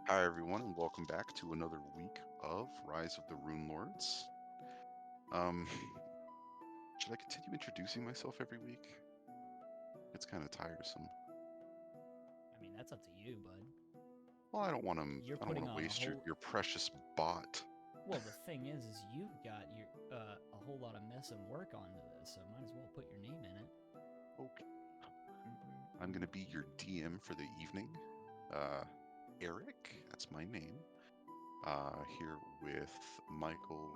Hi, everyone, and welcome back to another week of Rise of the Runelords. Um, should I continue introducing myself every week? It's kind of tiresome. I mean, that's up to you, bud. Well, I don't want to. You're I don't want putting to on a waste your, whole. your precious bot. Well, the thing is you've got your a whole lot of mess and work onto this, so might as well put your name in it. Okay. I'm gonna be your DM for the evening. Eric, that's my name. Here with Michael,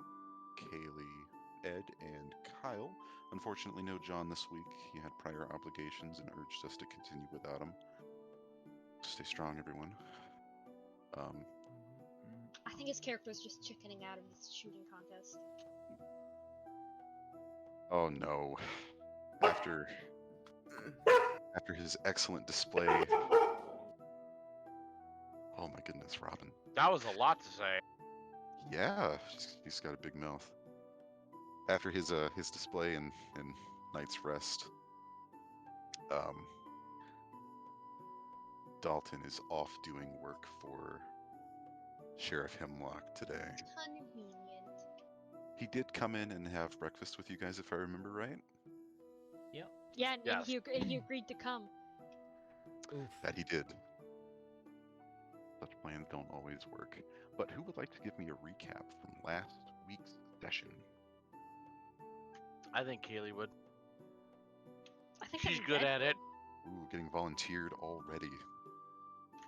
Kaylee, Ed, and Kyle. Unfortunately, no John this week. He had prior obligations and urged us to continue without him. Stay strong, everyone. I think his character is just chickening out of this shooting contest. Oh no. After his excellent display. Oh my goodness, Robin. That was a lot to say. Yeah, he's got a big mouth. After his display in Night's Rest, Dalton is off doing work for Sheriff Hemlock today. Convenient. He did come in and have breakfast with you guys, if I remember right. Yep. Yeah, and Yes. he agreed to come. Oof. That he did. Such plans don't always work. But who would like to give me a recap from last week's session? I think Kaylee would. I think She's I'm good dead. at it. Ooh, getting volunteered already.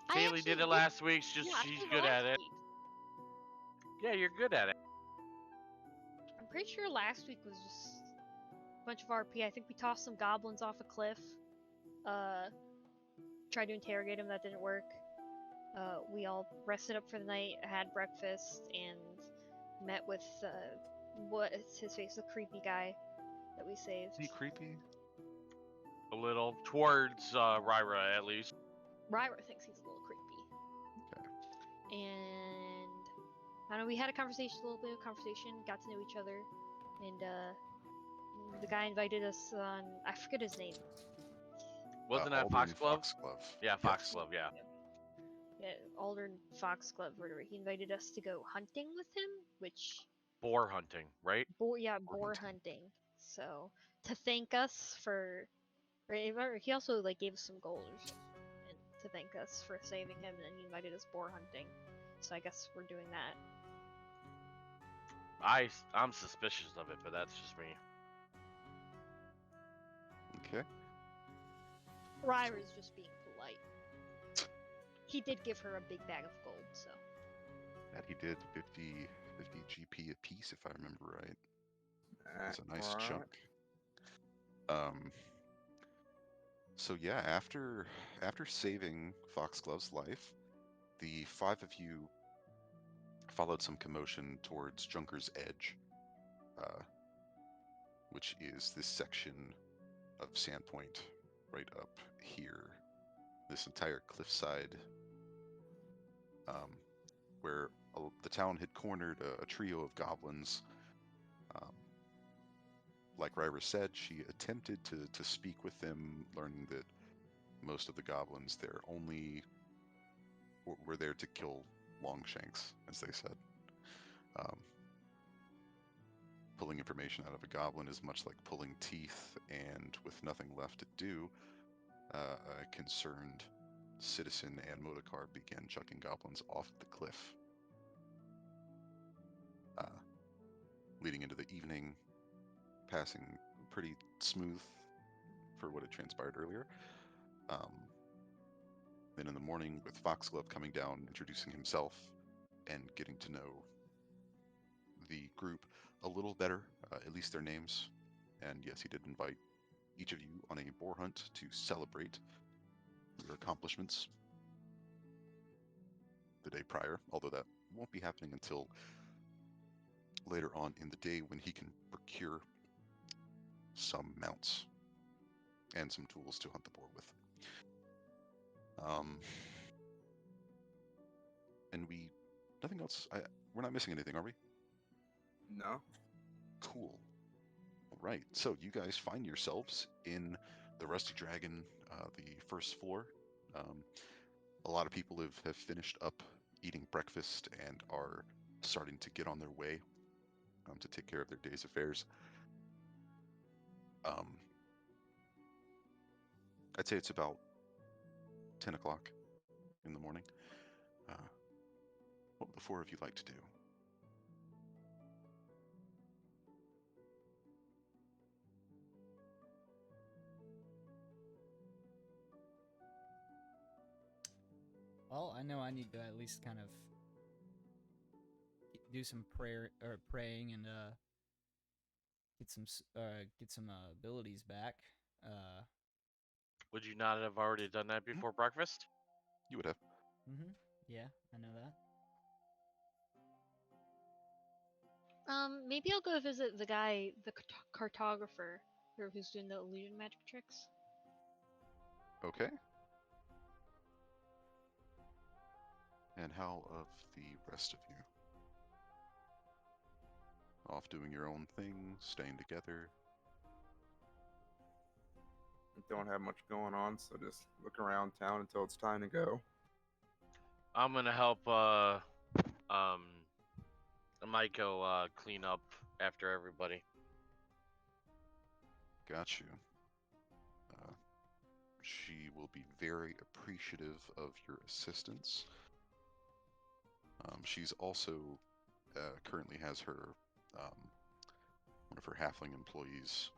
I Kaylee actually did it last week. She's I she's did good last at it. week. Yeah, you're good at it. I'm pretty sure last week was just a bunch of RP. I think we tossed some goblins off a cliff. Tried to interrogate him. That didn't work. We all rested up for the night, had breakfast, and met with what's his face, the creepy guy that we saved. Is he creepy? A little towards Ryra at least. Ryra thinks he's a little creepy. Okay. And I don't know, we had a little bit of conversation, got to know each other, and the guy invited us on, I forget his name. Wasn't that Aldern Foxglove? Foxglove. Yeah, Yes. Foxglove. Yeah. Yeah, Aldern Foxglove, whatever. He invited us to go hunting with him, which Boar hunting, right? boar hunting. So to thank us for, right, he also like gave us some gold or something, and to thank us for saving him, and then he invited us boar hunting. So I guess we're doing that. I'm suspicious of it, but that's just me. Okay. Ryra's just being polite. He did give her a big bag of gold, so. That he did 50 GP a piece, if I remember right. That's a nice Alright. chunk. So yeah, after saving Foxglove's life, the five of you followed some commotion towards Junker's Edge, which is this section of Sandpoint right up here. This entire cliffside, where the town had cornered a trio of goblins. Like Ryra said, she attempted to speak with them, learning that most of the goblins there only were there to kill Longshanks, as they said. Pulling information out of a goblin is much like pulling teeth, and with nothing left to do, a concerned citizen and motorcar began chucking goblins off the cliff. Leading into the evening, passing pretty smooth for what had transpired earlier. Then in the morning, with Foxglove coming down, introducing himself, and getting to know the group a little better, at least their names. And yes, he did invite each of you on a boar hunt to celebrate your accomplishments the day prior, although that won't be happening until later on in the day when he can procure some mounts and some tools to hunt the boar with. And nothing else. We're not missing anything, are we? No. Cool. All right. So you guys find yourselves in the Rusty Dragon, the first floor. A lot of people have finished up eating breakfast and are starting to get on their way to take care of their day's affairs. I'd say it's about 10 o'clock in the morning. What would the four of you like to do? Well, I know I need to at least kind of do some prayer or praying and get some abilities back. Would you not have already done that before breakfast? You would have. Yeah, I know that. Maybe I'll go visit the guy, the cartographer, who's doing the illusion magic tricks. Okay. And how of the rest of you? Off doing your own thing, staying together? Don't have much going on, so just look around town until it's time to go. I'm gonna help. I might go clean up after everybody. Got you. She will be very appreciative of your assistance. She's also currently has her one of her halfling employees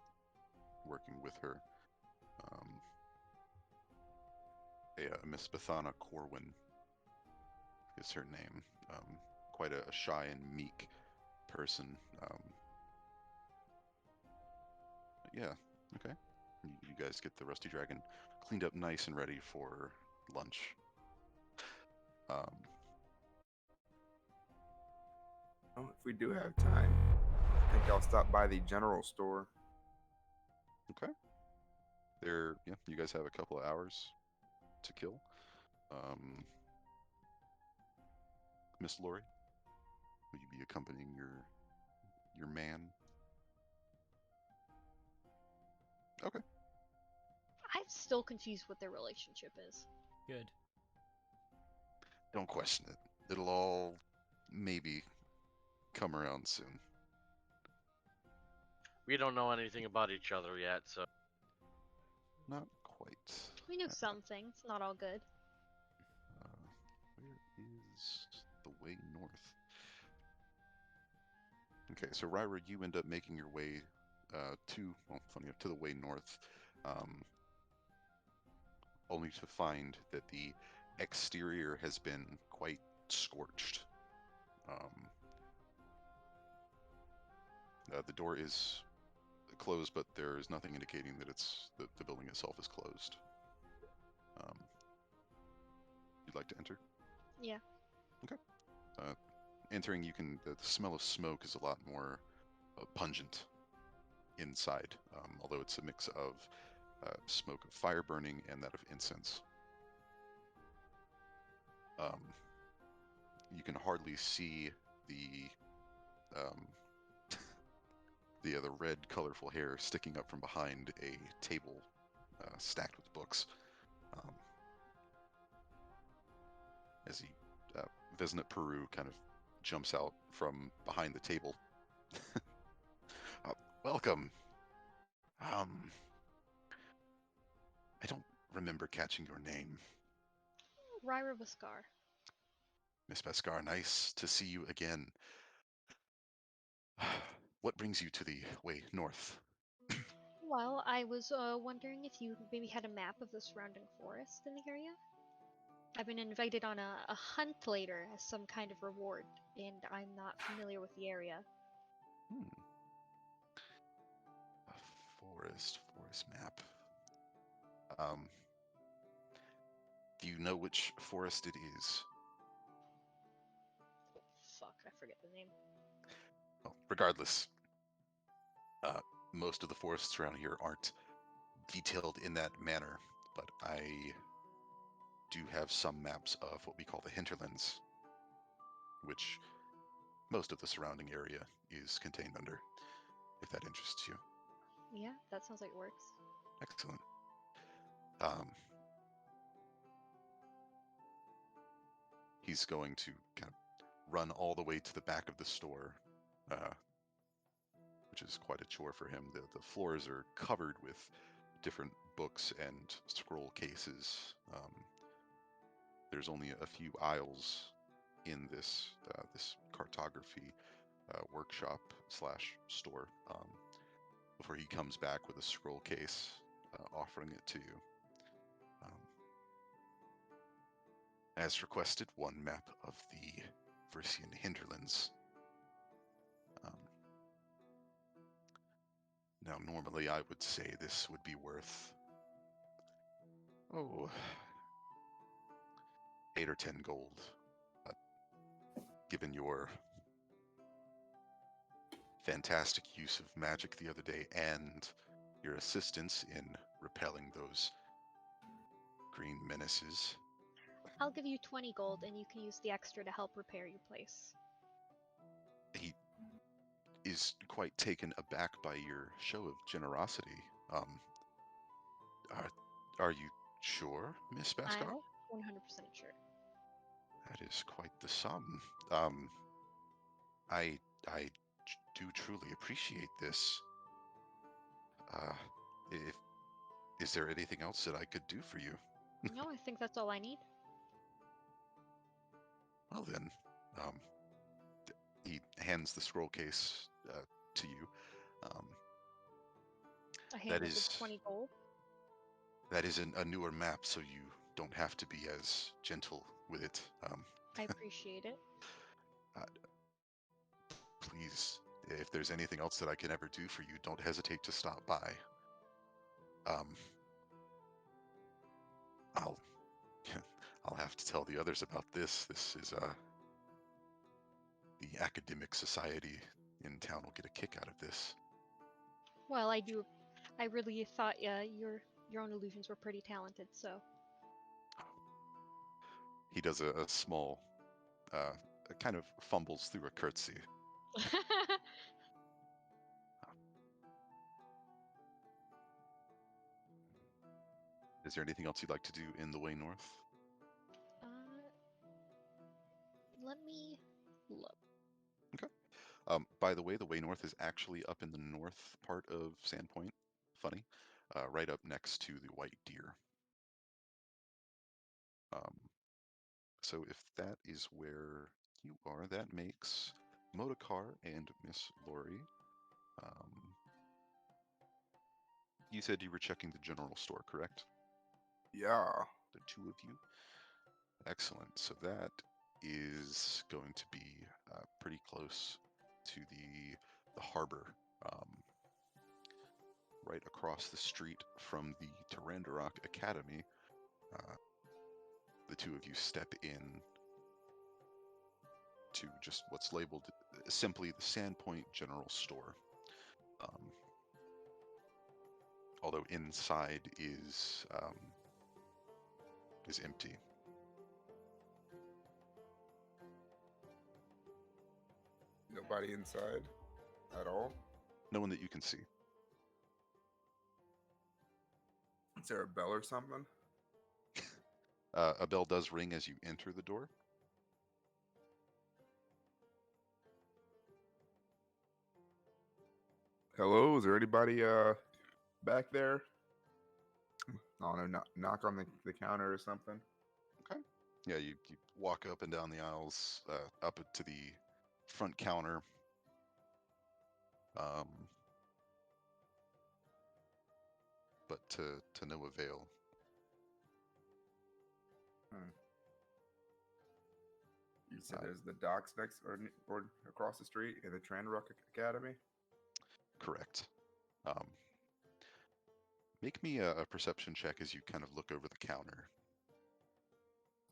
working with her. Miss Bethana Corwin is her name. Quite a shy and meek person. Yeah, okay. You guys get the Rusty Dragon cleaned up nice and ready for lunch. Well, if we do have time, I think I'll stop by the general store. Okay. Yeah, you guys have a couple of hours to kill. Miss Lori, will you be accompanying your man? Okay. I'm still confused what their relationship is. Good. Don't question it. It'll all maybe come around soon. We don't know anything about each other yet, so Not quite. We know some things, not all good. Where is the way north? Okay, so Ryra, you end up making your way to the way north, only to find that the exterior has been quite scorched. The door is closed, but there is nothing indicating that the building itself is closed. You'd like to enter? Yeah. Okay. Entering, the smell of smoke is a lot more pungent inside, although it's a mix of smoke of fire burning and that of incense. You can hardly see the the red, colorful hair sticking up from behind a table stacked with books. As Vesnet Peru kind of jumps out from behind the table. Welcome. I don't remember catching your name. Ryra Baskar. Miss Baskar, nice to see you again. What brings you to the way north? Well, I was wondering if you maybe had a map of the surrounding forest in the area. I've been invited on a hunt later as some kind of reward, and I'm not familiar with the area. A forest map. Do you know which forest it is? Fuck, I forget the name. Well, regardless, most of the forests around here aren't detailed in that manner, but I do have some maps of what we call the hinterlands, which most of the surrounding area is contained under, if that interests you. Yeah, that sounds like it works. he's going to kind of run all the way to the back of the store, which is quite a chore for him. The floors are covered with different books and scroll cases. There's only a few aisles in this cartography workshop / store before he comes back with a scroll case, offering it to you. As requested, one map of the Versian hinterlands. Now, normally I would say this would be worth, 8 or 10 gold. But given your fantastic use of magic the other day and your assistance in repelling those green menaces, I'll give you 20 gold, and you can use the extra to help repair your place. he is quite taken aback by your show of generosity. Are you sure, Miss I'm Bascar? 100% sure. That is quite the sum. I do truly appreciate this. If is there anything else that I could do for you? No, I think that's all I need. Well then, he hands the scroll case to you. I That handed the is 20 gold. that is a newer map, so you don't have to be as gentle with it. I appreciate it. Please, if there's anything else that I can ever do for you, don't hesitate to stop by. I'll I'll have to tell the others about this. This is the academic society in town will get a kick out of this. Well, I really thought your own illusions were pretty talented, so. He does a small, kind of fumbles through a curtsy. Is there anything else you'd like to do in the way north? Let me look. By the way, the way north is actually up in the north part of Sandpoint. Funny. Right up next to the White Deer. So if that is where you are, that makes Modokar and Miss Lori. You said you were checking the general store, correct? Yeah. The two of you? Excellent. So that is going to be pretty close to the harbor, right across the street from the Tarandarok Academy. The two of you step in to just what's labeled simply the Sandpoint General Store. Although inside is empty. Nobody inside at all. No one that you can see. Is there a bell or something? A bell does ring as you enter the door. Hello, is there anybody back there? I don't know, knock on the counter or something. Okay. Yeah, you walk up and down the aisles, up to the front counter. But to no avail. You said there's the docks next or across the street in the Tranrock Academy? Correct. Make me a perception check as you kind of look over the counter.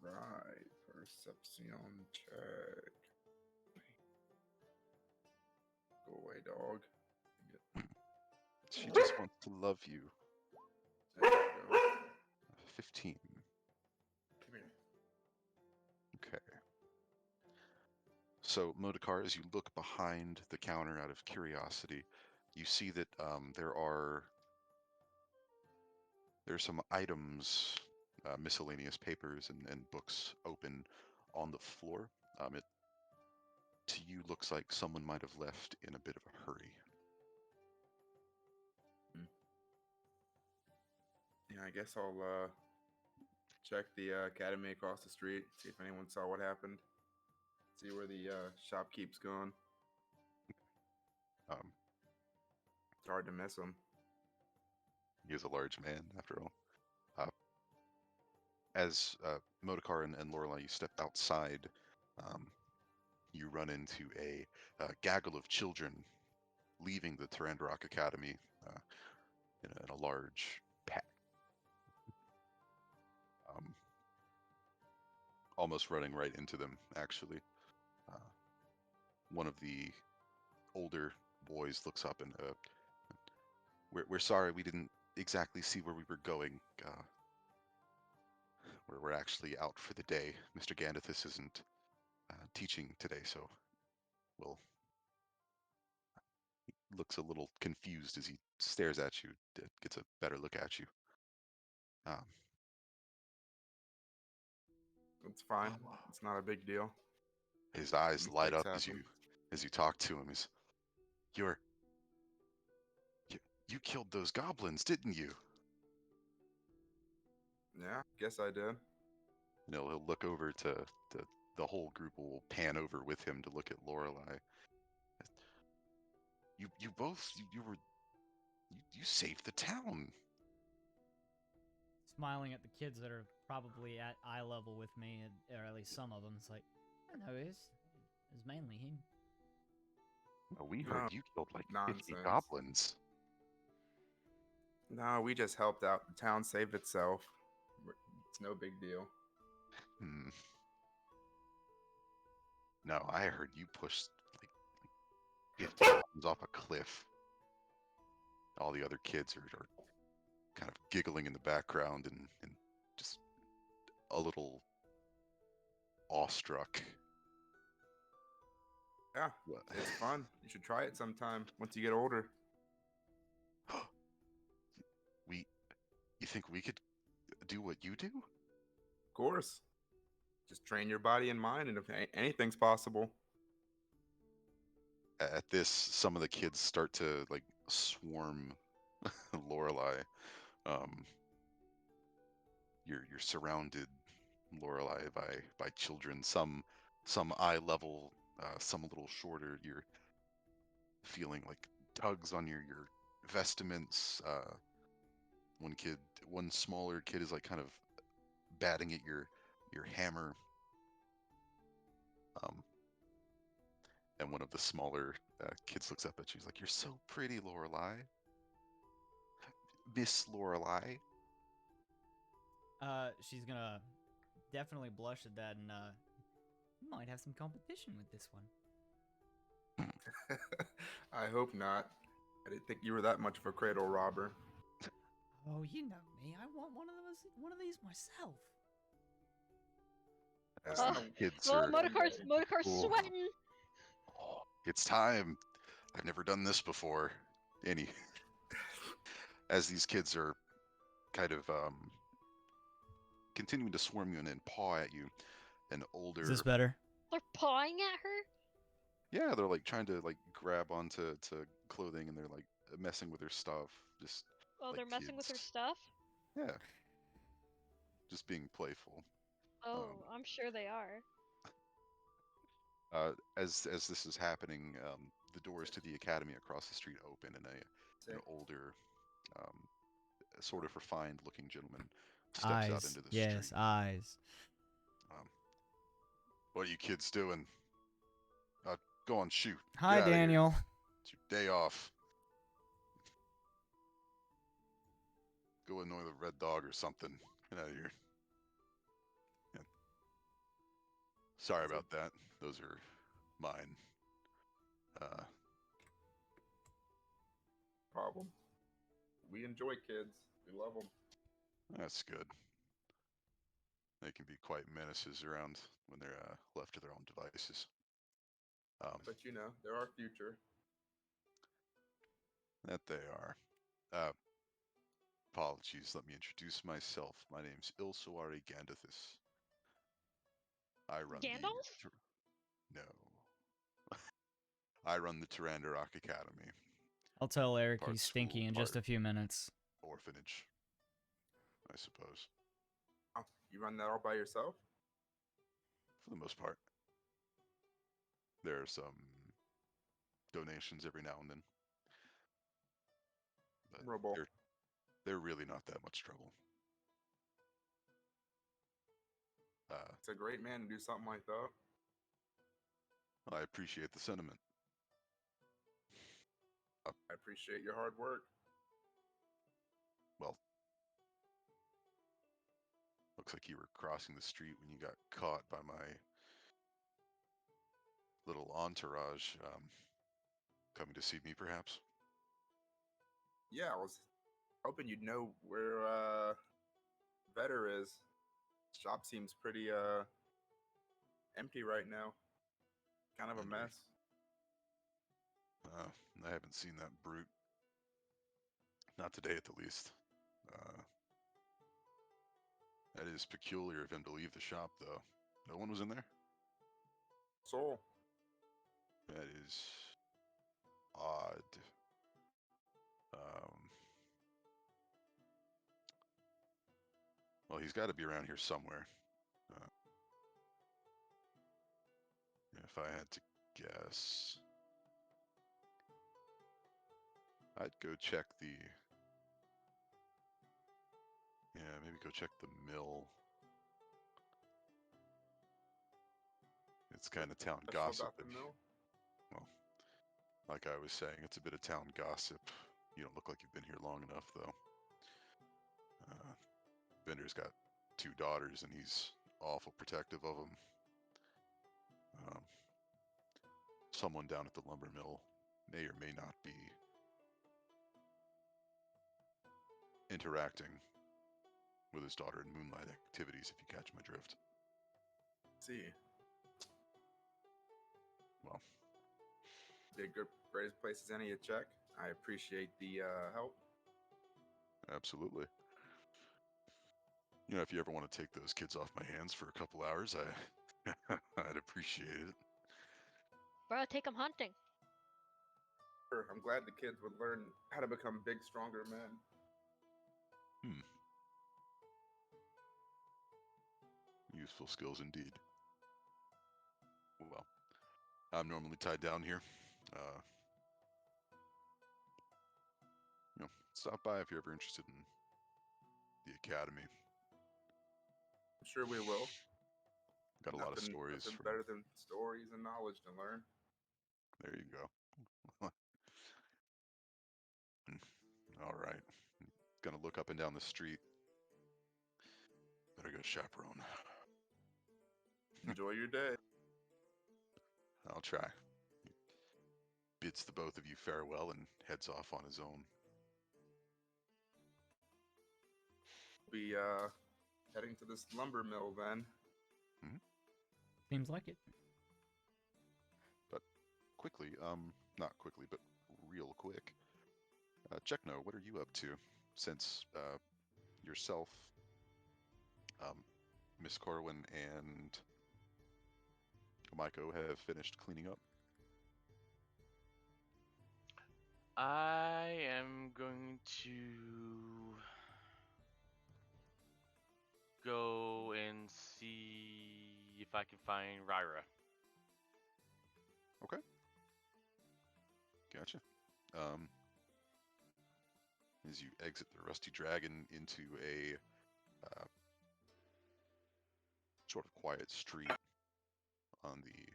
Right, perception check. Go away, dog. She just wants to love you. There you go. 15. Come here. Okay. So, Modokar, as you look behind the counter out of curiosity, you see that there's some items, miscellaneous papers and books open on the floor. It to you looks like someone might have left in a bit of a hurry. Yeah, I guess I'll check the academy across the street, see if anyone saw what happened, see where the shopkeep's going. Um, It's hard to miss him. he is a large man, after all. As Modokar and Lorelei, you step outside, you run into a gaggle of children leaving the Tarandarok Academy in a large pack. Almost running right into them, actually. One of the older boys looks up and, we're sorry, we didn't exactly see where we were going. We're actually out for the day. Mr. Gandithus isn't teaching today, so we'll... He looks a little confused as he stares at you, gets a better look at you. It's fine. It's not a big deal. His eyes light Mistakes up happen. as you talk to him. You killed those goblins, didn't you? Yeah, guess I did. He'll look over to the whole group will pan over with him to look at Lorelei. You saved the town. Smiling at the kids that are probably at eye level with me, or at least some of them. It's like, I know it's mainly him. We heard No, you killed like 50 nonsense. goblins. No, we just helped out. The town saved itself. It's no big deal. No, I heard you pushed like 50 goblins off a cliff. All the other kids are kind of giggling in the background and just a little awestruck. Yeah, it's fun. You should try it sometime once you get older. You think we could do what you do? Of course. Just train your body and mind, and if anything's possible. At this, some of the kids start to like swarm Lorelei. You're surrounded, Lorelei, by children. Some eye level, some a little shorter. You're feeling like tugs on your vestments. One smaller kid is like kind of batting at your hammer. And one of the smaller kids looks up at you. He's like, "You're so pretty, Lorelei. Miss Lorelei." She's gonna definitely blush at that, and you might have some competition with this one. I hope not. I didn't think you were that much of a cradle robber. Oh, you know me. I want one of these myself. As Oh, the kids well, are, Motocar's Ooh. sweating. "Oh, it's time. I've never done this before." As these kids are kind of continuing to swarm you and paw at you, an older... Is this better? They're pawing at her? Yeah, they're like trying to like grab onto clothing, and they're like messing with her stuff. Just Oh, like they're messing with her kids. stuff? Yeah, just being playful. Oh, I'm sure they are. As this is happening, the doors to the academy across the street open, and an older, sort of refined-looking gentleman steps out into the Yes, street. eyes. What are you kids doing? Go on, shoot. Hi, Get outta here. Daniel. It's your day off. Go annoy the red dog or something. Get out of here. Yeah. Sorry about that. Those are mine. Problem. We enjoy kids. We love them. That's good. They can be quite menaces around when they're left to their own devices. But you know, they're our future. That they are. Apologies, let me introduce myself. My name's Ilsawari Gandithus. I run Gandalf? the... No. I run the Tyrandarok Academy. I'll tell Eric Part he's school, stinky in just part a few minutes. orphanage, I suppose. Oh, you run that all by yourself? For the most part. There are some donations every now and then. But Admirable. they're really not that much trouble. It's a great man to do something like that. I appreciate the sentiment. I appreciate your hard work. Well, looks like you were crossing the street when you got caught by my little entourage. Coming to see me, perhaps? Yeah, I was hoping you'd know where Vetter is. Shop seems pretty empty right now. Kind of a Ender. mess. I haven't seen that brute. Not today, at the least. That is peculiar of him to leave the shop, though. No one was in there? So, That is odd. Well, he's got to be around here somewhere. If I had to guess, I'd go check the... Yeah, maybe go check the mill. It's kind of town special gossip. about the mill. Well, like I was saying, it's a bit of town gossip. You don't look like you've been here long enough, though. Bender's got 2 daughters, and he's awful protective of them. Someone down at the lumber mill may or may not be interacting with his daughter in moonlight activities, if you catch my drift. See, Well, did good, great place as any to check. I appreciate the help. absolutely. You know, if you ever want to take those kids off my hands for a couple hours, I'd appreciate it. Bro, take them hunting. Sure, I'm glad the kids would learn how to become big, stronger men. Useful skills indeed. Well, I'm normally tied down here. Stop by if you're ever interested in the academy. I'm sure we will. Got a lot of stories Nothing from... better than stories and knowledge to learn. There you go. All right. Gonna look up and down the street. Better go chaperone. Enjoy your day. I'll try. He bids the both of you farewell and heads off on his own. Be heading to this lumber mill then. Seems like it. But quickly, not quickly, but real quick. Checkno, what are you up to? Since yourself, Miss Corwin, and Maiko have finished cleaning up. I am going to go and see if I can find Ryra. Okay. Gotcha. As you exit the Rusty Dragon into a sort of quiet street on the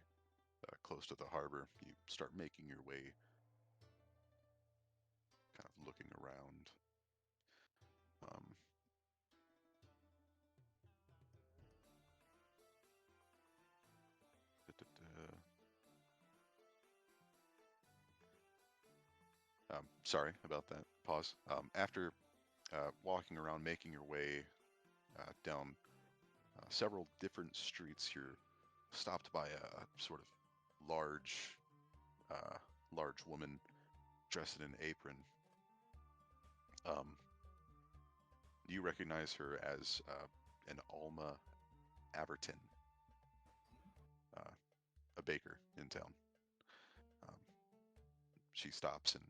close to the harbor, you start making your way, kind of looking around. Sorry about that. Pause. After walking around, making your way down several different streets, you're stopped by a sort of large woman dressed in an apron. You recognize her as an Alma Averton. a baker in town. Um, she stops and,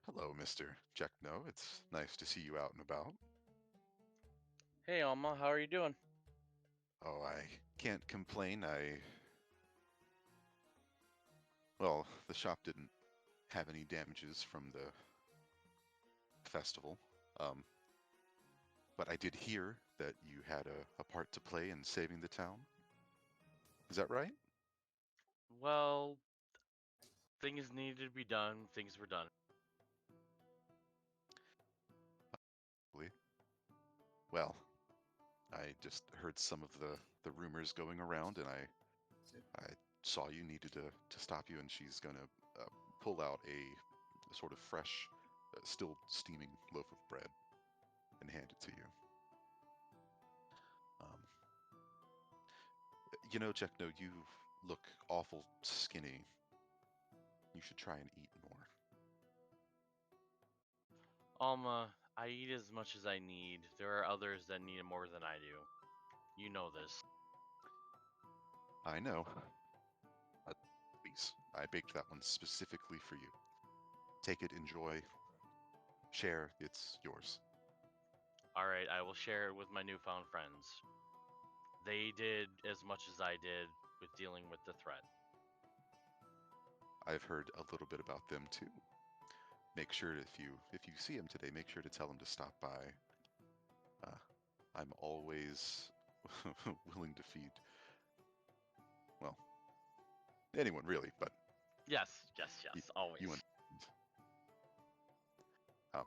hello, Mr. Checkno. It's nice to see you out and about. Hey, Alma, how are you doing? Oh, I can't complain. Well, the shop didn't have any damages from the festival. But I did hear that you had a part to play in saving the town. Is that right? Well, things needed to be done. Things were done. Well, I just heard some of the rumors going around, and I saw you needed to stop you, and she's gonna pull out a sort of fresh, still steaming loaf of bread and hand it to you. Um, Jackno, you look awful skinny. You should try and eat more. Alma, I eat as much as I need. There are others that need it more than I do. You know this. I know. Please, I baked that one specifically for you. Take it, enjoy, share. It's yours. Alright, I will share it with my newfound friends. They did as much as I did with dealing with the threat. I've heard a little bit about them too. Make sure if you see him today, make sure to tell him to stop by. I'm always willing to feed. Well, anyone really, but Yes, y- always. you and um,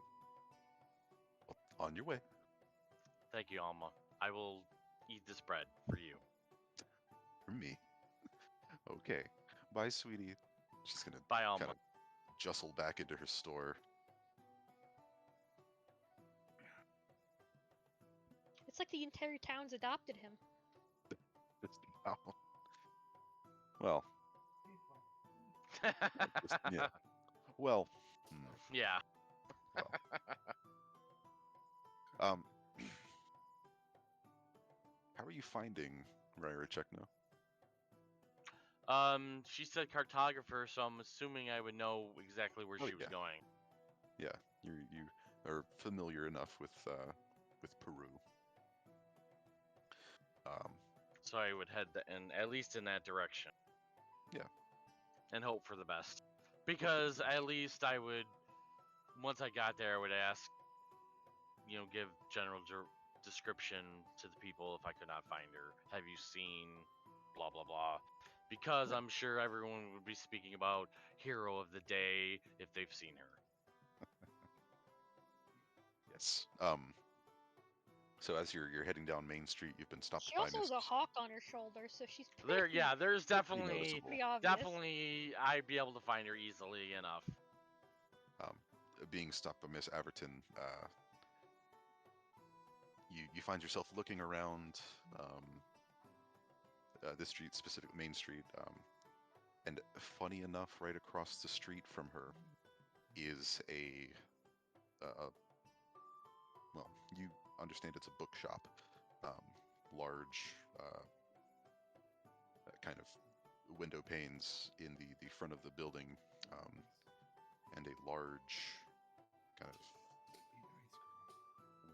on your way. Thank you, Alma. I will eat this bread for you. For me. Okay. Bye, sweetie. She's gonna Bye, Alma. kind of jostle back into her store. It's like the entire town's adopted him. Just now. Well, yeah. Well, Yeah. well. Um, how are you finding Ryra Chekno? She said cartographer, so I'm assuming I would know exactly where Oh, she was yeah. going. Yeah, you are familiar enough with Peru. So I would head at least in that direction. Yeah. And hope for the best. Because at least I would, once I got there, I would ask, give general description to the people if I could not find her. Have you seen blah, blah, blah. Because Right. I'm sure everyone would be speaking about hero of the day if they've seen her. Yes. So as you're heading down Main Street, you've been stopped She by also has a hawk on her shoulder, so she's pretty, There's definitely, noticeable. pretty obvious. definitely, I'd be able to find her easily enough. Being stopped by Miss Averton, you find yourself looking around this street, specific Main Street, and funny enough, right across the street from her is well, you understand it's a bookshop, large kind of window panes in the front of the building, and a large kind of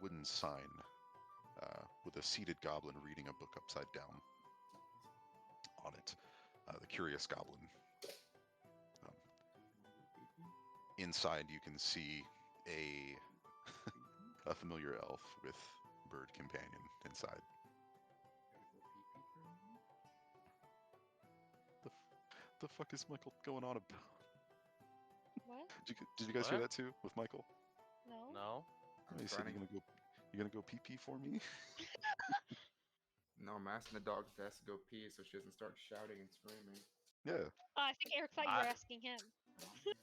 wooden sign with a seated goblin reading a book upside down on it. The Curious Goblin. Inside, you can see a familiar elf with bird companion inside. The fuck is Michael going on about? What? Did you guys hear What? that too with Michael? No. No? He said you're gonna go pee pee for me. No, I'm asking the dog if it has to go pee so she doesn't start shouting and screaming. Yeah. I think Eric thought you were asking him.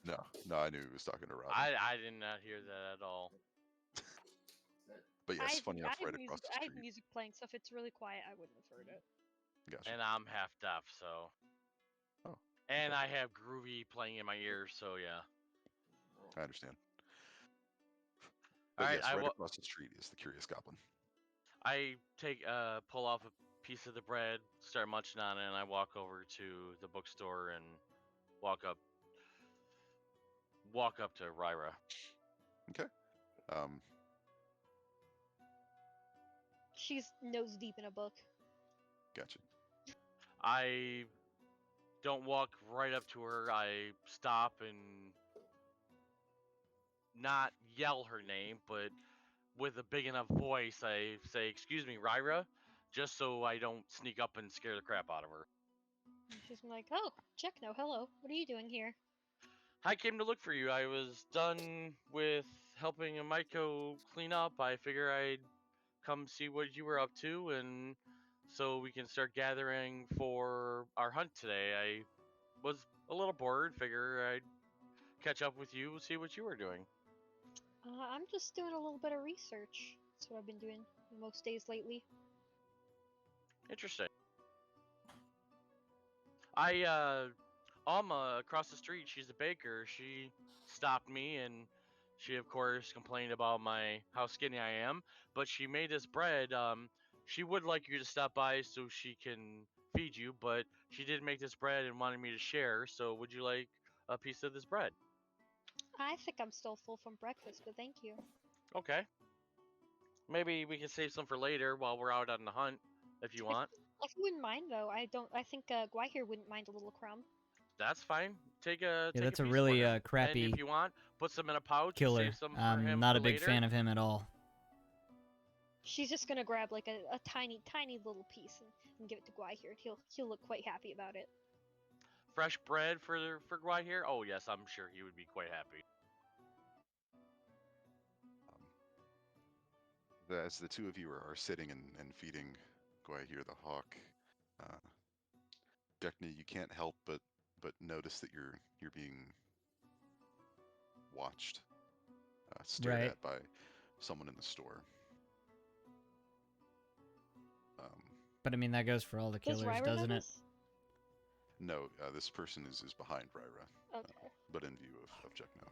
No, I knew he was talking to Robbie. I did not hear that at all. But yes, funny enough, right music, across the I have street. music playing, so if it's really quiet, I wouldn't have heard it. Gotcha. And I'm half deaf, so. Oh, And okay. I have groovy playing in my ears, so yeah. I understand. But Alright, yes, right across the street is the Curious Goblin. I pull off a piece of the bread, start munching on it, and I walk over to the bookstore and walk up to Ryra. Okay. Um, She's nose deep in a book. gotcha. I don't walk right up to her. I stop and not yell her name, but with a big enough voice, I say, "Excuse me, Ryra," just so I don't sneak up and scare the crap out of her. And she's like, "Oh, Jekno, hello. What are you doing here?" I came to look for you. I was done with helping Maiko clean up. I figure I'd come see what you were up to, and so we can start gathering for our hunt today. I was a little bored. Figure I'd catch up with you, see what you were doing. I'm just doing a little bit of research. That's what I've been doing most days lately. Interesting. Alma across the street, she's a baker. She stopped me and she of course complained about how skinny I am, but she made this bread. She would like you to stop by so she can feed you, but she did make this bread and wanted me to share. So would you like a piece of this bread? I think I'm still full from breakfast, but thank you. Okay. Maybe we can save some for later while we're out on the hunt, if you want. If you wouldn't mind, though, I think Guy here wouldn't mind a little crumb. That's fine. Take Yeah, take that's a a piece really for him. crappy And if you want, put some in a pouch. killer. Save some for I'm him not for a big later. fan of him at all. She's just gonna grab like a tiny little piece and give it to Guy here. He'll look quite happy about it. Fresh bread for Guy here? Oh yes, I'm sure he would be quite happy. As the two of you are sitting and feeding Guahir the hawk, Dekna, you can't help but notice that you're being watched, stared Right. at by someone in the store. Um, But I mean, that goes for all the Does killers, Ryra doesn't know it? this? no, this person is behind Ryra, Okay. but in view of Jekno.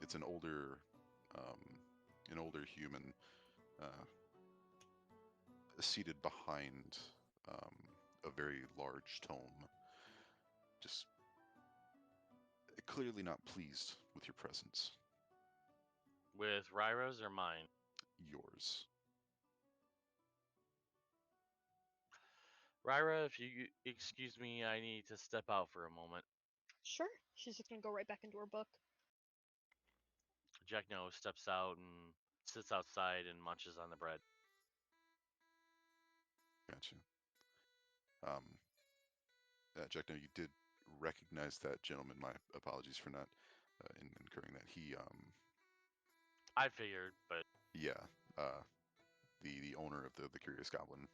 It's an older human, seated behind a very large tome, just clearly not pleased with your presence. With Ryra's or mine? Yours. Ryra, if you excuse me, I need to step out for a moment. Sure. She's just gonna go right back into her book. Jekno steps out and sits outside and munches on the bread. Gotcha. Jekno, you did recognize that gentleman. My apologies for not incurring that. I figured, but Yeah, uh, the owner of the Curious Goblin,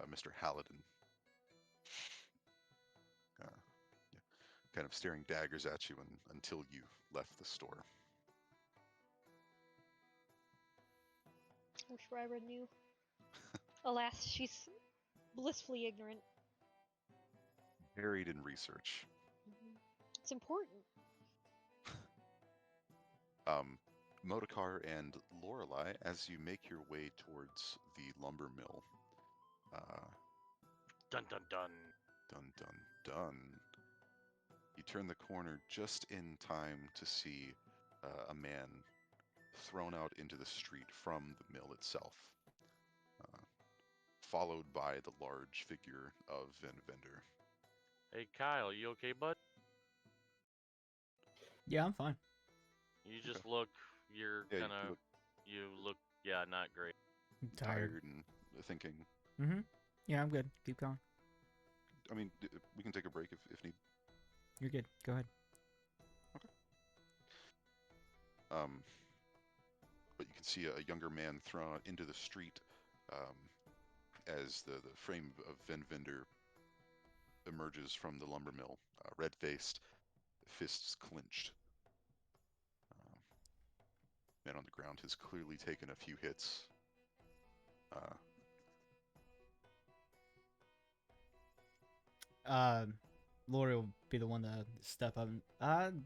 Mr. Halladin. Yeah, kind of staring daggers at you until you left the store. Wish Ryra knew. Alas, she's blissfully ignorant. Buried in research. It's important. Modokar and Lorelei, as you make your way towards the lumber mill, dun dun dun. dun dun dun, you turn the corner just in time to see a man thrown out into the street from the mill itself, followed by the large figure of Van Vender. Hey Kyle, you okay, bud? Yeah, I'm fine. You just look. You're Yeah, kind of. You look. Yeah, not great. I'm tired. tired and thinking. Mm-hmm. Yeah, I'm good. Keep going. I mean, we can take a break if need. You're good. Go ahead. But you can see a younger man thrown out into the street, as the frame of Van Vender emerges from the lumber mill, red-faced, fists clenched. Man on the ground has clearly taken a few hits. Lori will be the one to step up and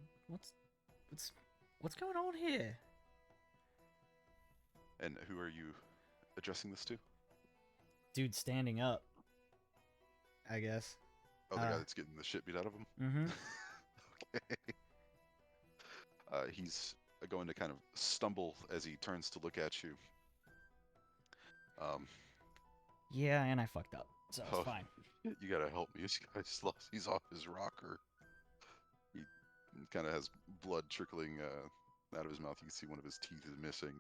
what's going on here? And who are you addressing this to? dude standing up, I guess. Oh, the guy that's getting the shit beat out of him? Mm-hmm. Okay. He's going to kind of stumble as he turns to look at you. Yeah, and I fucked up, so it's Oh, fine. you gotta help me. This guy's lost. He's off his rocker. He kind of has blood trickling out of his mouth. You can see one of his teeth is missing.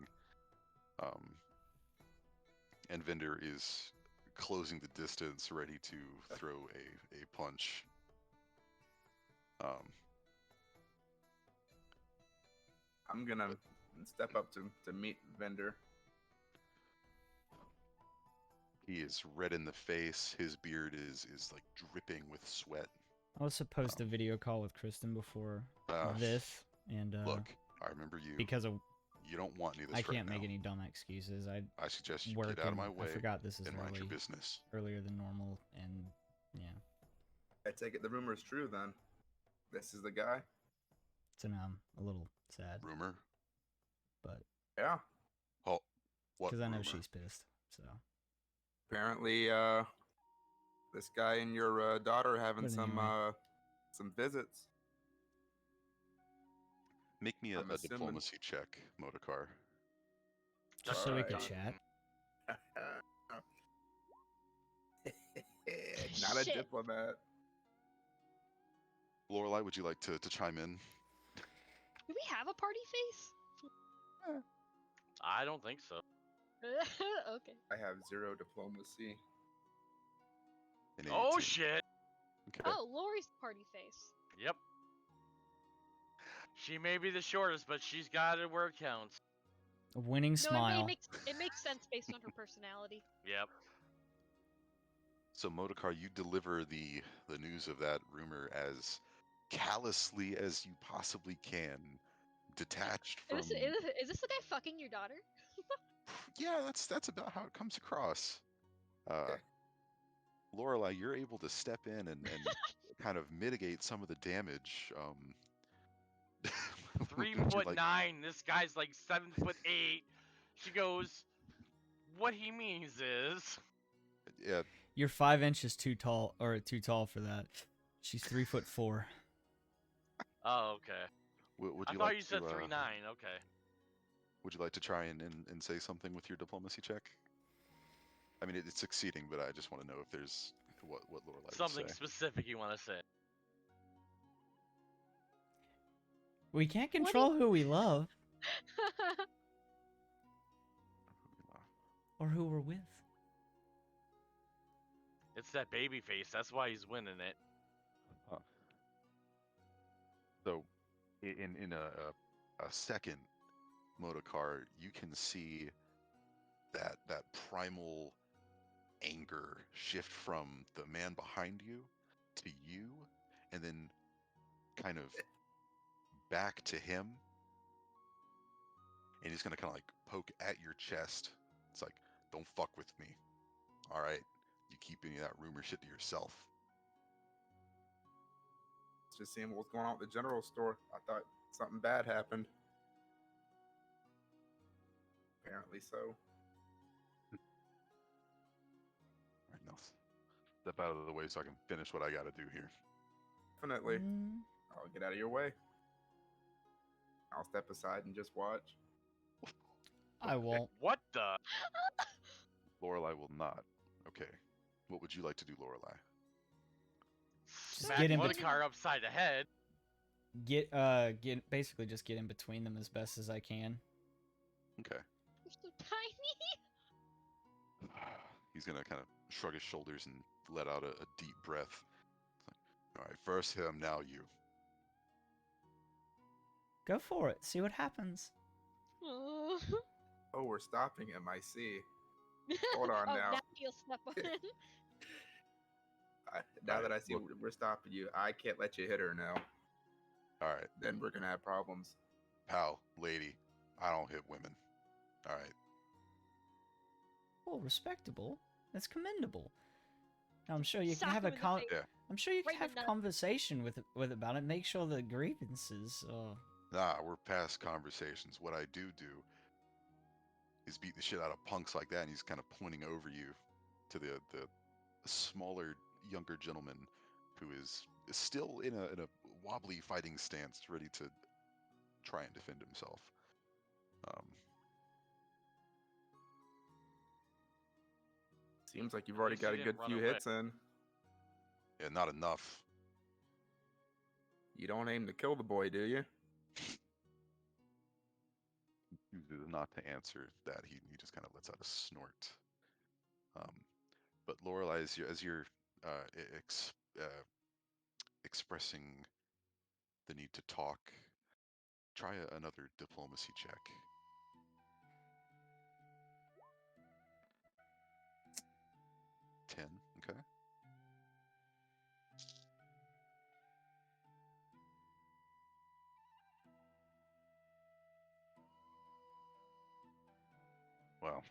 And Vendor is closing the distance, ready to throw a punch. I'm gonna step up to meet Vendor. He is red in the face. His beard is like dripping with sweat. I was supposed to video call with Kristen before Uh, this, and Look, I remember you. because of You don't want any of this I right can't make now. any dumb excuses. I I suggest you work get out of and my way I forgot this is and mind your business. earlier than normal, and yeah, I take it the rumor is true then. This is the guy. so now I'm a little sad, Rumor? but Yeah. Oh, what because I know rumor? she's pissed. So Apparently, this guy and your daughter having But some anyway. some visits. Make me a I'm assuming. diplomacy check, Modokar. just so we Alright. could chat. Not a Shit. diplomat. Lorelai, would you like to chime in? Do we have a party face? I don't think so. Okay. I have 0 diplomacy. An Oh 82. shit! Okay. Oh, Lori's party face. Yep. She may be the shortest, but she's got it where it counts. A winning No, smile. it makes sense based on her personality. Yep. So Modokar, you deliver the news of that rumor as callously as you possibly can, detached from. Is this the guy fucking your daughter? Yeah, that's about how it comes across. Okay. Lorelai, you're able to step in and kind of mitigate some of the damage. would you 3'9". This guy's like 7'8". She goes, "What he means is." Yeah, You're 5 inches too tall for that. She's 3'4". Oh, okay. would I you thought like you said to 3'9". Okay. would you like to try and say something with your diplomacy check? I mean, it's succeeding, but I just want to know if there's what Lorelai Something would say. specific you want to say? We can't control who we love or who we're with. It's that baby face. That's why he's winning it. So, in a second, Modokar, you can see that primal anger shift from the man behind you to you, and then kind of back to him, and he's gonna kind of like poke at your chest. It's like, don't fuck with me, all right? You keep any of that rumor shit to yourself. Just seeing what's going on at the general store. I thought something bad happened. Apparently so. All right, now step out of the way so I can finish what I gotta do here. Definitely. Mm. I'll get out of your way. I'll step aside and just watch. I won't. What the? Lorelai will not. Okay. What would you like to do, Lorelai? Smack get in Mordecai upside the head. Basically just get in between them as best as I can. Okay. You're so tiny. He's gonna kind of shrug his shoulders and let out a deep breath. All right, first him, now you. Go for it. See what happens. Oh, Oh, we're stopping him. I see. Hold on now. Now you'll step on him. Now that I Alright, see look. we're stopping you, I can't let you hit her now. All right, Then we're gonna have problems. pal, lady, I don't hit women. All right. Oh, respectable. That's commendable. Now, I'm sure you Sock can have him a in the face. Yeah. I'm sure you can Right in have the nut. conversation with about it. Make sure the grievances. Nah, we're past conversations. What I do is beat the shit out of punks like that, and he's kind of pointing over you to the smaller, younger gentleman who is still in a wobbly fighting stance, ready to try and defend himself. Um, Seems like you've At already least got he a didn't good run few away. hits in. yeah, not enough. You don't aim to kill the boy, do you? Chooses not to answer that. He just kind of lets out a snort. Um, but Lorelai, as you're uh, ex, uh, expressing the need to talk, try another diplomacy check. 10, okay. Well,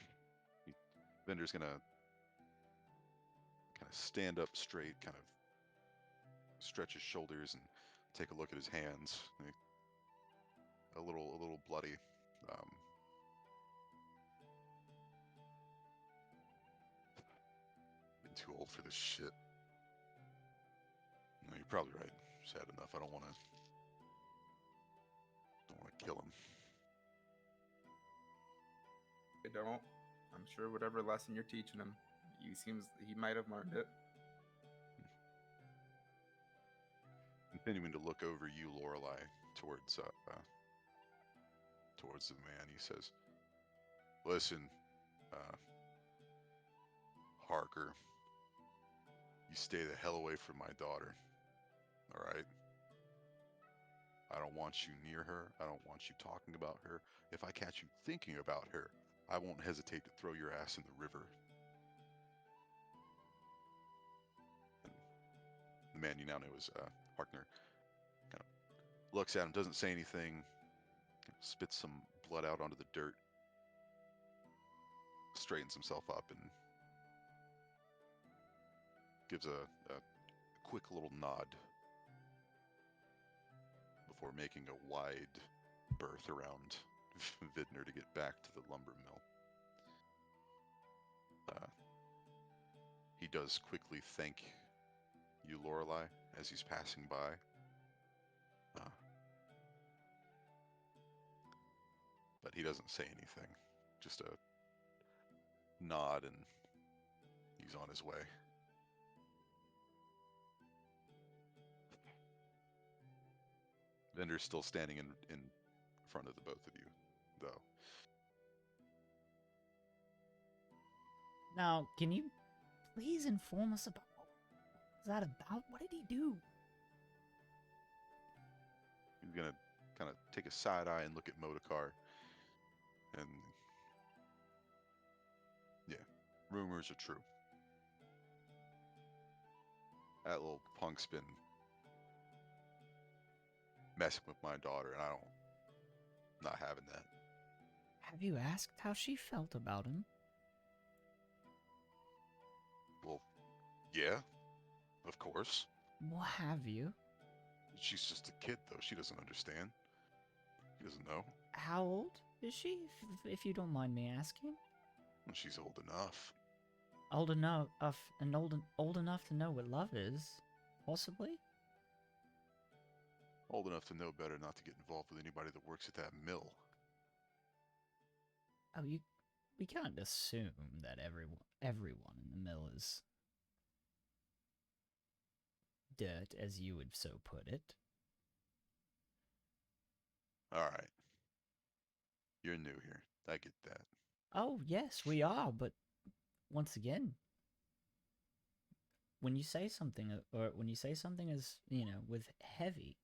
Vendor's gonna kind of stand up straight, kind of stretch his shoulders, and take a look at his hands. A little bloody. Um, been too old for this shit. No, you're probably right. Sad enough. I don't want to kill him. I don't. I'm sure whatever lesson you're teaching him, he might have learned it. Continuing to look over you, Lorelai, towards the man, he says, "Listen, uh, Harker, you stay the hell away from my daughter. All right? I don't want you near her. I don't want you talking about her. If I catch you thinking about her, I won't hesitate to throw your ass in the river." And the man you now know is Harkner. Kind of looks at him, doesn't say anything, spits some blood out onto the dirt, straightens himself up, and gives a quick little nod before making a wide berth around Vidner to get back to the lumber mill. He does quickly thank you, Lorelei, as he's passing by. But he doesn't say anything. Just a nod, and he's on his way. Vendor's still standing in front of the both of you, though. Now, can you please inform us about what was that about? What did he do? He's gonna kind of take a side eye and look at Modokar, and yeah, rumors are true. That little punk's been messing with my daughter, and not having that. Have you asked how she felt about him? Well, yeah, of course. Well, have you? She's just a kid, though. She doesn't understand. She doesn't know. How old is she, if you don't mind me asking? Well, she's old enough. Old enough, old enough to know what love is, possibly. Old enough to know better not to get involved with anybody that works at that mill. Oh, we can't assume that everyone in the mill is dirt, as you would so put it. All right. You're new here. I get that. Oh, yes, we are, but once again, when you say something, or when you say something is, with heavy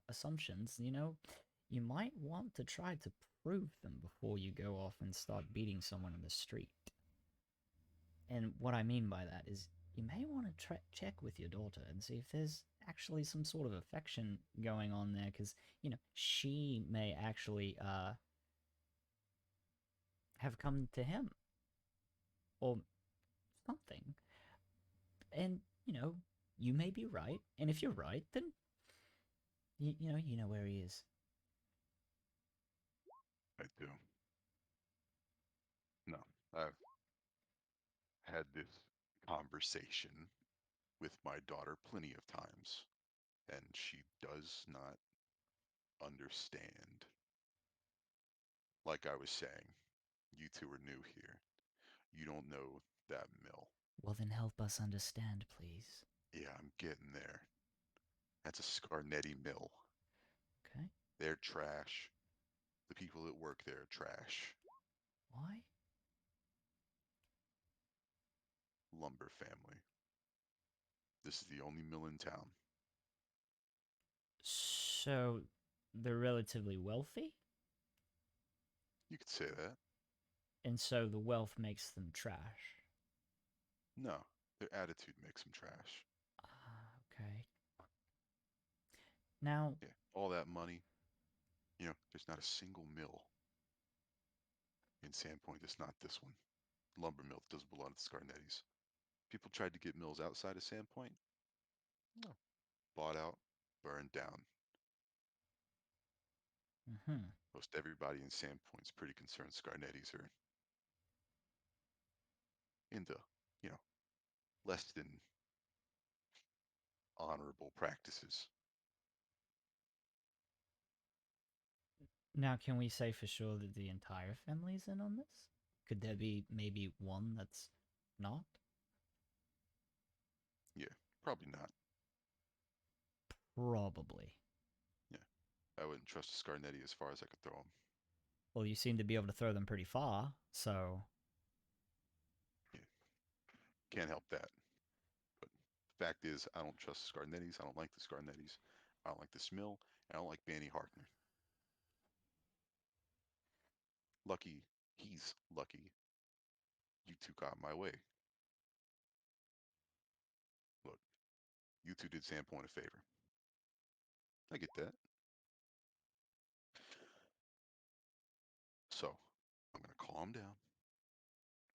assumptions, you might want to try to prove them before you go off and start beating someone in the street. And what I mean by that is, you may want to check with your daughter and see if there's actually some sort of affection going on there, because, she may actually, have come to him. Or something. And, you may be right, and if you're right, then, you know where he is. I do. No, I've had this conversation with my daughter plenty of times, and she does not understand. Like I was saying, you two are new here. You don't know that mill. Well, then help us understand, please. Yeah, I'm getting there. That's a Scarnetti mill. Okay. They're trash. The people that work there are trash. Why? Lumber family. This is the only mill in town. So, they're relatively wealthy? You could say that. And so the wealth makes them trash. No, their attitude makes them trash. Okay. Now, Yeah, all that money. There's not a single mill in Sandpoint that's not this one. Lumber mill that does belong to the Scarnettis. People tried to get mills outside of Sandpoint. No. Bought out, burned down. mhm. Most everybody in Sandpoint's pretty concerned Scarnettis are into, you know, less than honorable practices. Now, can we say for sure that the entire family's in on this? Could there be maybe one that's not? Yeah, probably not. Probably. Yeah, I wouldn't trust a Scarnetti as far as I could throw him. Well, you seem to be able to throw them pretty far, so. Yeah, can't help that. But the fact is, I don't trust the Scarnettis. I don't like the Scarnettis. I don't like this mill. And I don't like Banny Hartner. Lucky, he's lucky. You two got my way. Look, you two did Sandpoint a favor. I get that. So, I'm going to calm down.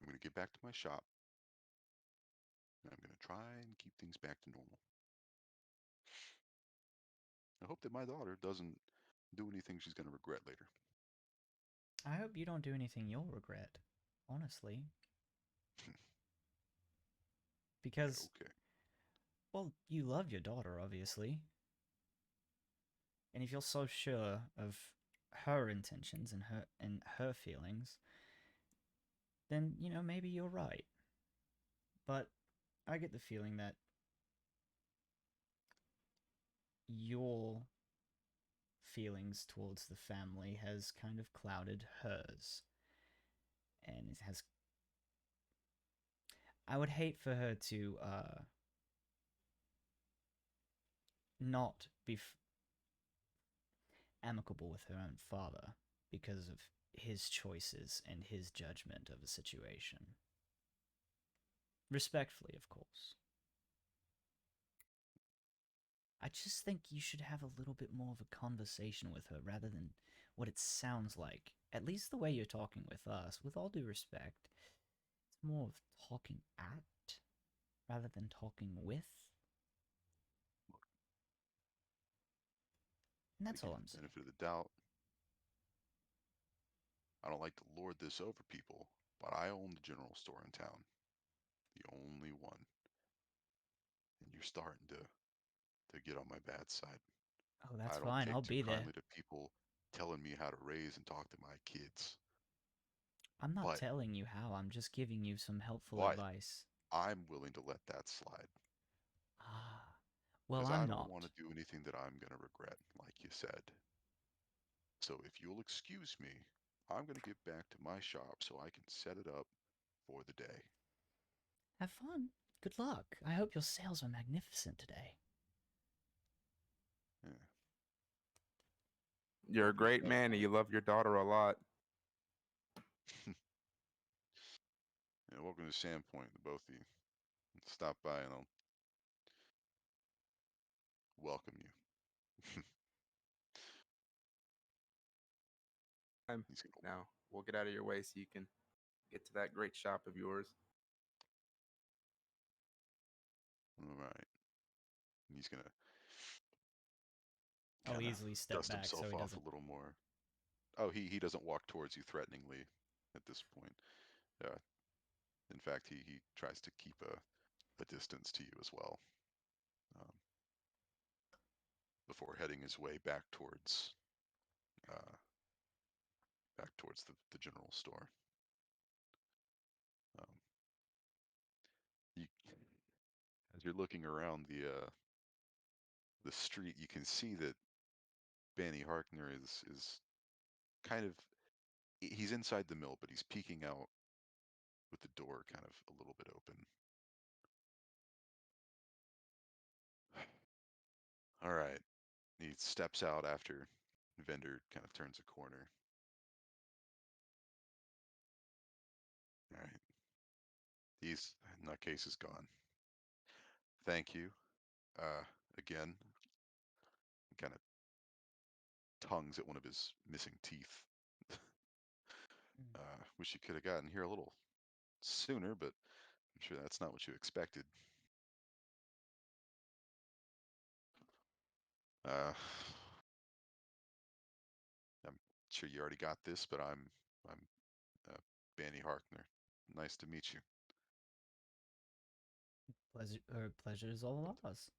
I'm going to get back to my shop. And I'm going to try and keep things back to normal. I hope that my daughter doesn't do anything she's going to regret later. I hope you don't do anything you'll regret, honestly. Because, Okay. well, you love your daughter, obviously. And if you're so sure of her intentions and her feelings, then, maybe you're right. But I get the feeling that your feelings towards the family has kind of clouded hers. And it has. I would hate for her to not be amicable with her own father because of his choices and his judgment of a situation. Respectfully, of course. I just think you should have a little bit more of a conversation with her rather than what it sounds like. At least the way you're talking with us, with all due respect, it's more of talking at rather than talking with. And To that's give all you I'm the saying. benefit of the doubt, I don't like to lord this over people, but I own the general store in town. The only one. And you're starting to get on my bad side. Oh, that's I don't fine. I'll take too be there. kindly to people telling me how to raise and talk to my kids. I'm not But telling you how, I'm just giving you some helpful but advice. I'm willing to let that slide Ah, well, because I'm I don't not. want to do anything that I'm going to regret, like you said. So if you'll excuse me, I'm going to get back to my shop so I can set it up for the day. Have fun. Good luck. I hope your sales are magnificent today. Yeah. You're a great man and you love your daughter a lot. Yeah, welcome to Sandpoint, the both of you. Stop by and I'll welcome you. He's gonna. Now, we'll get out of your way so you can get to that great shop of yours. All right. He's gonna I'll kind of easily step dust back so himself he off doesn't. a little more. Oh, he doesn't walk towards you threateningly at this point. In fact, he tries to keep a distance to you as well, um, before heading his way uh, back towards the general store. Um, you, as you're looking around the street, you can see that Banny Harkner is kind of he's inside the mill, but he's peeking out with the door kind of a little bit open. All right. He steps out after Vendor kind of turns a corner. All right. He's nutcase is gone. Thank you. Uh, again, kind of tongues at one of his missing teeth. Wish you could have gotten here a little sooner, but I'm sure that's not what you expected. I'm sure you already got this, but I'm Banny Harkner. Nice to meet you. Pleasure is all ours.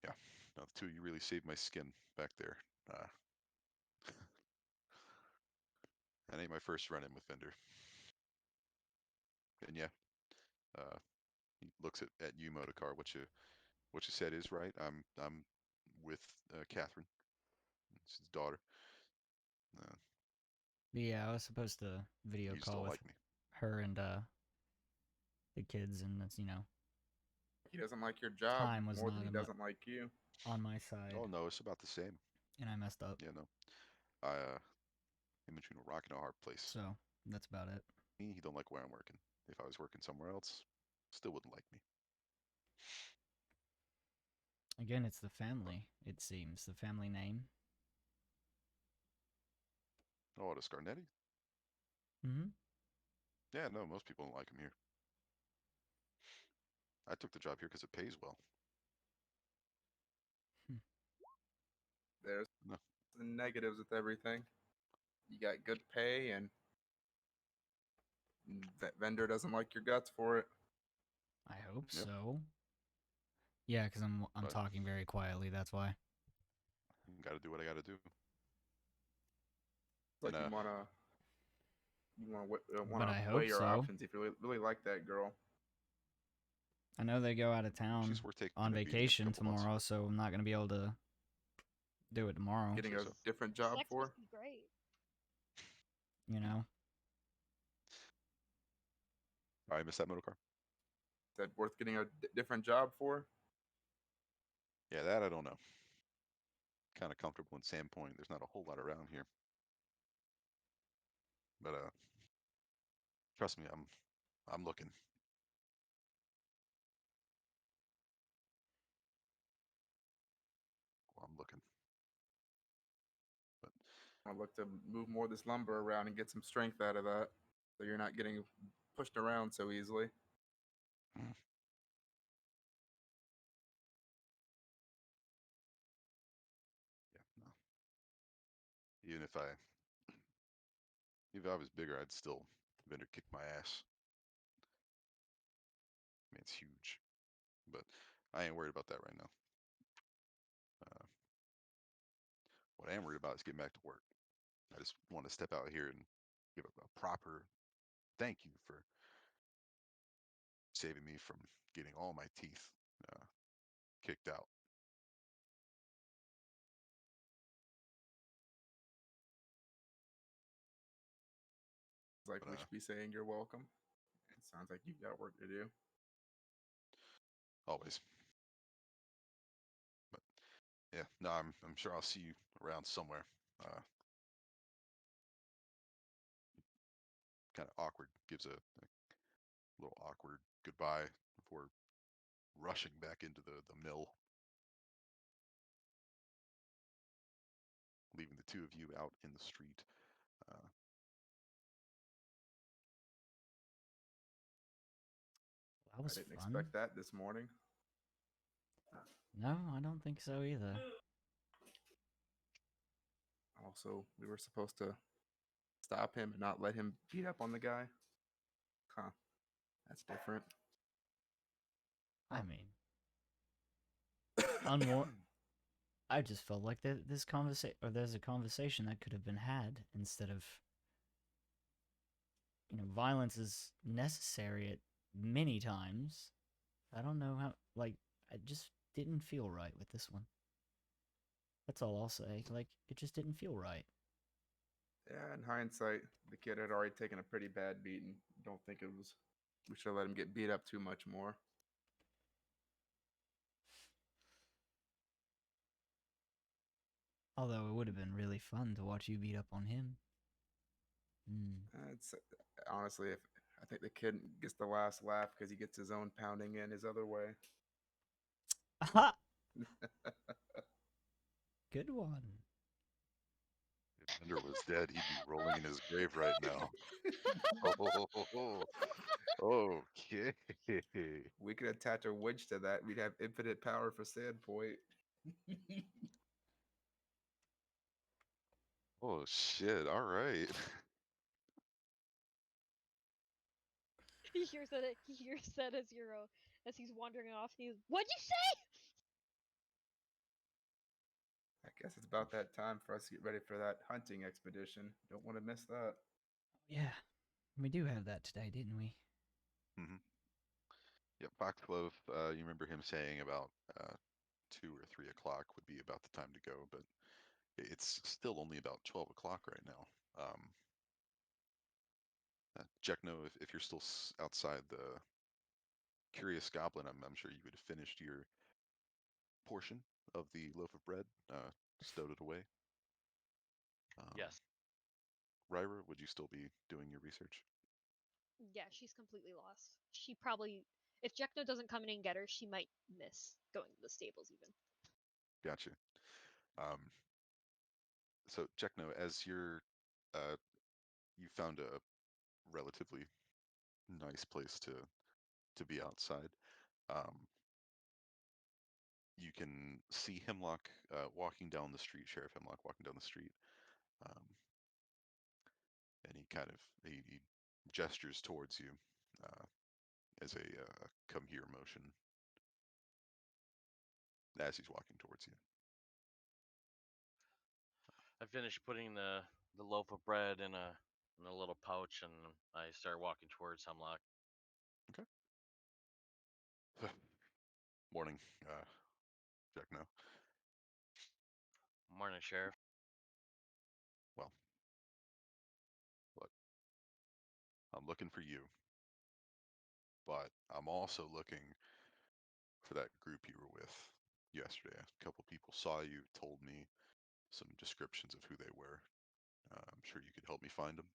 Yeah, no, the two of you really saved my skin back there. Uh, that ain't my first run-in with Vendor. And yeah, uh, he looks at you, Motocar. What you said is right. I'm with Catherine. It's his daughter. Uh, Yeah, I was supposed to video you just call don't with like me. her and the kids, and it's He doesn't like your job time was more not than he doesn't like you. on my side, Oh no, it's about the same. and I messed up. Yeah, no. I in between a rock and a hard place. So that's about it. Me, he don't like where I'm working. If I was working somewhere else, still wouldn't like me. Again, it's the family. It seems the family name. Oh, to Scarnetti? Mm-hmm. Yeah, no, most people don't like him here. I took the job here because it pays well. There's No. the negatives with everything. You got good pay, and that vendor doesn't like your guts for it. I hope Yep. so. Yeah, because I'm But talking very quietly. That's why. got to do what I got to do. It's like And you want But to I weigh hope your so. options if you really like that girl. I know they go out of town she's worth taking on to BD in a vacation couple months. tomorrow, so I'm not gonna be able to do it tomorrow. Getting Say a so. different job Sex for. must be great. You know. I missed that motor car. Is that worth getting a different job for? Yeah, that I don't know. Kind of comfortable in Sandpoint. There's not a whole lot around here. But trust me, I'm looking. Well, I'm looking. But I look to move more of this lumber around and get some strength out of that, so you're not getting pushed around so easily. mm, yeah, no. Even if I was bigger, I'd still vendor kick my ass. I mean, it's huge, but I ain't worried about that right now. Uh, what I am worried about is getting back to work. I just want to step out here and give a proper thank you for saving me from getting all my teeth uh, kicked out. It's like But we should be saying you're welcome. It sounds like you've got work to do. always. But yeah, no, I'm sure I'll see you around somewhere. Kind of awkward. Gives a little awkward goodbye before rushing back into the mill, leaving the two of you out in the street. Uh, That I was didn't fun. expect that this morning. No, I don't think so either. Also, we were supposed to stop him and not let him beat up on the guy. Huh. That's different. I mean, unwar- I just felt like this conversation, or there's a conversation that could have been had instead of, violence is necessary at many times. I don't know how, like, I just didn't feel right with this one. That's all I'll say. Like, it just didn't feel right. Yeah, in hindsight, the kid had already taken a pretty bad beating. Don't think it was. We should have let him get beat up too much more. Although it would have been really fun to watch you beat up on him. Hmm. It's honestly, if I think the kid gets the last laugh because he gets his own pounding in his other way. Aha! Good one. If Bender was dead, he'd be rolling in his grave right now. Oh, okay. We could attach a witch to that. We'd have infinite power for Sandpoint. Oh shit! All right. He hears that. He hears that as as he's wandering off. He's, what'd you say? I guess it's about that time for us to get ready for that hunting expedition. Don't want to miss that. Yeah, we do have that today, didn't we? hmm Yep, Foxglove. You remember him saying about 2 or 3 o'clock would be about the time to go, but it's still only about 12 o'clock right now. Jekno, if you're still outside the Curious Goblin, I'm sure you would have finished your portion of the loaf of bread, stowed it away. Yes. Ryra, would you still be doing your research? Yeah, she's completely lost. She probably, if Jekno doesn't come in and get her, she might miss going to the stables even. Gotcha. Um, so Jekno, as uh, you found a relatively nice place to be outside. Um, you can see Hemlock walking down the street, Sheriff Hemlock walking down the street, um, and he gestures towards you uh, as a come here motion as he's walking towards you. I finished putting the loaf of bread in a little pouch, and I start walking towards Hemlock. Okay. Morning, Jekno. Morning, Sheriff. Well, look, I'm looking for you, but I'm also looking for that group you were with yesterday. A couple people saw you, told me some descriptions of who they were. I'm sure you could help me find them.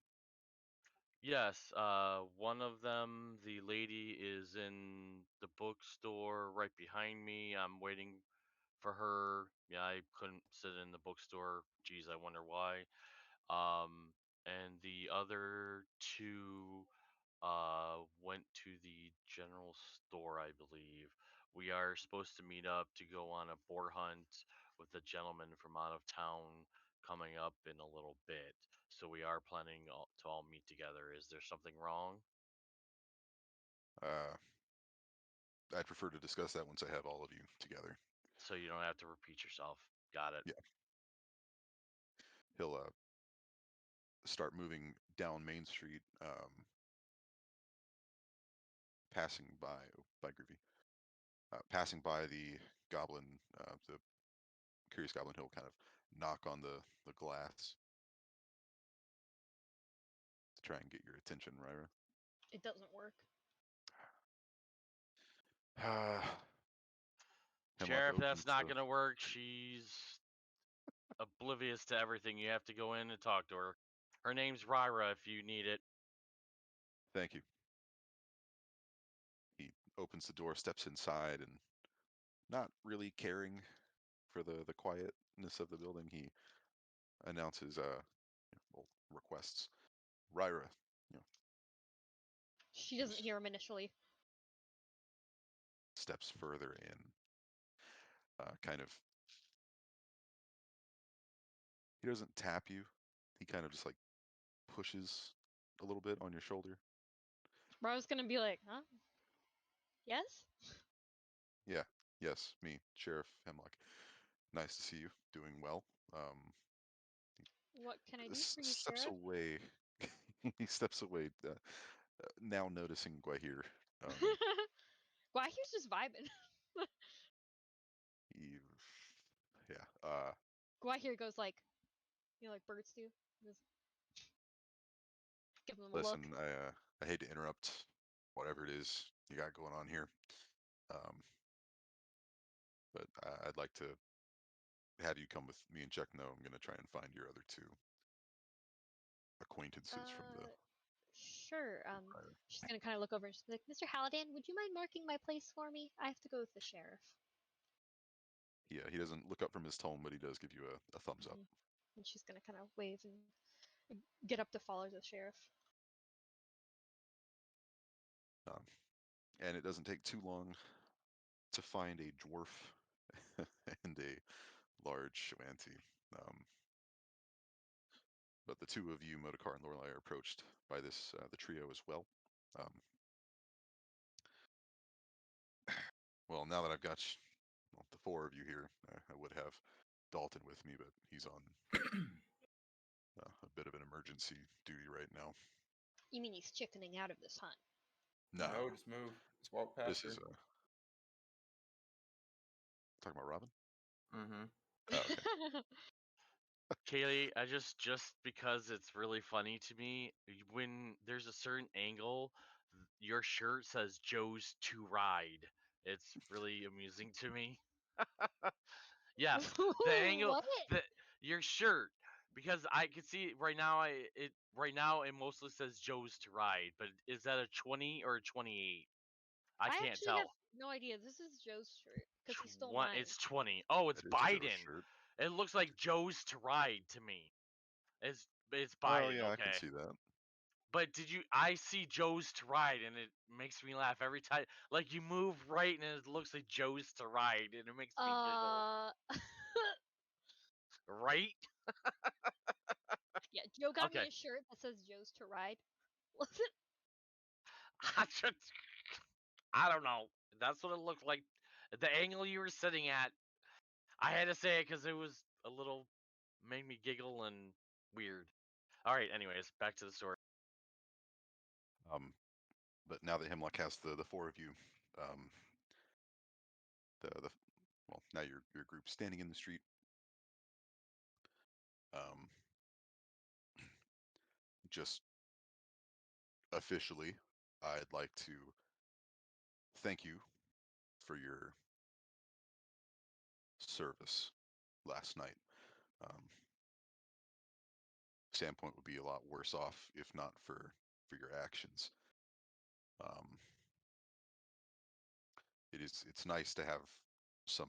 Yes, one of them, the lady is in the bookstore right behind me. I'm waiting for her. Yeah, I couldn't sit in the bookstore. Geez, I wonder why. And the other two went to the general store, I believe. We are supposed to meet up to go on a boar hunt with a gentleman from out of town coming up in a little bit. So we are planning to all meet together. Is there something wrong? Uh, I'd prefer to discuss that once I have all of you together. So you don't have to repeat yourself. Got it. Yeah, he'll start moving down Main Street, passing by Groovy, passing by the goblin, the Curious Goblin. He'll kind of knock on the glass to try and get your attention, Ryra. It doesn't work. Hemlock Sheriff, that's opens not the. going to work. She's oblivious to everything. You have to go in and talk to her. Her name's Ryra if you need it. Thank you. He opens the door, steps inside, and not really caring for the quietness of the building, he announces well, requests. Ryra, you know, She doesn't just hear him initially. steps further in, kind of. He doesn't tap you. He kind of just like pushes a little bit on your shoulder. Bro, I was gonna be like, huh? Yes? Yes, me, Sheriff Hemlock. Nice to see you. Doing well. What can I do for you, Steps Sheriff? away. He steps away, now noticing Guahir. Guahir's just vibing. He, yeah. Guahir goes like, like birds do. Just give them a look. Listen, I hate to interrupt whatever it is you got going on here, but I'd like to have you come with me and check. No, I'm gonna try and find your other two acquaintances from the Sure. prior. She's gonna kind of look over and she's like, Mr. Hallidan, would you mind marking my place for me? I have to go with the sheriff. Yeah, he doesn't look up from his tome, but he does give you a thumbs up. And she's gonna kind of wave and get up to follow the sheriff. And it doesn't take too long to find a dwarf and a large Shawanti. But the two of you, Modokar and Lorelei, are approached by this the trio as well. Well, now that I've got the four of you here, I would have Dalton with me, but he's on a bit of an emergency duty right now. You mean he's chickening out of this hunt? No, just move. Just walk past This her. is talking about Robin. Mm-hmm. Oh, okay. Kaylee, I just because it's really funny to me when there's a certain angle, your shirt says Joe's to ride. It's really amusing to me. Yes, the angle, What? the your shirt, because I can see right now. Right now it mostly says Joe's to ride, but is that a 20 or a 28? I can't actually have tell. no idea. This is Joe's shirt because he stole mine. It's 20. Oh, it's That is Joe's Biden. shirt. It looks like Joe's to ride to me. It's Oh Biden, yeah, I can okay. see that. But did you? I see Joe's to ride, and it makes me laugh every time. Like you move right, and it looks like Joe's to ride, and it makes me giggle. Right? Yeah, Joe got me Okay. a shirt that says Joe's to ride. Listen, I don't know. That's what it looked like. The angle you were sitting at, I had to say it because it was a little made me giggle and weird. All right. Anyways, back to the story. But now that Hemlock has the four of you, um, the well, now your group standing in the street. Um, just officially, I'd like to thank you for your service last night. Um, Sandpoint would be a lot worse off if not for your actions. Um, it's nice to have some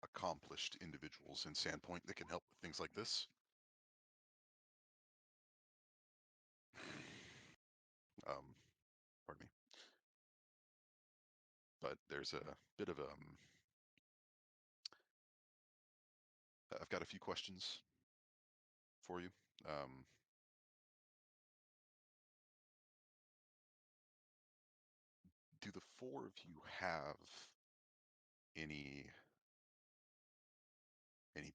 accomplished individuals in Sandpoint that can help with things like this. Pardon me. But there's a bit of I've got a few questions for you. Do the four of you have any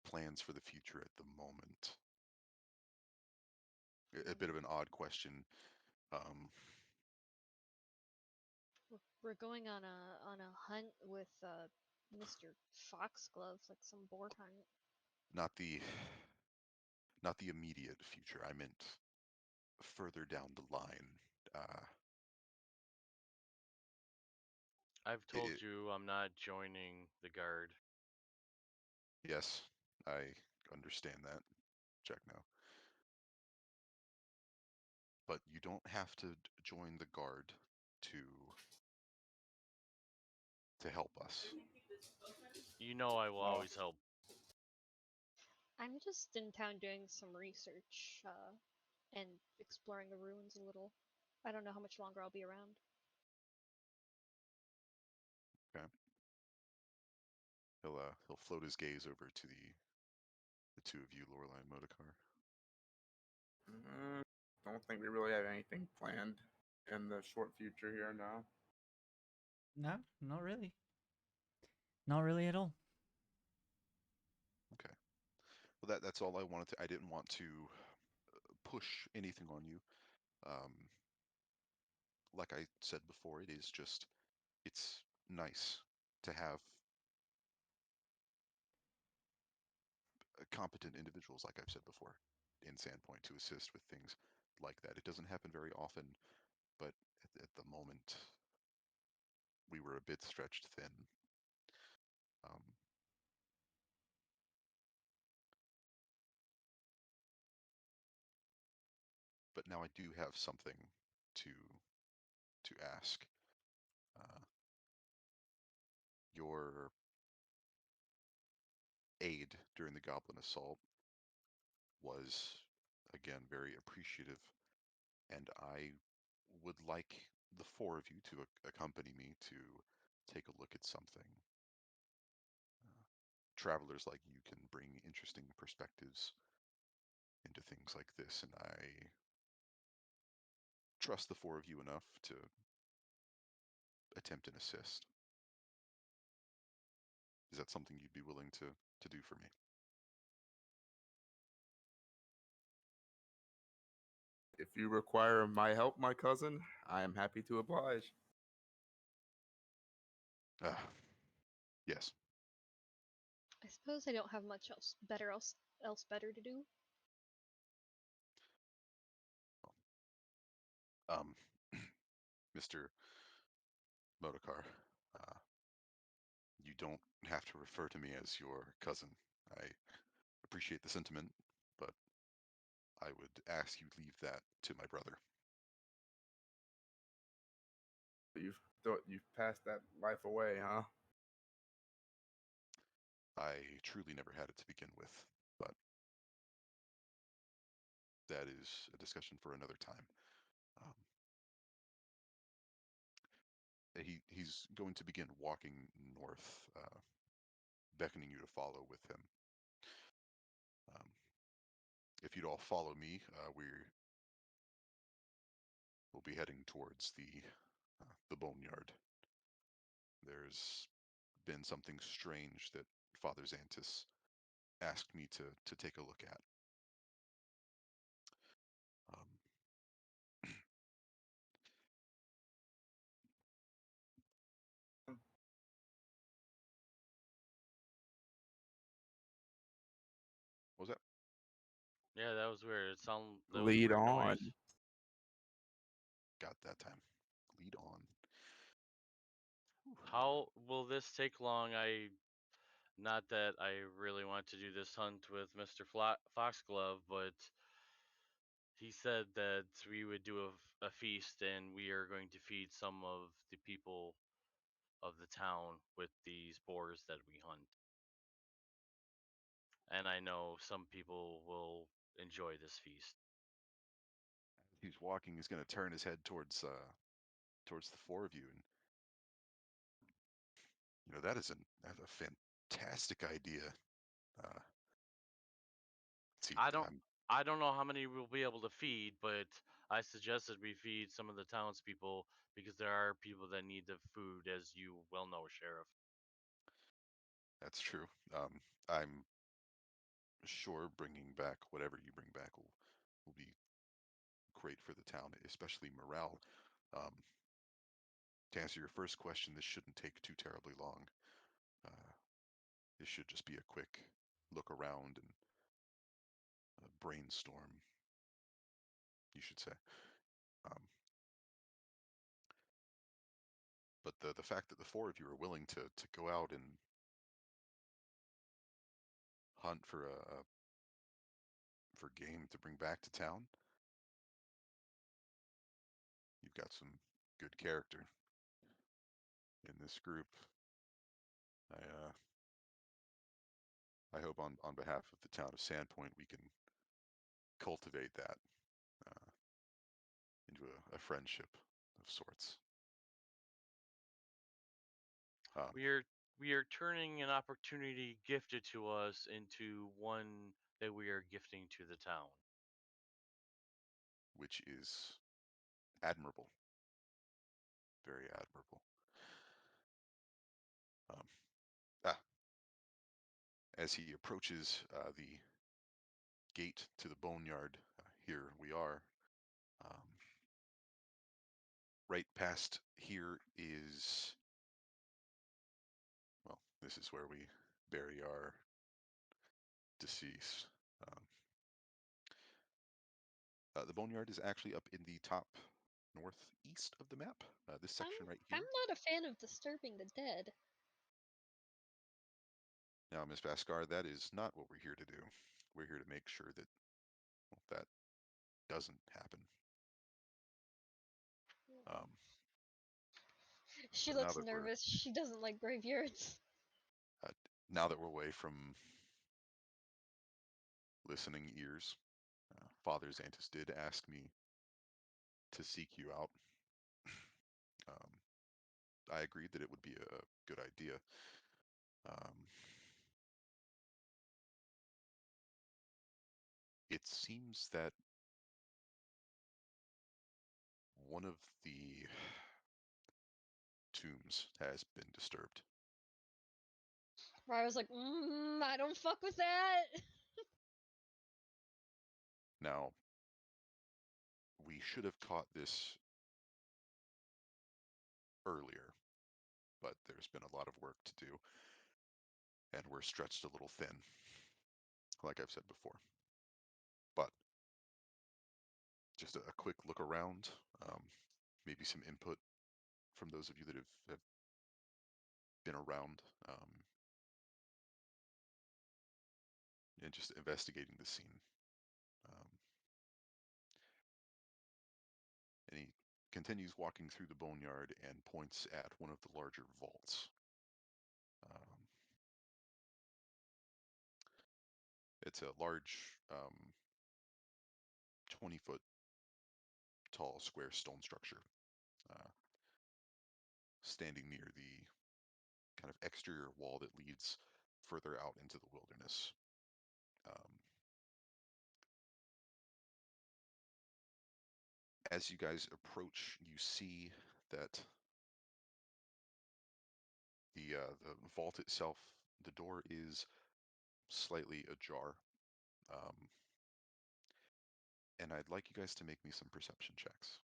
plans for the future at the moment? A bit of an odd question. Um, we're going on a hunt with Mr. Foxglove, like some boar hunt. not the immediate future. I meant further down the line. I've told It, you I'm not joining the guard. yes, I understand that. Check now. But you don't have to join the guard to help us. You know I will Well, always help. I'm just in town doing some research and exploring the ruins a little. I don't know how much longer I'll be around. Okay. He'll float his gaze over to the two of you, Lorelei and Modokar. don't think we really have anything planned. in the short future here now. No, not really. Not really at all. Okay. Well, that's all I wanted to. I didn't want to push anything on you. Um, like I said before, it is just it's nice to have competent individuals, like I've said before, in Sandpoint to assist with things like that. It doesn't happen very often, but at the moment, we were a bit stretched thin. Um, but now I do have something to ask. Uh, your aid during the Goblin Assault was again very appreciative, and I would like the four of you to accompany me to take a look at something. Travelers like you can bring interesting perspectives into things like this, and I trust the four of you enough to attempt and assist. Is that something you'd be willing to do for me? If you require my help, my cousin, I am happy to oblige. Ah, yes. I suppose I don't have much else better to do. Um, Mr. Modokar, uh, you don't have to refer to me as your cousin. I appreciate the sentiment, but I would ask you leave that to my brother. You've thought you've passed that life away, huh? I truly never had it to begin with, but that is a discussion for another time. Um, he's going to begin walking north, beckoning you to follow with him. Um, if you'd all follow me, we'll be heading towards the boneyard. There's been something strange that Father Xantus asked me to take a look at. Um, what was that? Yeah, that was weird. That was a Lead weird on. noise. Got that time. Lead on. How will this take long? Not that I really want to do this hunt with Mr. Foxglove, but he said that we would do a feast and we are going to feed some of the people of the town with these boars that we hunt. And I know some people will enjoy this feast. As he's walking, he's going to turn his head towards the four of you, and that's a fantastic idea. Uh, see, I don't I don't know how many we'll be able to feed, but I suggested we feed some of the townspeople because there are people that need the food, as you well know, Sheriff. that's true. I'm sure bringing back whatever you bring back will be great for the town, especially morale. Um, to answer your first question, this shouldn't take too terribly long. Uh, this should just be a quick look around and brainstorm, you should say. Um, but the fact that the four of you are willing to go out and hunt for game to bring back to town, you've got some good character in this group. I hope on behalf of the town of Sandpoint we can cultivate that uh, into a friendship of sorts. Um, We are turning an opportunity gifted to us into one that we are gifting to the town. which is admirable. very admirable. Um, ah, as he approaches the gate to the boneyard, here we are. Um, right past here is, well, this is where we bury our deceased. The boneyard is actually up in the top northeast of the map. This section right I'm here. not a fan of disturbing the dead. Now, Miss Vascar, that is not what we're here to do. We're here to make sure that that doesn't happen. Um, She but now looks that we're nervous. She doesn't like graveyards. now that we're away from listening ears, Father Xantus did ask me to seek you out. um, I agreed that it would be a good idea. It seems that one of the tombs has been disturbed. Where I was like, I don't fuck with that. Now, we should have caught this earlier, but there's been a lot of work to do, and we're stretched a little thin, like I've said before. But just a quick look around, maybe some input from those of you that have been around, and just investigating the scene. And he continues walking through the boneyard and points at one of the larger vaults. It's a large 20-foot tall square stone structure standing near the kind of exterior wall that leads further out into the wilderness. As you guys approach, you see that the vault itself, the door is slightly ajar. And I'd like you guys to make me some perception checks.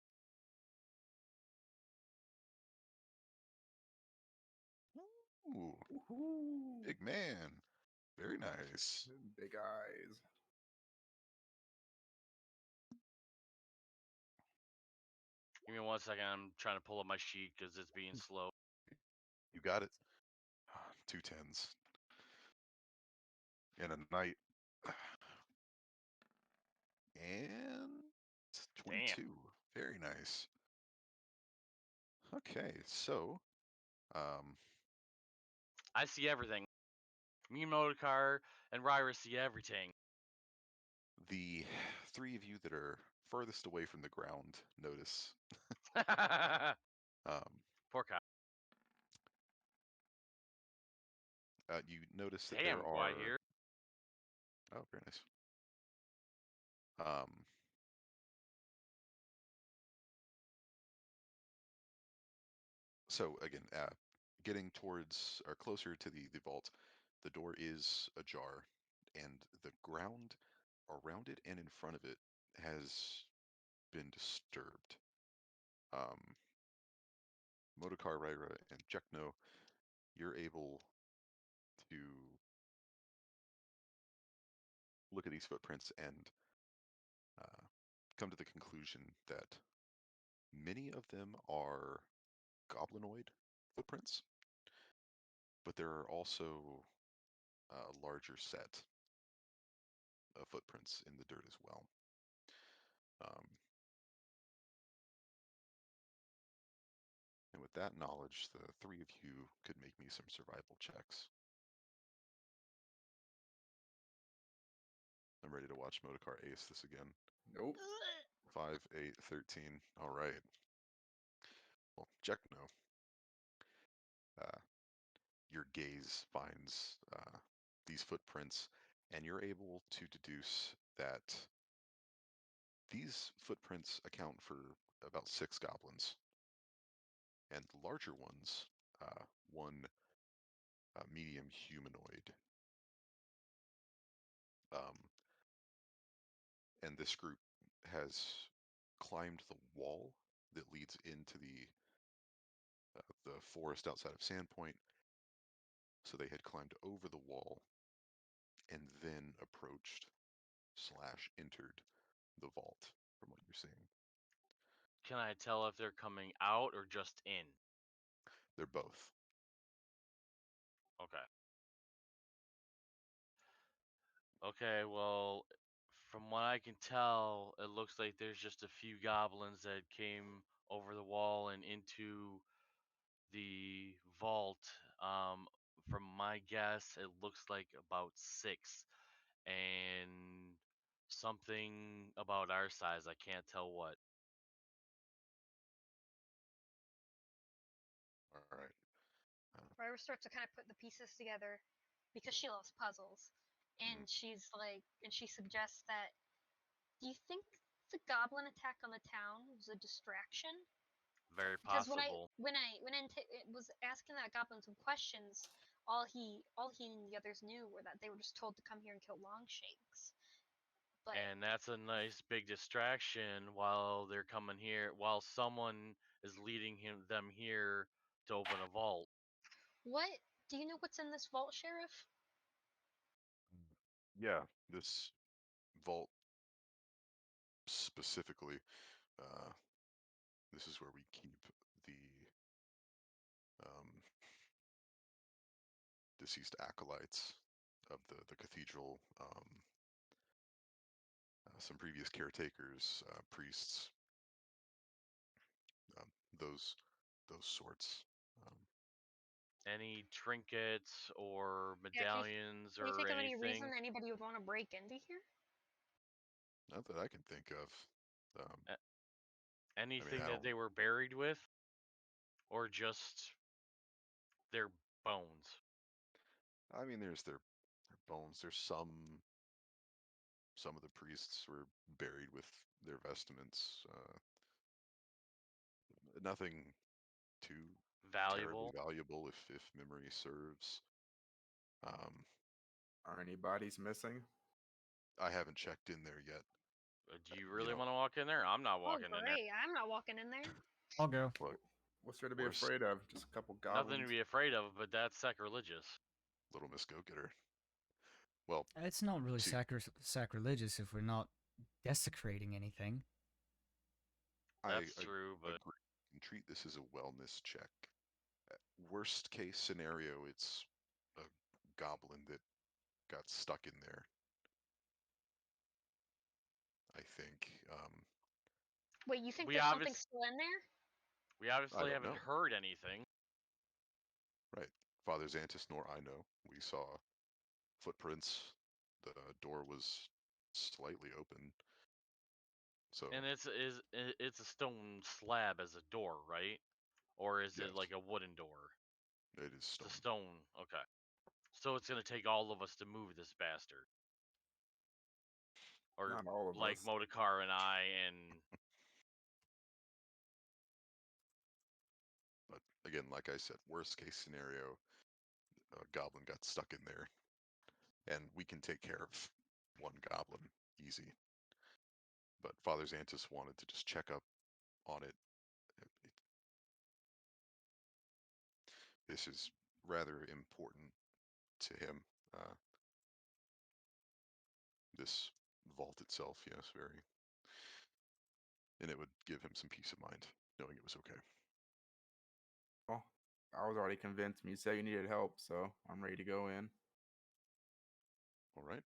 Ooh, Woohoo! big man. Very nice. Big eyes. Give me 1 second. I'm trying to pull up my sheet because it's being slow. You got it. 2 10s. And a knight. And 22. Damn. Very nice. Okay, so I see everything. Me, Motorcar, and Ryra see everything. the 3 of you that are furthest away from the ground notice. Poor guy. You notice that Damn, there quiet are. here. Oh, very nice. Um, so again, getting towards or closer to the vault, the door is ajar, and the ground around it and in front of it has been disturbed. Modokar, Raira, and Jekno, you're able to look at these footprints and come to the conclusion that many of them are goblinoid footprints, but there are also a larger set of footprints in the dirt as well. And with that knowledge, the 3 of you could make me some survival checks. I'm ready to watch Modokar ace this again. Nope. 5, 8, 13. All right. Well, Jekno, your gaze finds these footprints, and you're able to deduce that these footprints account for about 6 goblins. and the larger ones, one medium humanoid. And this group has climbed the wall that leads into the forest outside of Sandpoint. So they had climbed over the wall and then approached / entered the vault, from what you're seeing. Can I tell if they're coming out or just in? They're both. Okay. Okay, well, from what I can tell, it looks like there's just a few goblins that came over the wall and into the vault. Um, from my guess, it looks like about 6, and something about our size. I can't tell what. All right. Ryra starts to kind of put the pieces together because she loves puzzles. And she's like, and she suggests that, do you think the goblin attack on the town was a distraction? Very Because possible. when I was asking that goblin some questions, all he and the others knew were that they were just told to come here and kill Longshanks. But And that's a nice big distraction while they're coming here, while someone is leading them here to open a vault. what do you know what's in this vault, Sheriff? Yeah, this vault specifically, this is where we keep the um, deceased acolytes of the cathedral, some previous caretakers, priests, um, those those sorts. Um, Any trinkets or Yeah, medallions can you or think of any reason anything? anybody would want to break into here? not that I can think of. I mean, Anything I that don't. they were buried with, or just their bones? I mean, there's their bones. There's some of the priests were buried with their vestments. Nothing too terribly Valuable? valuable, if memory serves. Um, Are any bodies missing? I haven't checked in there yet. Do you You really know, want to walk in there? I'm not Oh, walking in there. great! I'm not walking in there. I'll go. what What's there to be worst? afraid of? Just a couple Nothing to goblins. be afraid of, but that's sacrilegious. Little Miss Go Getter. Well, It's not really see, sacrilegious if we're not desecrating anything. I That's true, but agree. You can treat this as a wellness check. Worst case scenario, it's a goblin that got stuck in there. I think. Wait, you think we there's something obviously still in there? we I obviously don't haven't know. heard anything. Right. Father Xantis nor I know. We saw footprints. The door was slightly open. So And it's a stone slab as a door, right? Or is it yes, like a wooden door? it is It's a stone. stone. Okay. So it's gonna take all of us to move this bastard, or Not all of like us. Modikar and I, and But again, like I said, worst case scenario, a goblin got stuck in there, and we can take care of one goblin easy. But Father Xantis wanted to just check up on it. This is rather important to him. Uh, this vault itself, yes, very. And it would give him some peace of mind knowing it was okay. Well, I was already convinced when you said you needed help, so I'm ready to go in. All right.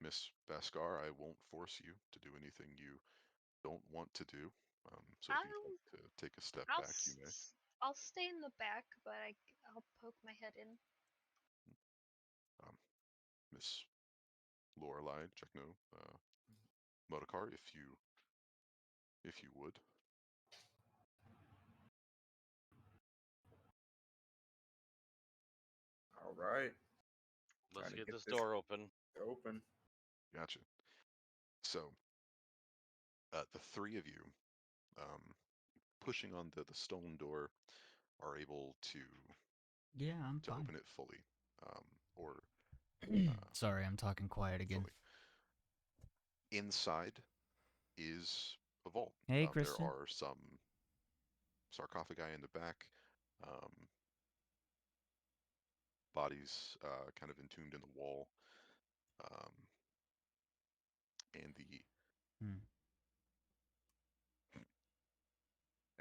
Miss Baskar, I won't force you to do anything you don't want to do. So if you'd I'll like to take a step I'll back, you may. I'll stay in the back, but I'll poke my head in. Um, Miss Lorelei, Chekno, Modokar, if you would. All right. let's Trying to get get this this door open. open. Gotcha. So the three of you, um, pushing on the stone door, are able to Yeah, I'm fine. open it fully, or Sorry, I'm talking quiet again. fully. Inside is a vault. Hey, There Kristen. are some sarcophagi in the back, um, bodies kind of entombed in the wall, um, and Hmm.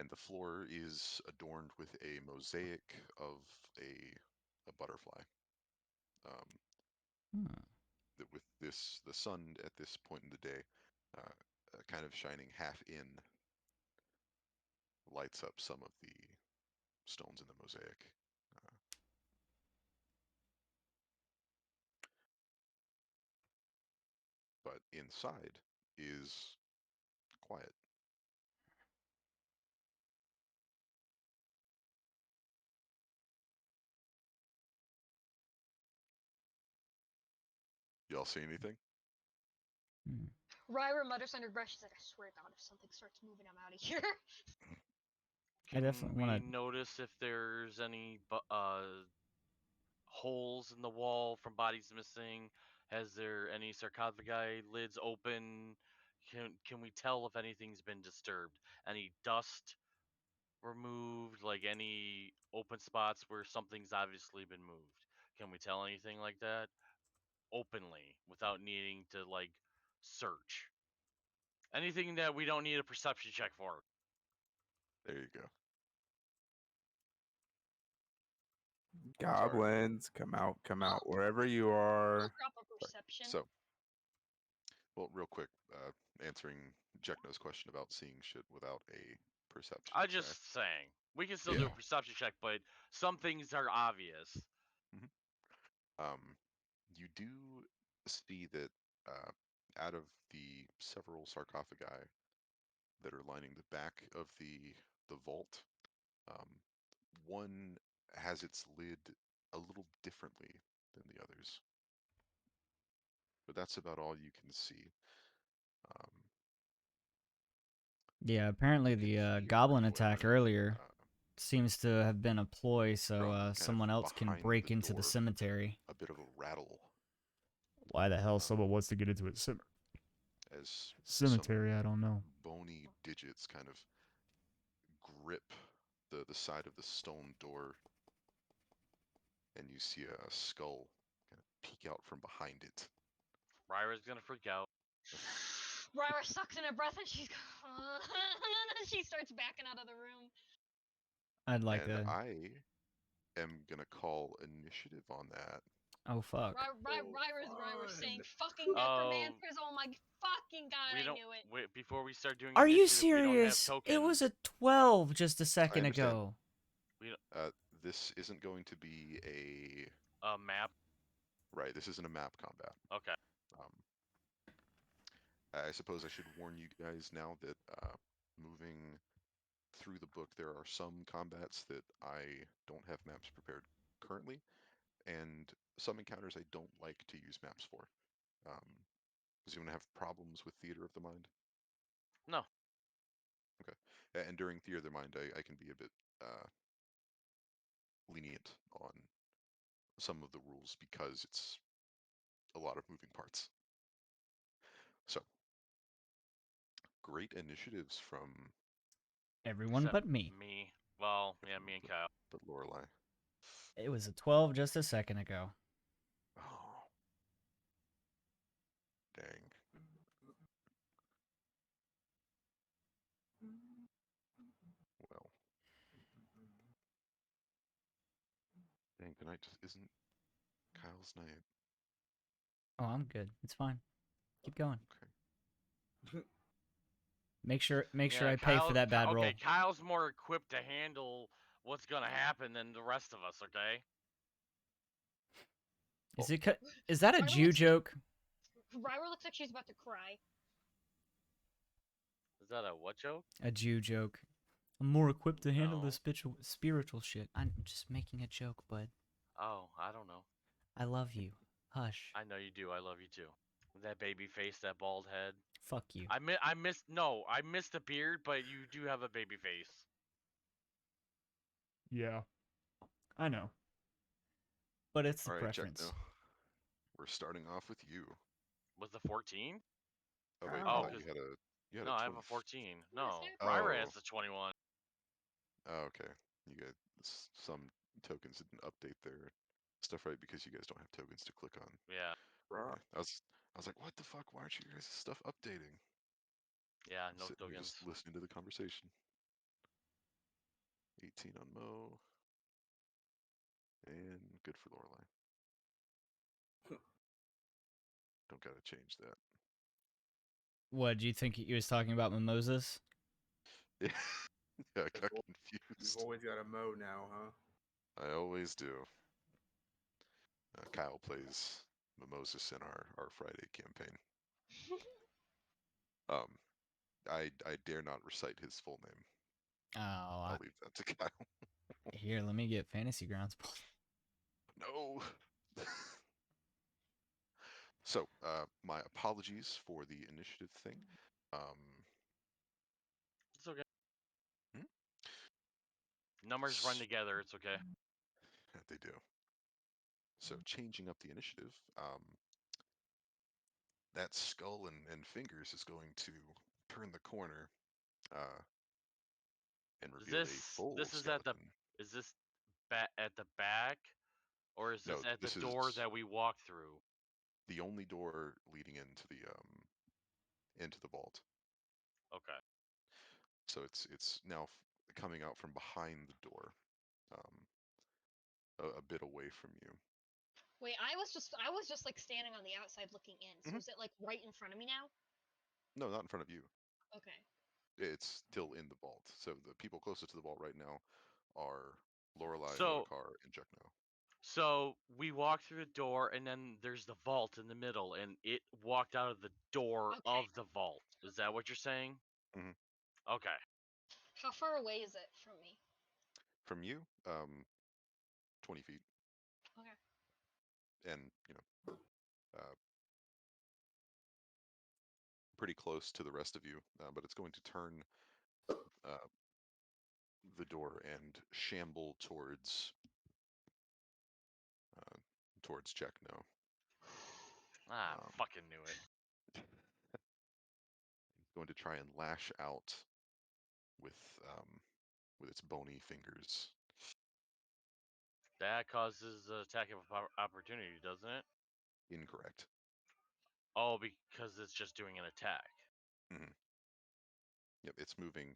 the floor is adorned with a mosaic of a butterfly. Um, Hmm. with the sun at this point in the day, kind of shining half in, lights up some of the stones in the mosaic. Uh, but inside is quiet. Y'all see anything? Hmm. Ryra mutters under breath. She's like, I swear to God, if something starts moving, I'm out of here. I Can definitely we want to. notice if there's any holes in the wall from bodies missing? Has there any sarcophagi lids open? Can we tell if anything's been disturbed? Any dust removed? Like any open spots where something's obviously been moved? Can we tell anything like that openly without needing to like search? Anything that we don't need a perception check for. There you go. Goblins, come out, come out, wherever you I'll are. drop a Sorry. perception. So, well, real quick, answering Jekno's question about seeing shit without a perception I'm check. just saying we can still Yeah. do a perception check, but some things are obvious. You do see that out of the several sarcophagi that are lining the back of the vault, um, one has its lid a little differently than the others. But that's about all you can see. Um, Yeah, apparently you can the hear, goblin attack however, earlier seems to have been a ploy so from kind of someone else can behind break the into the door, cemetery. a bit of a rattle Why the hell um, someone wants to get into a as cemetery? some I don't know. bony digits kind of grip the side of the stone door, and you see a skull kind of peek out from behind it. Ryra's gonna freak out. Ryra sucks in her breath and she's she starts backing out of the room. I'd like And to. I am gonna call initiative on that. Oh fuck. Ryra's fun. saying fucking necromancers. Oh my fucking God, We I don't. knew it. Wait, before we start doing Are you initiative, we don't have serious? tokens. It was a 12 just a I second understand. ago. We don't, This isn't going to be a map. right. This isn't a map combat. Okay. Um, I suppose I should warn you guys now that moving through the book, there are some combats that I don't have maps prepared currently, and some encounters I don't like to use maps for. Does anyone have problems with Theater of the Mind? No. Okay. And during Theater of the Mind, I can be a bit lenient on some of the rules because it's a lot of moving parts. So, great initiatives from Everyone Except but me. me. Well, yeah, me and Kyle. but Lorelei. It was a 12 just a second ago. Oh, dang. Well, dang, tonight just isn't Kyle's night. Oh, I'm good. It's fine. Keep going. Okay. Make sure Yeah, I pay for that bad roll. Okay, Kyle's more equipped to handle what's gonna happen than the rest of us. Okay. Is that a Jew joke? Ryra looks like she's about to cry. Is that a what joke? A Jew joke. I'm more equipped to handle No. the spiritual shit. I'm just making a joke, bud. Oh, I don't know. I love you. Hush. I know you do. I love you too. That baby face, that bald head. Fuck you. I missed. No, I missed the beard, but you do have a baby face. Yeah, I know. But it's the All right, Jack. preference. No, we're starting off with you. Was the 14? Oh wait, Oh, I thought 'cause- you had No, a I have 20. a 14. Yes, No, I have Ryra Oh. has the 21. Oh, okay. You got some tokens didn't update their stuff right because you guys don't have tokens to click on. Yeah, Bruh. Yeah, I was like, what the fuck? Why aren't you guys' stuff updating? yeah, no Sitting here tokens. just listening to the conversation. 18 on Mo. And good for Lorelei. Don't gotta change that. What, do you think you was talking about mimosas? Yeah, I got You've confused. always got a Mo now, huh? I always do. Kyle plays Mimosas in our Friday campaign. I dare not recite his full name. Oh, I'll leave that to Kyle. here, let me get Fantasy Grounds. No. So, my apologies for the initiative thing. It's okay. Hmm? Numbers run together. It's okay. They do. So, changing up the initiative, that skull and fingers is going to turn the corner and Is reveal a full this is at the skeleton. is this at the back, or is No, this at the this door is that we walk through? the only door leading into the vault. Okay. So it's now coming out from behind the door, a bit away from you. Wait, I was just like standing on the outside looking in. So Mhm. is it like right in front of me now? No, not in front of you. Okay. It's still in the vault. So the people closest to the vault right now are Lorelei, So Modokar, and Jekno. so we walk through the door, and then there's the vault in the middle, and it walked out of the door Okay. of the vault. Is that what you're saying? Mhm. Okay. How far away is it from me? From you, 20 feet, Okay. and pretty close to the rest of you. But it's going to turn the door and shamble towards Jekno. Ah, Um, fucking knew it. It's going to try and lash out with its bony fingers. That causes the attack of opportunity, doesn't it? Incorrect. Oh, because it's just doing an attack. Hmm. Yep, it's moving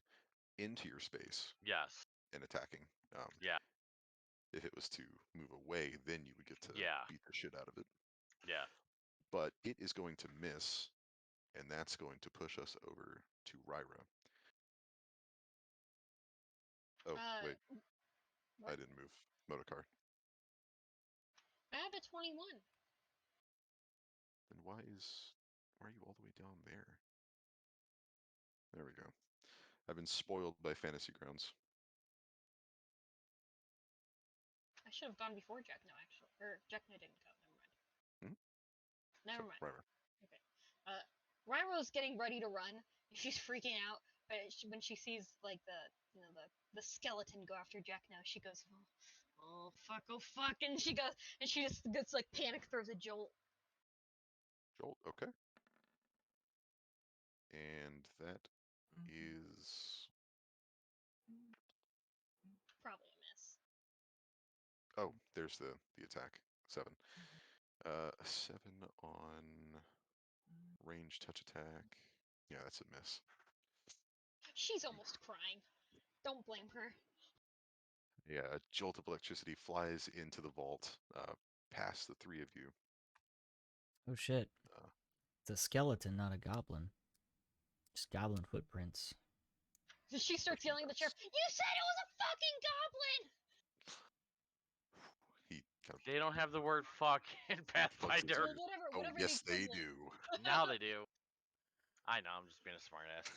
into your space Yes. and attacking. Yeah. If it was to move away, then you would get to Yeah. beat the shit out of it. Yeah. But it is going to miss, and that's going to push us over to Ryra. Oh, wait, I What? didn't move Modokar. I have a 21. Then why are you all the way down there? There we go. I've been spoiled by Fantasy Grounds. I should have gone before Jack. No, actually, or Jack no didn't go. Never So, mind. Ryra. Okay. Ryro's getting ready to run. She's freaking out, but when she sees like the skeleton go after Jack now, she goes, oh fuck, and she just gets like panic, throws a jolt. Jolt, okay. And that is Probably a miss. oh, there's the attack. 7. 7 on range touch attack. Yeah, that's a miss. She's almost crying. Don't blame her. Yeah, a jolt of electricity flies into the vault, past the 3 of you. Oh shit. Uh, It's a skeleton, not a goblin. Just goblin footprints. So she starts yelling at the sheriff. that's- You said it was a fucking goblin. He kind They don't have the word fuck in plugs his Pathfinder. ears. Well, Oh, whatever yes, the they equivalent. do. Now they do. I know. I'm just being a smartass.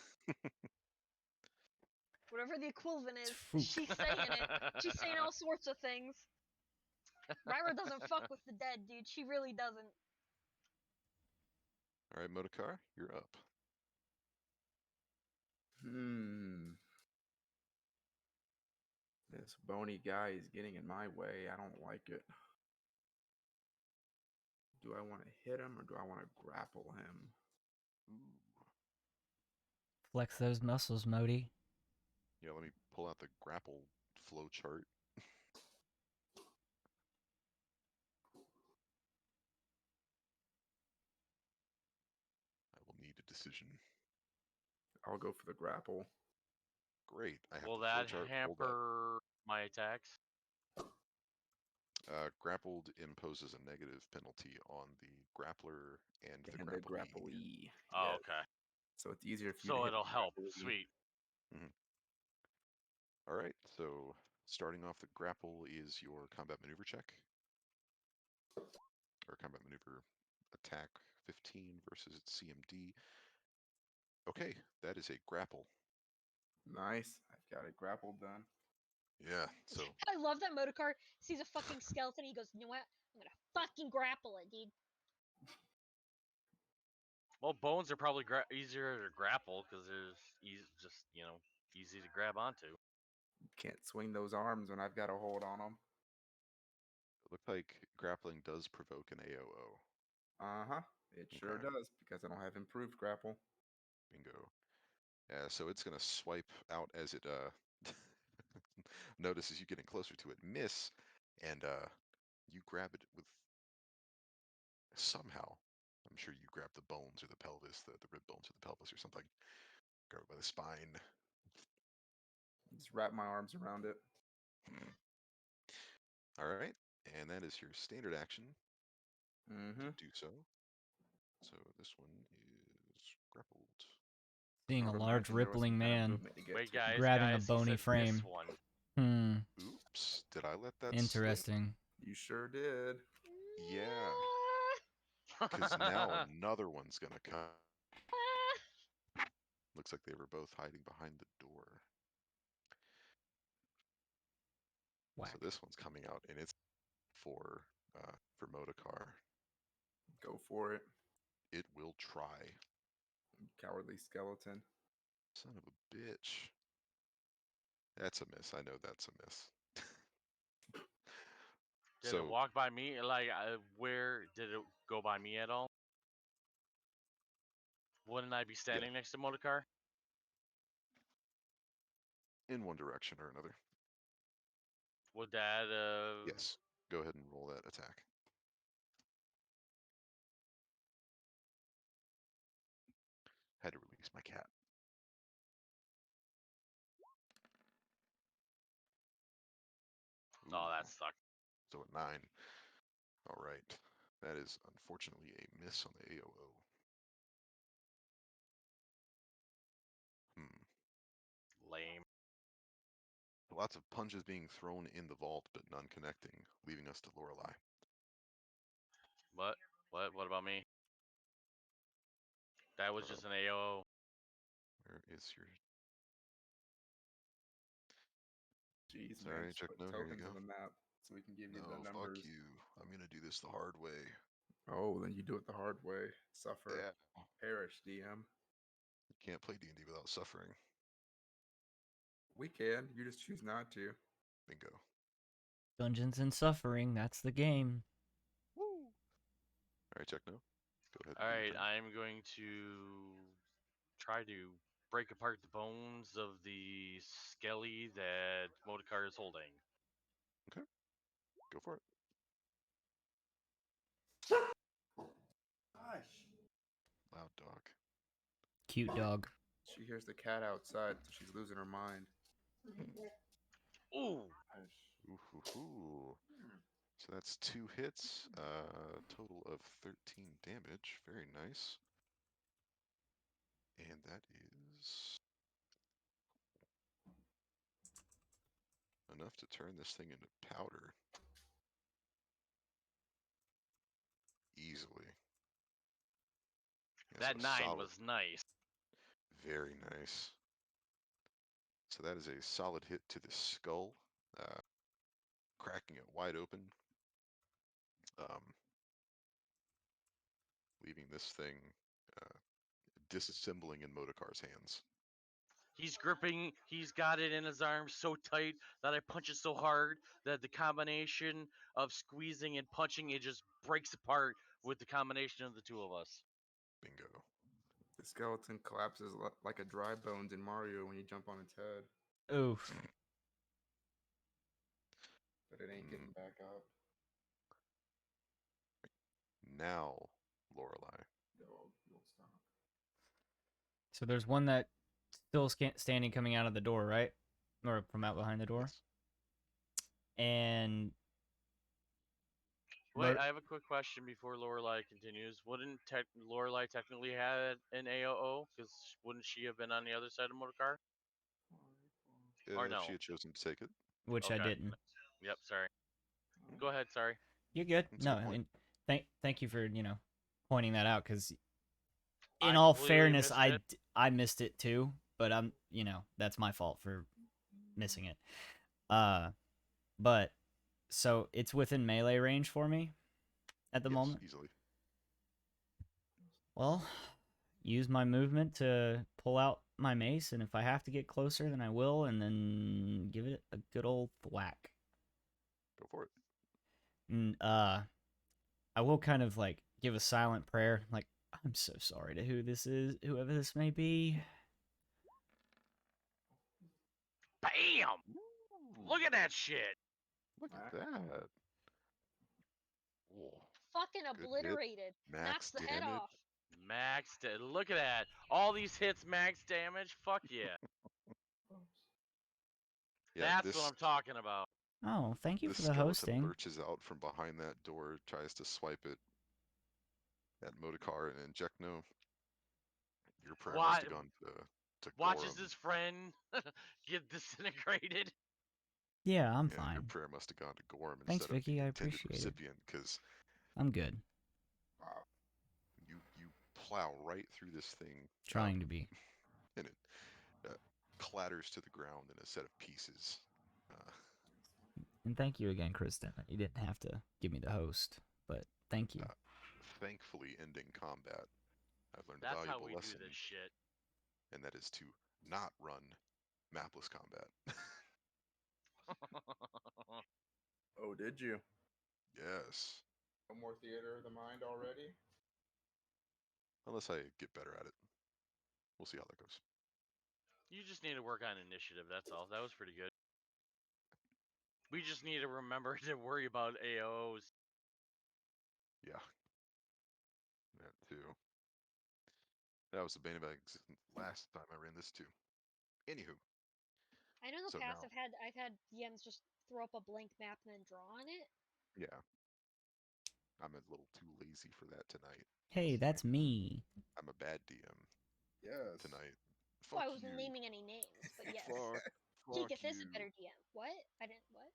Whatever the equivalent It's is, fruit. she's saying it. She's saying all sorts of things. Ryra doesn't fuck with the dead, dude. She really doesn't. All right, Modokar, you're up. Hmm. This This bony guy is getting in my way. I don't like it. Do I want to hit him or do I want to grapple him? Ooh. Flex those muscles, Modi. Yeah, let me pull out the grapple flow chart. I will need a decision. I'll go for the grapple. Great. I have Will the flow that chart pulled up. hamper my attacks? Grappled imposes a negative penalty on the grappler and the And the grapplee. grapplee. Oh, Yes. okay. So it's easier for you to So hit it'll the help. grapplee. Sweet. All right, so starting off the grapple is your combat maneuver check. Or combat maneuver attack 15 versus its CMD. Okay, that is a grapple. Nice. I've got it grappled done. Yeah, so I love that Motorcar sees a fucking skeleton. He goes, you know what? I'm gonna fucking grapple it, dude. Well, bones are probably easier to grapple because there's just easy to grab onto. Can't swing those arms when I've got a hold on them. it looks like grappling does provoke an AOO. Uh-huh. It sure Okay. does, because I don't have improved grapple. Bingo. Yeah, so it's gonna swipe out as it notices you getting closer to it, miss, and you grab it with somehow. I'm sure you grab the bones or the pelvis, the rib bones or the pelvis or something. Grab it by the spine. Just wrap my arms around it. All right, and that is your standard action Mm-hmm. to do so. So this one is grappled. Seeing I a would large imagine there was some rippling kind of man movement to get Wait, to. guys, grabbing a he bony said frame. this one. Oops, did I let that slip? Interesting. You sure did. Yeah, because now another one's gonna come. Looks like they were both hiding behind the door. Whack. So this one's coming out, and it's for Modokar. Go for it. It will try. Cowardly skeleton. Son of a bitch. That's a miss. I know that's a miss. Did So it walk by me? Like, where did it go by me at all? Wouldn't I be standing next to Motorcar? in one direction or another. Would that Yes. Go ahead and roll that attack. Had to release my cat. Oh, Ooh, that sucked. so a 9. All right. That is unfortunately a miss on the AOO. Hmm. Lame. Lots of punches being thrown in the vault, but none connecting, leaving us to Lorelei. What? What about me? That was just an AO. Where is your... Jeez, man. Sorry, Just check put no, here you tokens go. on the map so we can give you the No, fuck numbers. you. I'm gonna do this the hard way. Oh, then you do it the hard way. Suffer. Yeah. Perish, DM. You can't play D&D without suffering. We can. You just choose not to. Bingo. Dungeons and Suffering, that's the game. Woo! All right, check no. Go ahead. All and do your right, thing. I'm going to try to break apart the bones of the skelly that Motorcar is holding. Okay. Go for it. Gosh. Loud dog. Cute dog. She hears the cat outside, so she's losing her mind. Ooh, Ooh, hoo, hoo. So that's 2 hits, total of 13 damage. Very nice. And that is enough to turn this thing into powder. Easily. Yeah, that so 9 solid. was nice. Very nice. So that is a solid hit to the skull, cracking it wide open, um, leaving this thing disassembling in Motokar's hands. He's gripping. He's got it in his arms so tight that I punch it so hard that the combination of squeezing and punching it just breaks apart with the combination of the two of us. Bingo. The skeleton collapses like a dry bones in Mario when you jump on its head, Oof. but it ain't getting back up. Now, Lorelei. You'll stop. So there's one that still standing coming out of the door, right? Or from out behind the door. Yes. And Wait, Ro- I have a quick question before Lorelei continues. Wouldn't Lorelei technically have an AOO? Because wouldn't she have been on the other side of Motorcar? Or If no? she had chosen to take it, which I Okay. didn't. Yep, sorry. Go ahead, sorry. You're good. That's a No, good I point. mean, thank you for pointing that out, because in I all completely fairness, missed it. I missed it too, but I'm that's my fault for missing it. But so it's within melee range for me at the yes, moment. easily. Well, use my movement to pull out my mace, and if I have to get closer, then I will, and then give it a good old thwack. Go for it. And I will kind of like give a silent prayer, like, I'm so sorry to whoever this may be. Bam! Look at that shit. Look at that. Whoa. Fucking Good hit. obliterated. Max Knocks the head damage. off. Look at that. All these hits max damage. Fuck yeah. Yeah, That's this what I'm talking about. Oh, thank you this for the skeleton hosting. lurches out from behind that door, tries to swipe it at Motorcar and Injecno. Your prayer must have gone to Watches Gorham. his friend get disintegrated. Yeah, I'm Yeah, your fine. prayer must have gone to Gorham Thanks, instead of Vicky. the I intended appreciate it. recipient, because I'm good. you plow right through this thing. Trying to be. And it clatters to the ground in a set of pieces. And thank you again, Kristen. You didn't have to give me the host, but thank you. Thankfully ending combat. I've learned a That's how valuable we lesson, do this shit. and that is to not run mapless combat. Oh, did you? Yes. No more theater of the mind already? Unless I get better at it. We'll see how that goes. You just need to work on initiative, that's all. That was pretty good. We just need to remember to worry about AOs. Yeah. That too. That was the bane of my existence last time I ran this too. Anywho. I know in the So past now, I've had DMs just throw up a blank map and then draw on it. yeah. I'm a little too lazy for that tonight. Hey, that's me. I'm a bad DM Yes. tonight. Well, Fuck I wasn't you. naming any names, but yes. Fuck Geeketh is you. a better DM. What? I didn't. What?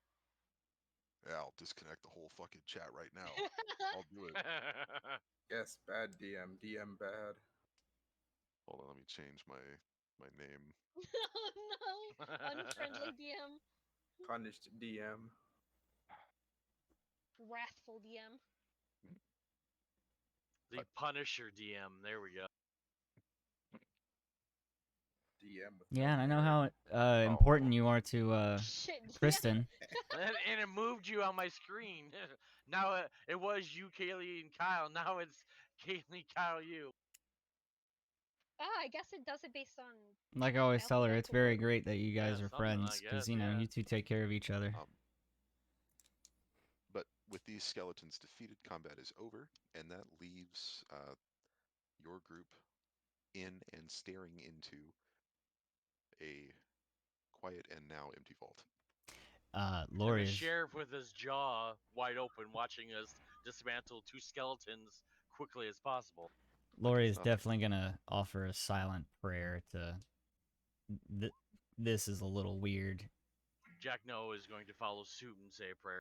Yeah, I'll disconnect the whole fucking chat right now. I'll do it. Yes, bad DM. DM bad. Hold on, let me change my name. Oh no! Unfriendly DM. Punished DM. Wrathful DM. The Punisher DM. There we go. DM with Yeah, no and I know hair. how Oh. important you are to Shit, DM. Kristen. And it moved you on my screen. Now it was you, Kaylee, and Kyle. Now it's Kaylee, Kyle, you. I guess it does it based on. Like I always tell her, it's alphabetical very order. great that you guys Yeah, are something, I friends, because guess, yeah. you two take care of each other. But with these skeletons defeated, combat is over, and that leaves your group in and staring into a quiet and now empty vault. And Lori the is sheriff with his jaw wide open, watching us dismantle two skeletons quickly as possible. Lori is Nothing. definitely gonna offer a silent prayer to. This is a little weird. Jack No is going to follow suit and say a prayer.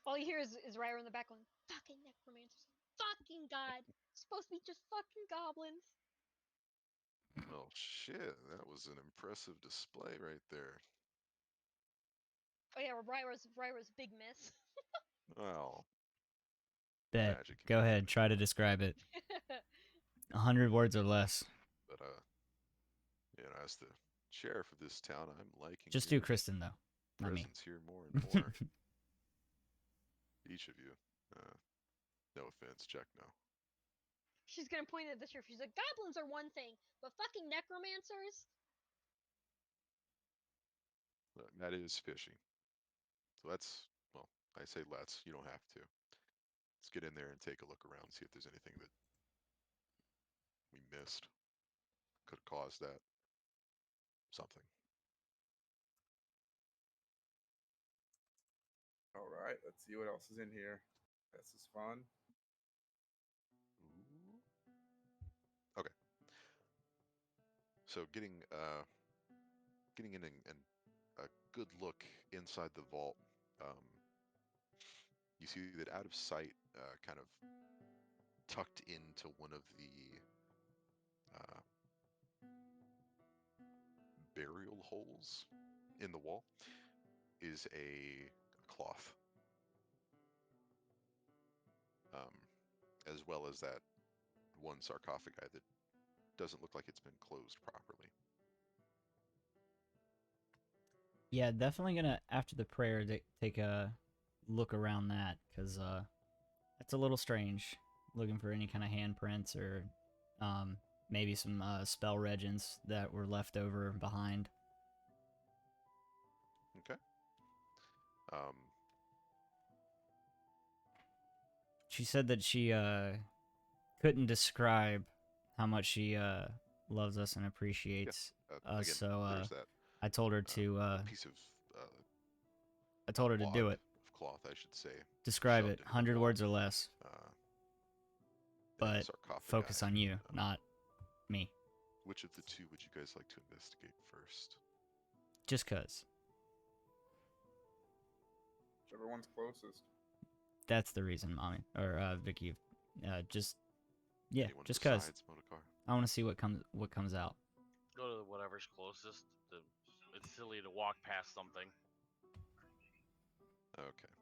All you hear is Ryder in the back going, "Fucking necromancers, fucking god, it's supposed to be just fucking goblins." Oh shit, that was an impressive display right there. Oh yeah, Ryder's a big miss. Well, Bet. magic can Go be ahead, done try to anyway. describe it. 100 words or less. But as the sheriff of this town, I'm liking Just do your Kristen though, not me. presence here more and more. Each of you. No offense, check no. She's gonna point at the sheriff. She's like, goblins are one thing, but fucking necromancers? Look, that is fishy. So well, I say let's. You don't have to. Let's get in there and take a look around, see if there's anything that we missed. Could have caused that. Something. All right, let's see what else is in here. This is fun. Ooh. Okay. So getting in and a good look inside the vault, um, you see that out of sight, kind of tucked into one of the uh, burial holes in the wall is a cloth, um, as well as that one sarcophagi that doesn't look like it's been closed properly. Yeah, definitely gonna after the prayer take a look around that because that's a little strange. Looking for any kind of handprints or maybe some spell regents that were left over behind. Okay. Um, She said that she couldn't describe how much she loves us and appreciates us. again, So there's that I told her to piece of I told her to wad do it. of cloth, I should say. Describe shoved it, into the 100 wall, words or less. in But sarcophagi. focus on you, Um, not me. Which of the two would you guys like to investigate first? Just cause. Whichever one's closest. That's the reason, mommy or Vicky. Just yeah, Anyone just cause. besides Modokar? I want to see what comes out. Go to whatever's closest. It's silly to walk past something. Okay.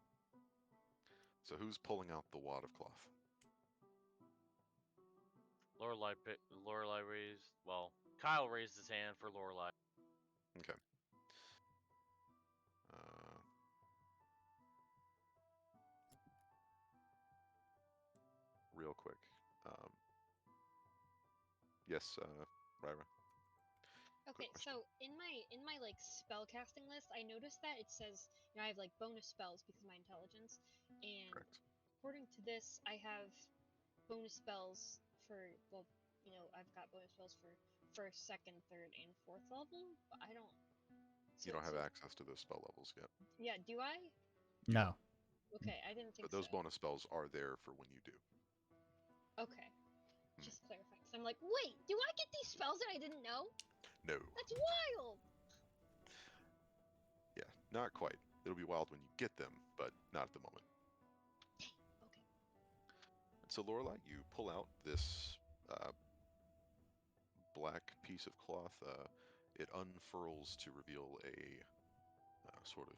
So who's pulling out the wad of cloth? Lorelai raised. Well, Kyle raised his hand for Lorelai. Okay. Uh, real quick. Yes, Ryra. Okay, question. so in my like spell casting list, I noticed that it says, I have like bonus spells because of my intelligence, and Correct. according to this, I have bonus spells for I've got bonus spells for first, second, third, and fourth level, but I don't. You don't have access to those spell levels yet. Yeah, do I? No. Okay, I didn't think But those so. bonus spells are there for when you do. Okay, just clarifying. So I'm like, wait, do I get these spells that I didn't know? No. That's wild. Yeah, not quite. It'll be wild when you get them, but not at the moment. Okay. And so, Lorelai, you pull out this black piece of cloth. It unfurls to reveal a sort of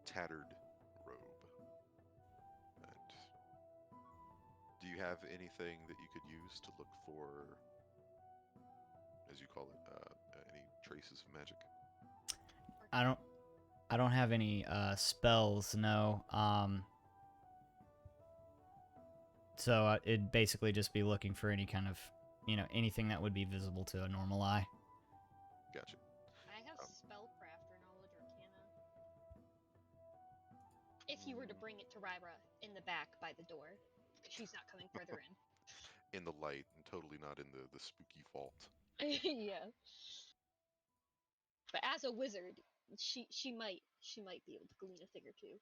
tattered robe. And do you have anything that you could use to look for, as you call it, any traces of magic? I don't have any spells. No. So it'd basically just be looking for any kind of anything that would be visible to a normal eye. Gotcha. I have spellcraft or knowledge arcana. If you were to bring it to Ryra in the back by the door, she's not coming further in. In the light and totally not in the spooky vault. Yeah. But as a wizard, she might be able to glean a thing or two.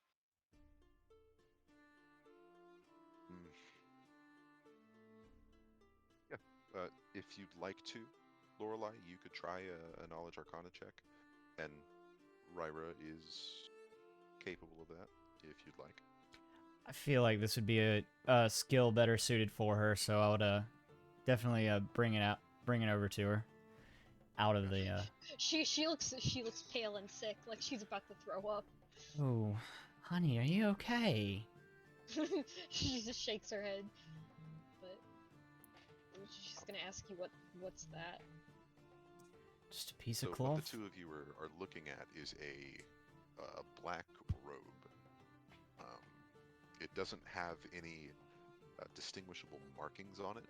Mm. Yeah. If you'd like to, Lorelai, you could try a knowledge arcana check, and Ryra is capable of that if you'd like. I feel like this would be a skill better suited for her, so I would definitely bring it over to her. Out of the She looks pale and sick, like she's about to throw up. Oh, honey, are you okay? She just shakes her head, but she's gonna ask you what's that? Just a piece So of what cloth. the two of you are looking at is a black robe. It doesn't have any distinguishable markings on it.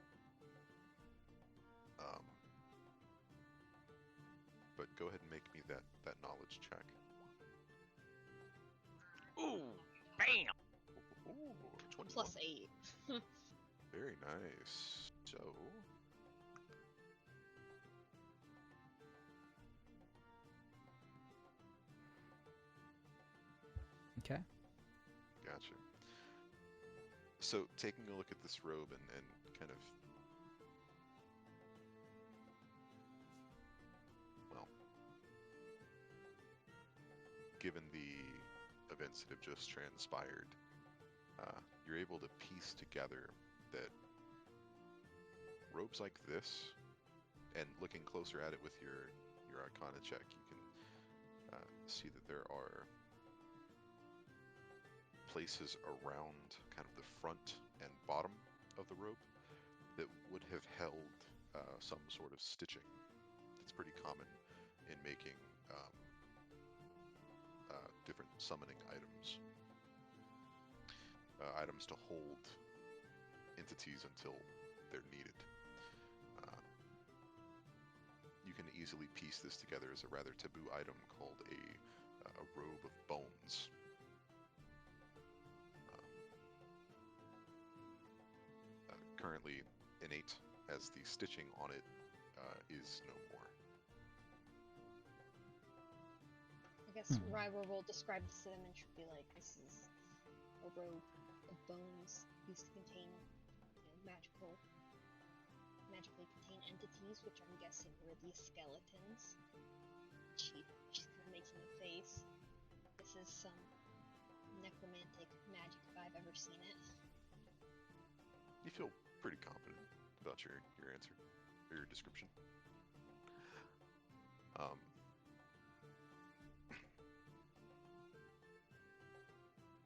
Um, but go ahead and make me that knowledge check. Ooh, bam! Ooh, 21. Plus 8. Very nice. So, Okay. gotcha. So, taking a look at this robe and kind of, well, given the events that have just transpired, you're able to piece together that robes like this, and looking closer at it with your Arcana check, you can see that there are places around kind of the front and bottom of the robe that would have held some sort of stitching. It's pretty common in making different summoning items. Items to hold entities until they're needed. You can easily piece this together as a rather taboo item called a robe of bones. Currently innate, as the stitching on it is no more. I guess Rywer will describe this to them and should be like, this is a robe of bones used to contain, magically contain entities, which I'm guessing were these skeletons. She's kind of making a face. This is some necromantic magic if I've ever seen it. You feel pretty confident about your answer, or your description.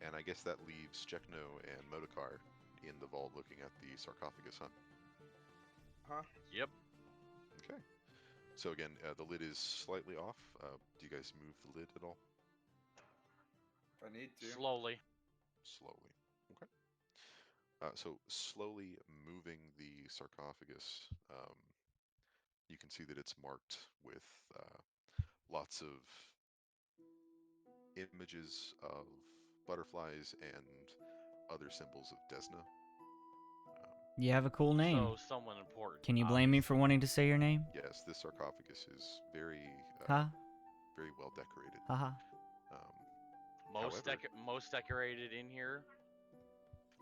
And I guess that leaves Jekno and Modokar in the vault looking at the sarcophagus, huh? Huh? Yep. Okay. So again, the lid is slightly off. Do you guys move the lid at all? If I need to. Slowly. Slowly. Okay. So slowly moving the sarcophagus, you can see that it's marked with lots of images of butterflies and other symbols of Desna. You have a cool name. So someone important. Can you blame me for wanting to say your name? Yes, this sarcophagus is very, Huh? very well decorated. Haha. Most However, most decorated in here.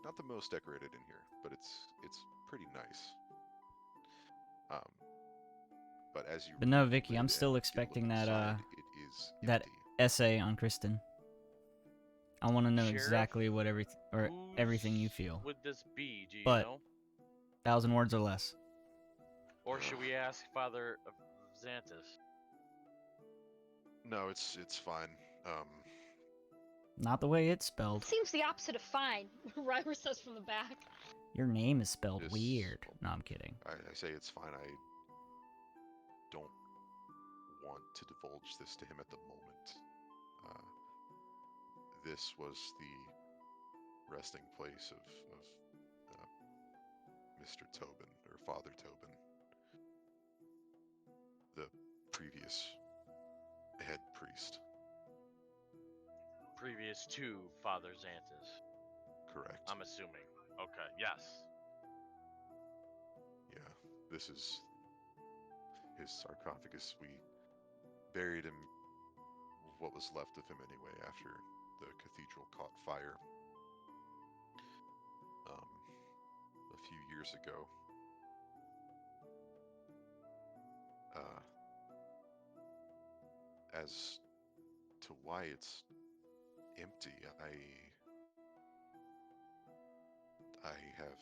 not the most decorated in here, but it's pretty nice. But as you But no, remove the Vicky, lid I'm and still you look expecting that inside, it is that empty. essay on Kristen. I want to know Sheriff, exactly what everything you whose feel. would this be? Do you But know? 1,000 words or less. Or should we ask Father Xanthus? No, it's fine. Not the way it's spelled. Seems the opposite of fine, Rywer says from the back. Your name is spelled Just- weird. No, I'm kidding. I say it's fine. I don't want to divulge this to him at the moment. This was the resting place of Mr. Tobin, or Father Tobin, the previous head priest. Previous to Father Xanthus. Correct. I'm assuming. Okay, yes. Yeah, this is his sarcophagus. We buried him, what was left of him anyway, after the cathedral caught fire a few years ago. As to why it's empty, I have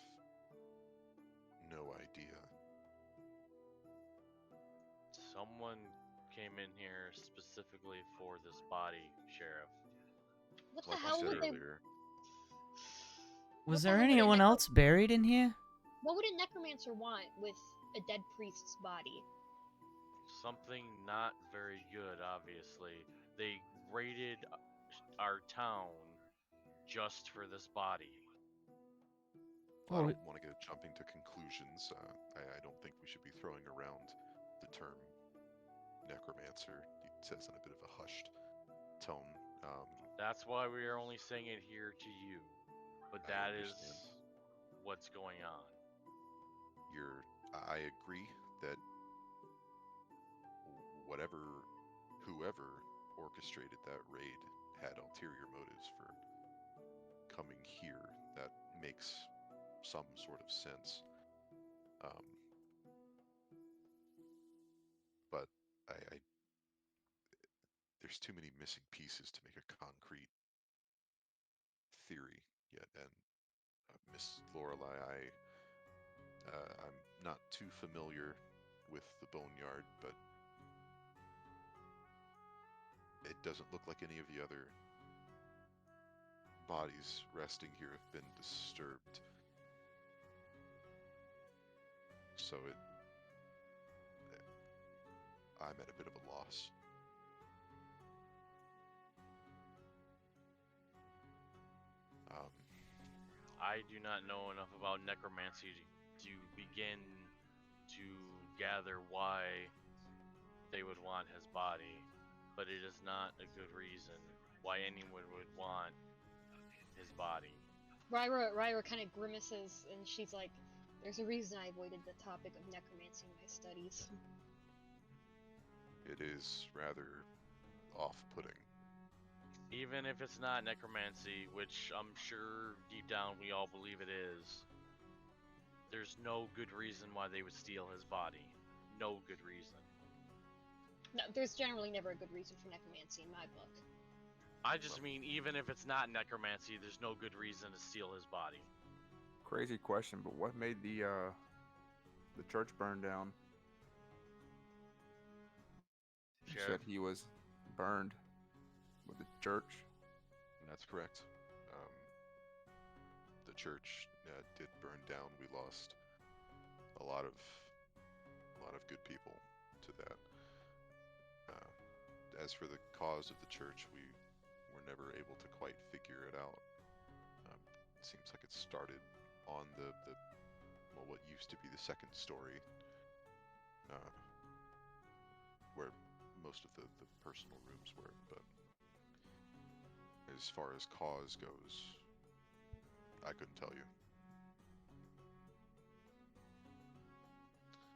no idea. Someone came in here specifically for this body, Sheriff. What the Like I hell said would they? earlier, Was What the there hell would a anyone else buried in here? What would a necromancer want with a dead priest's body. Something not very good, obviously. They raided our town just for this body. I Well, don't want to go jumping to conclusions. I don't think we should be throwing around the term necromancer. He says in a bit of a hushed tone. That's why we are only saying it here to you. But I that is understand. what's going on. I agree that whoever orchestrated that raid had ulterior motives for coming here. That makes some sort of sense. But there's too many missing pieces to make a concrete theory yet. And Miss Lorelei, I'm not too familiar with the boneyard, but it doesn't look like any of the other bodies resting here have been disturbed. So I'm at a bit of a loss. I do not know enough about necromancy to begin to gather why they would want his body, but it is not a good reason why anyone would want his body. Ryra kind of grimaces, and she's like, "There's a reason I avoided the topic of necromancy in my studies." It is rather off-putting. Even if it's not necromancy, which I'm sure deep down we all believe it is, there's no good reason why they would steal his body. No good reason. No, there's generally never a good reason for necromancy in my book. I just mean, even if it's not necromancy, there's no good reason to steal his body. Crazy question, but what made the church burn down? You said Sheriff? he was burned with the church. And that's correct. The church did burn down. We lost a lot of good people to that. As for the cause of the church, we were never able to quite figure it out. It seems like it started on what used to be the second story, where most of the personal rooms were. But as far as cause goes, I couldn't tell you.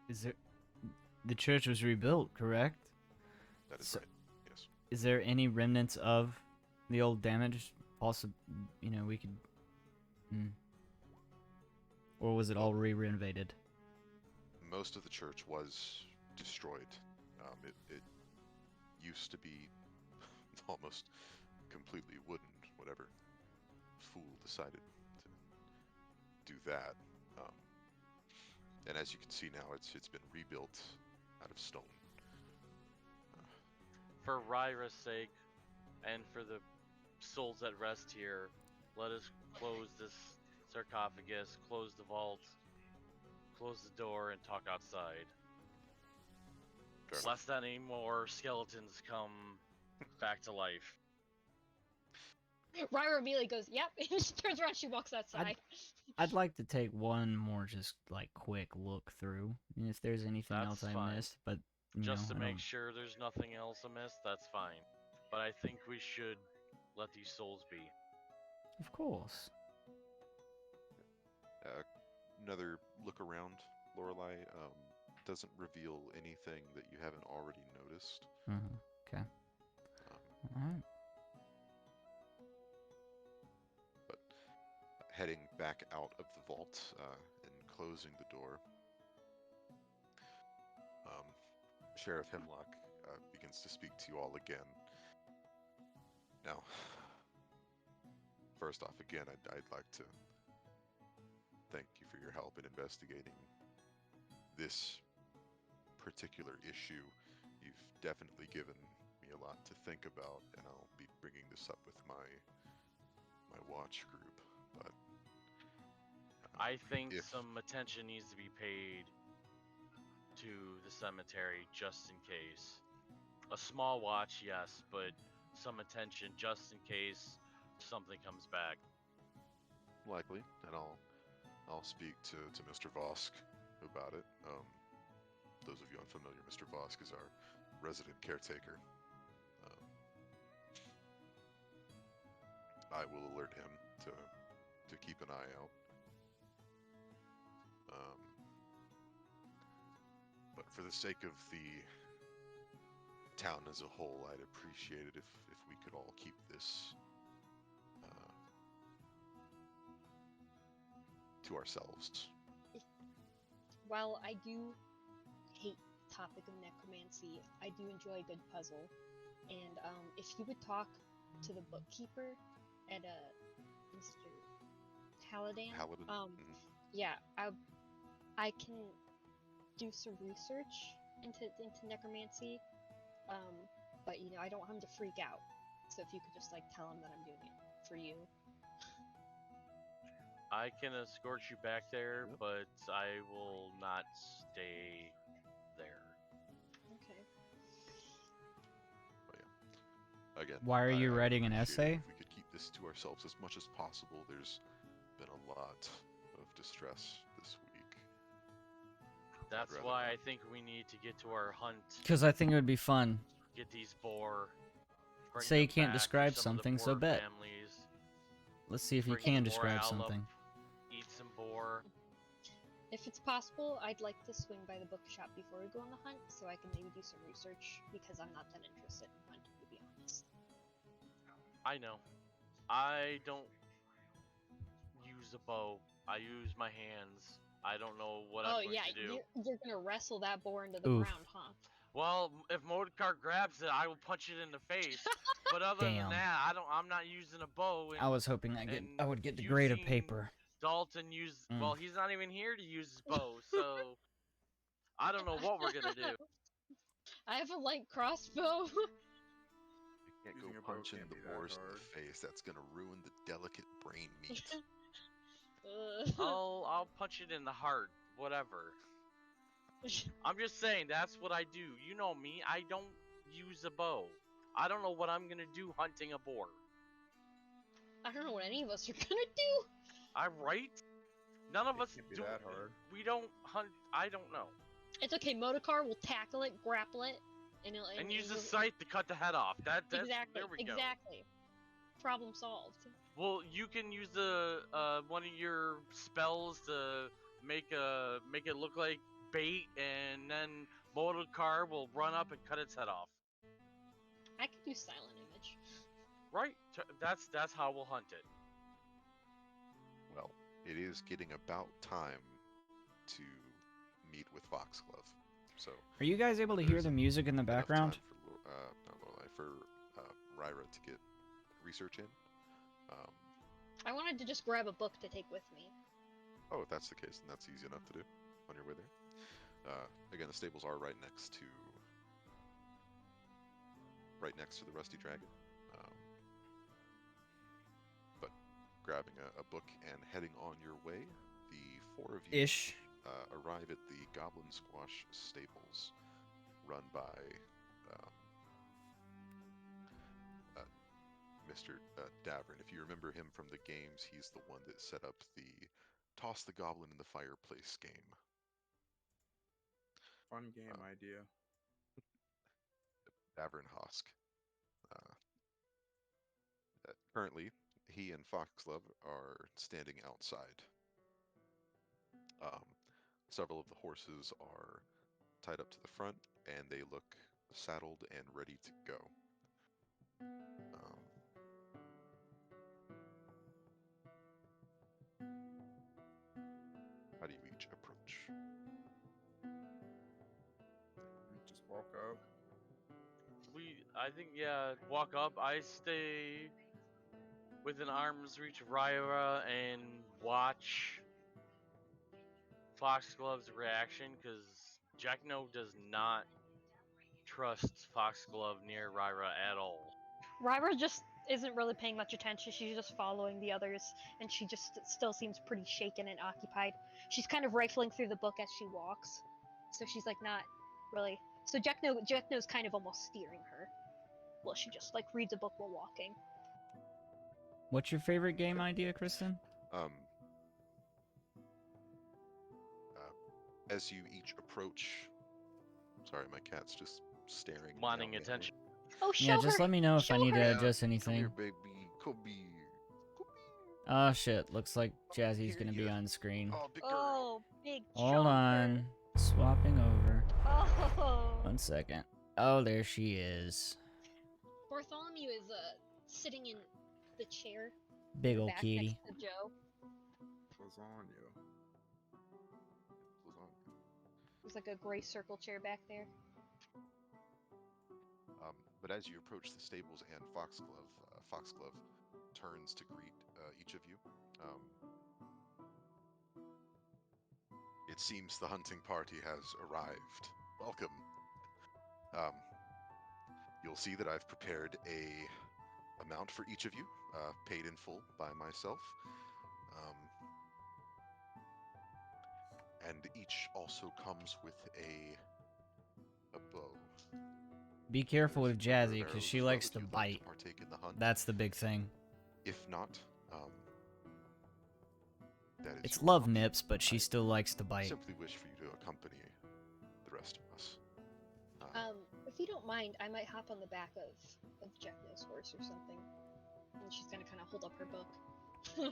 is there? The church was rebuilt, correct? That is So- right. Yes. Is there any remnants of the old damage? We could. Or was it all re-renovated? Most of the church was destroyed. It used to be almost completely wooden. Whatever fool decided to do that. And as you can see now, it's been rebuilt out of stone. For Ryra's sake, and for the souls that rest here, let us close this sarcophagus, close the vault, close the door, and talk outside. Fair enough. Lest any more skeletons come back to life. Ryra immediately goes, "Yep," and she turns around, she walks outside. I'd like to take one more just quick look through, and if there's anything else That's I fine. missed, but Just to I make don't- sure there's nothing else amiss, that's fine. But I think we should let these souls be. Of course. Another look around, Lorelei, doesn't reveal anything that you haven't already noticed. Okay. Um, Alright. but heading back out of the vault and closing the door, Sheriff Hemlock begins to speak to you all again. Now, first off, again, I'd like to thank you for your help in investigating this particular issue. You've definitely given me a lot to think about, and I'll be bringing this up with my watch group. But I think if some attention needs to be paid to the cemetery just in case. A small watch, yes, but some attention just in case something comes back. Likely, and I'll speak to Mr. Vosk about it. Those of you unfamiliar, Mr. Vosk is our resident caretaker. Um, I will alert him to keep an eye out. But for the sake of the town as a whole, I'd appreciate it if we could all keep this to ourselves. While I do hate the topic of necromancy, I do enjoy a good puzzle. And if you would talk to the bookkeeper at Mr. Hallidan, Paladin. yeah, I can do some research into necromancy. But I don't want him to freak out. So if you could just like tell him that I'm doing it for you. I can escort you back there, Yep. but I will not stay there. Okay. But yeah, again. Why are you I would writing an appreciate it essay? if we could keep this to ourselves as much as possible. There's been a lot of distress this week. That's rather why not. I think we need to get to our hunt, Because I think it would be fun. get these boar. bring Say you them can't back to describe some of the something, so poor bet. families, Let's see if you bring can some describe morale up, something. eat some boar. If it's possible, I'd like to swing by the bookshop before we go on the hunt, so I can maybe do some research, because I'm not that interested in hunting, to be honest. I know. I don't use a bow. I use my hands. I don't know what I'm going to do. You're gonna wrestle that boar into the Oof. ground, huh? Well, if Modekar grabs it, I will punch it in the face. But other Damn. than that, I'm not using a bow. And I was hoping I and would get to you've grade a seen paper. Dalton use. Mm. Well, he's not even here to use his bow, so I don't know what we're gonna do. I have a light crossbow. You can't Using go a bow punching can't the be that boars in hard. the face. That's gonna ruin the delicate brain meat. I'll punch it in the heart. Whatever. I'm just saying that's what I do. You know me. I don't use a bow. I don't know what I'm gonna do hunting a boar. I don't know what any of us are gonna do. I'm right. None of It us can't be do. that hard. We don't hunt. I don't know. It's okay. Modekar will tackle it, grapple it, and use a you'll- scythe to cut the head off. That's Exactly. there we go. Exactly. Problem solved. Well, you can use the one of your spells to make it look like bait, and then Modekar will run up and cut its head off. I could do silent image. Right? That's how we'll hunt it. Well, it is getting about time to meet with Foxglove. So Are you guys able to hear there's the music in the enough background? time for Ryra to get research in. I wanted to just grab a book to take with me. Oh, if that's the case, then that's easy enough to do on your way there. Again, the stables are right next to the Rusty Dragon. But grabbing a book and heading on your way, the four of you Ish. arrive at the Goblin Squash stables, run by Mr. Davern. If you remember him from the games, he's the one that set up the Toss the Goblin in the Fireplace game. Fun game idea. Davern Hosk. Currently, he and Foxglove are standing outside. Several of the horses are tied up to the front, and they look saddled and ready to go. How do you each approach? Just walk up. I think, yeah, walk up. I stay within arm's reach of Ryra and watch Foxglove's reaction, because Jackno does not trust Foxglove near Ryra at all. Ryra just isn't really paying much attention. She's just following the others, and she just still seems pretty shaken and occupied. She's kind of rifling through the book as she walks. So she's like not really. So Jackno's kind of almost steering her. Well, she just like reads a book while walking. What's your favorite game idea, Kristen? Um, as you each approach, sorry, my cat's just staring. and Wanting meowing at me. attention. Oh, show Yeah, her. just let me know if I show need to her. adjust Come anything. here, baby. Come here. Oh shit, looks like Jazzy's Here gonna be ya. on screen. Oh, big girl. Oh, big Hold chomper. on. Swapping over. Oh. 1 second. Oh, there she is. Bartholomew is sitting in the chair Big in the ol' back kitty. next to Joe. Was on you. There's like a gray circle chair back there. But as you approach the stables and Foxglove turns to greet each of you. It seems the hunting party has arrived. Welcome. You'll see that I've prepared a amount for each of you, paid in full by myself. And each also comes with a bow. Be careful with There's Jazzy, arrows because as she well likes if to you'd like bite. partake in the hunt. That's the big thing. If not, that is It's your love option. nips, but she I still likes to bite. simply wish for you to accompany the rest of us. If you don't mind, I might hop on the back of Jackno's horse or something. And she's gonna kind of hold up her book.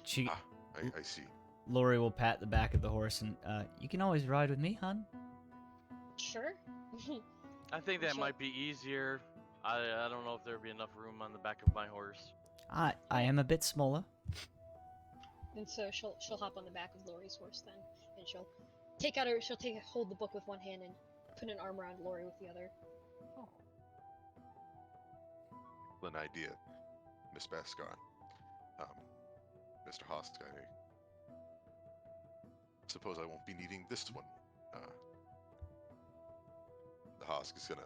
She, I see. Lori will pat the back of the horse and, you can always ride with me, hun. Sure. I think that Sure. might be easier. I don't know if there'd be enough room on the back of my horse. I am a bit smaller. And so she'll hop on the back of Lori's horse then, and she'll hold the book with one hand and put an arm around Lori with the other. An idea, Miss Bascar. Mr. Hosk, I suppose I won't be needing this one. The Hosk is gonna.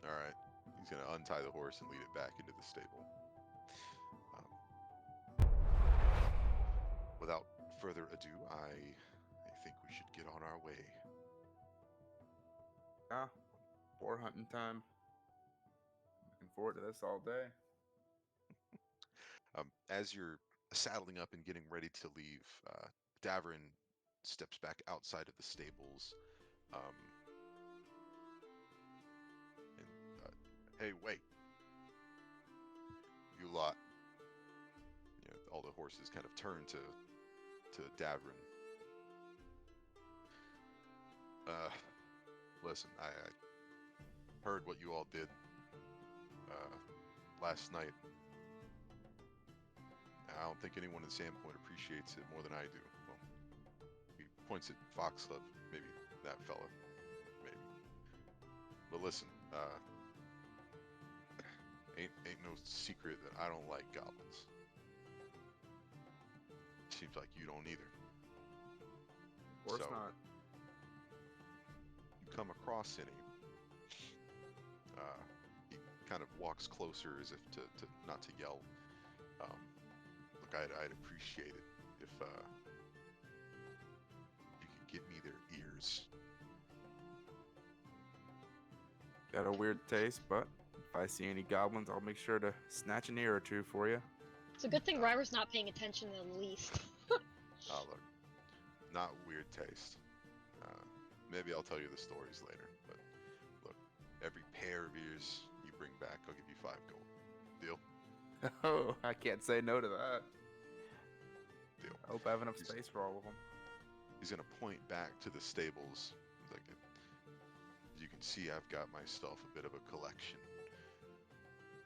All right, he's gonna untie the horse and lead it back into the stable. Without further ado, I think we should get on our way. Ah, boar hunting time. Looking forward to this all day. As you're saddling up and getting ready to leave, Davrin steps back outside of the stables. Hey, wait! You lot. All the horses kind of turn to Davrin. Listen, I heard what you all did last night. I don't think anyone in Sandpoint appreciates it more than I do. Well, he points at Foxglove, maybe that fella, maybe. But listen, ain't no secret that I don't like goblins. Seems like you don't either. Of course So, not. You come across any, he kind of walks closer as if to not to yell. Look, I'd appreciate it if you could give me their ears. Got a weird taste, but if I see any goblins, I'll make sure to snatch an ear or two for you. It's a good thing Ryver's not paying attention in the least. Look, not weird taste. Maybe I'll tell you the stories later, but look, every pair of ears you bring back, I'll give you 5 gold. Deal? Oh, I can't say no to that. Deal. I hope I have enough space for all of them. He's gonna point back to the stables. He's like, as you can see, I've got myself a bit of a collection.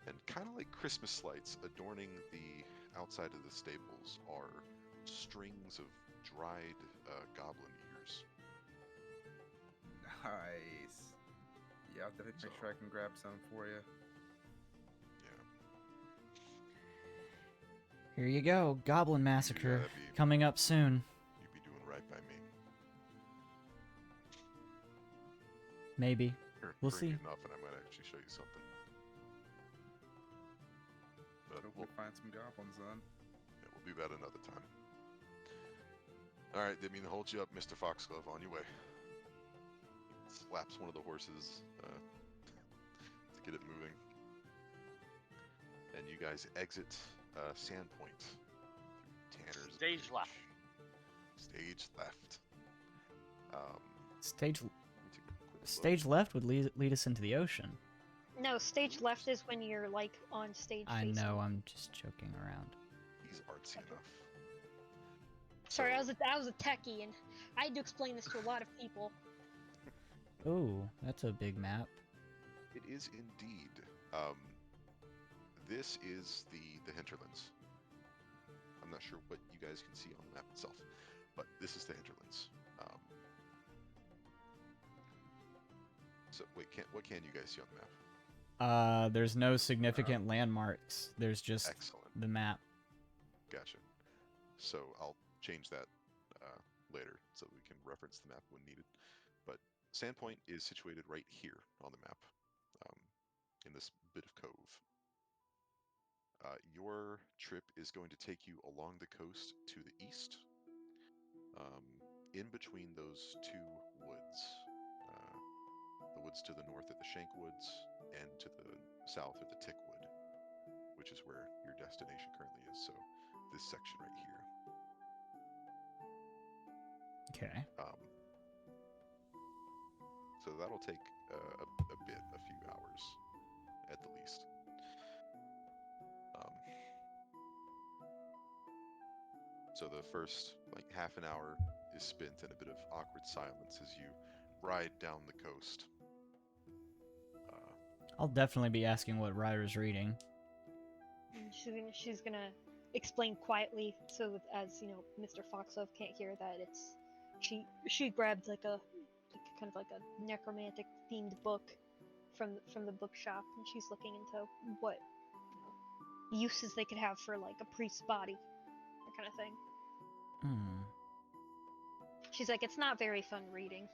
And kind of like Christmas lights adorning the outside of the stables are strings of dried goblin ears. Nice. Yeah, I'll definitely make So- sure I can grab some for you. Yeah. Here you go, Goblin Massacre, that'd be- coming up soon. You'd be doing right by me. Maybe. Here, We'll bring see. it enough, and I might actually show you something. But Hope we'll we find some goblins then. do that another time. All right, didn't mean to hold you up, Mr. Foxglove. On your way. Slaps one of the horses to get it moving. And you guys exit Sandpoint. Tanner's Stage Bridge. left. Stage left. Um, Stage let me take a quick look. stage left would lead us into the ocean. No, stage left is when you're like on stage. I facing. know, I'm just joking around. He's artsy enough. Sorry, So, I was a techie, and I had to explain this to a lot of people. Ooh, that's a big map. it is indeed. This is the hinterlands. I'm not sure what you guys can see on the map itself, but this is the hinterlands. So wait, what can you guys see on the map? There's no significant landmarks. There's just Excellent. the map. Gotcha. So I'll change that later so we can reference the map when needed. But Sandpoint is situated right here on the map, in this bit of cove. Your trip is going to take you along the coast to the east, in between those two woods. The woods to the north are the Shank Woods, and to the south are the Tick Wood, which is where your destination currently is. So this section right here. Okay. So that'll take a few hours at the least. So the first like half an hour is spent in a bit of awkward silence as you ride down the coast. I'll definitely be asking what Ryder's reading. And she's gonna explain quietly, so that as you know, Mr. Foxlove can't hear that it's she grabbed like a kind of like a necromantic themed book from the bookshop, and she's looking into what uses they could have for like a priest's body, that kind of thing. Hmm. She's like, it's not very fun reading.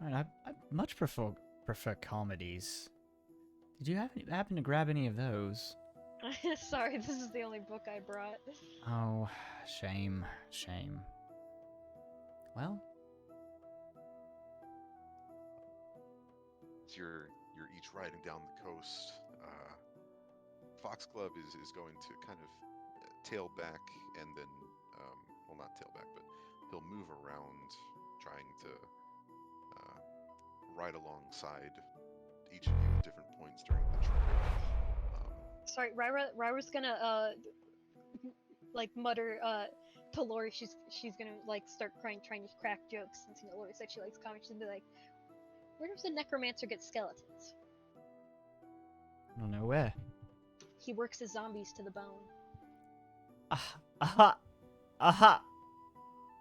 Alright, I much prefer comedies. Did you happen to grab any of those? Sorry, this is the only book I brought. Oh, shame. Well, As you're each riding down the coast, Foxglove is going to kind of tail back and then, well, not tail back, but he'll move around, trying to ride alongside each of you at different points during the trip. Sorry, Ryra's gonna like mutter to Lori. She's gonna like start crying, trying to crack jokes, since you know Lori said she likes comics. She'll be like, where does the necromancer get skeletons? I don't know where. He works his zombies to the bone. Aha! Aha!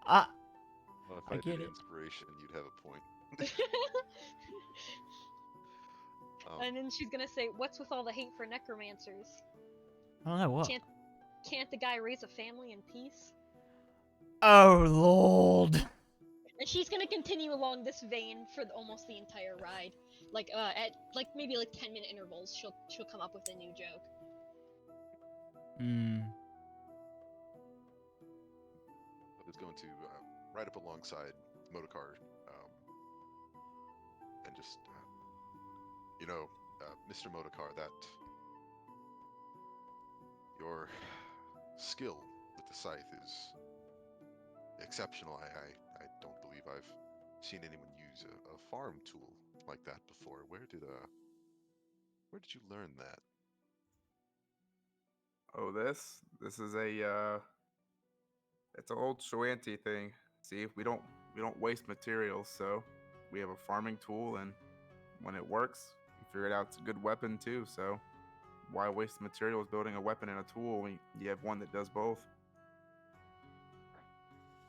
Ah! Well, if I I get did it. inspiration, you'd have a point. And then she's gonna say, what's with all the hate for necromancers? I don't know what. Can't the guy raise a family in peace? Oh lord! And she's gonna continue along this vein for almost the entire ride. Like at like maybe like 10-minute intervals, she'll come up with a new joke. Hmm. I was going to ride up alongside Motorcar, and just, Mr. Motorcar, that your skill with the scythe is exceptional. I don't believe I've seen anyone use a farm tool like that before. Where did you learn that? Oh, this is it's an old Shoanti thing. See, we don't waste materials, so we have a farming tool, and when it works, we figured out it's a good weapon too. So why waste materials building a weapon and a tool when you have one that does both?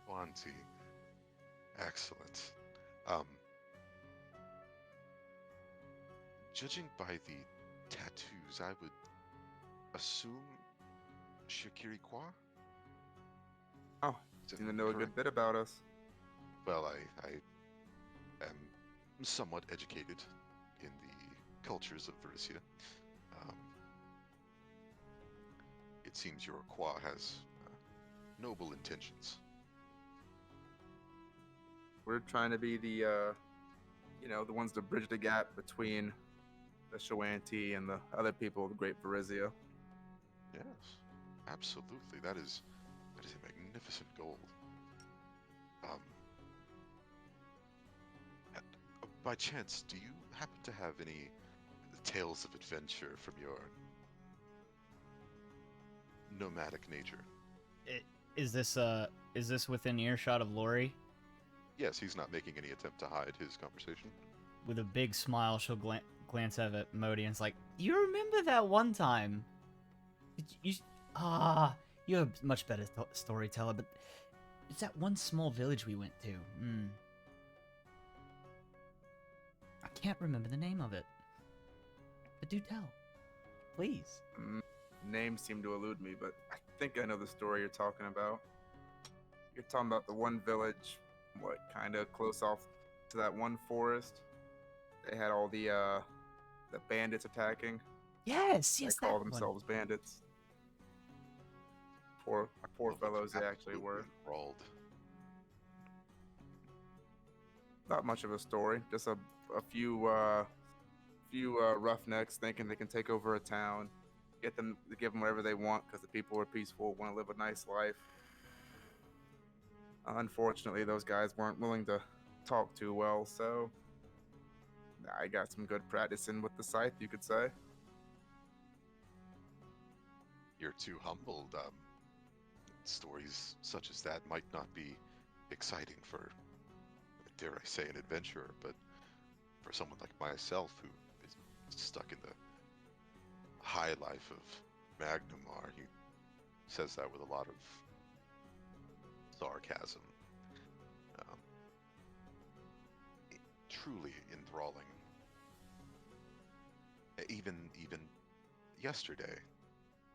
Wanti. Excellent. Judging by the tattoos, I would assume Shikirikwa? Oh, Is it seem to know a good correct? bit about us. Well, I am somewhat educated in the cultures of Verisia. It seems your Kwa has noble intentions. We're trying to be the the ones to bridge the gap between the Shoanti and the other people of the Great Varizia. Yes, absolutely. That is a magnificent goal. Um, by chance, do you happen to have any tales of adventure from your nomadic nature? Is this within earshot of Lori? Yes, he's not making any attempt to hide his conversation. With a big smile, she'll glance at Modi and it's like, "You remember that one time? You're a much better storyteller, but it's that one small village we went to. I can't remember the name of it. But do tell. Please." Names seem to elude me, but I think I know the story you're talking about. You're talking about the one village, kind of close off to that one forest. They had all the bandits attacking. Yes, They that call one. themselves bandits. Poor fellows they actually were. Enthralled. Not much of a story. Just a few roughnecks thinking they can take over a town, give them whatever they want because the people are peaceful, want to live a nice life. Unfortunately, those guys weren't willing to talk too well, so I got some good practice in with the scythe, you could say. You're too humbled. Stories such as that might not be exciting for, dare I say, an adventurer, but for someone like myself who is stuck in the high life of Magnamar, he says that with a lot of sarcasm. Truly enthralling. Even yesterday,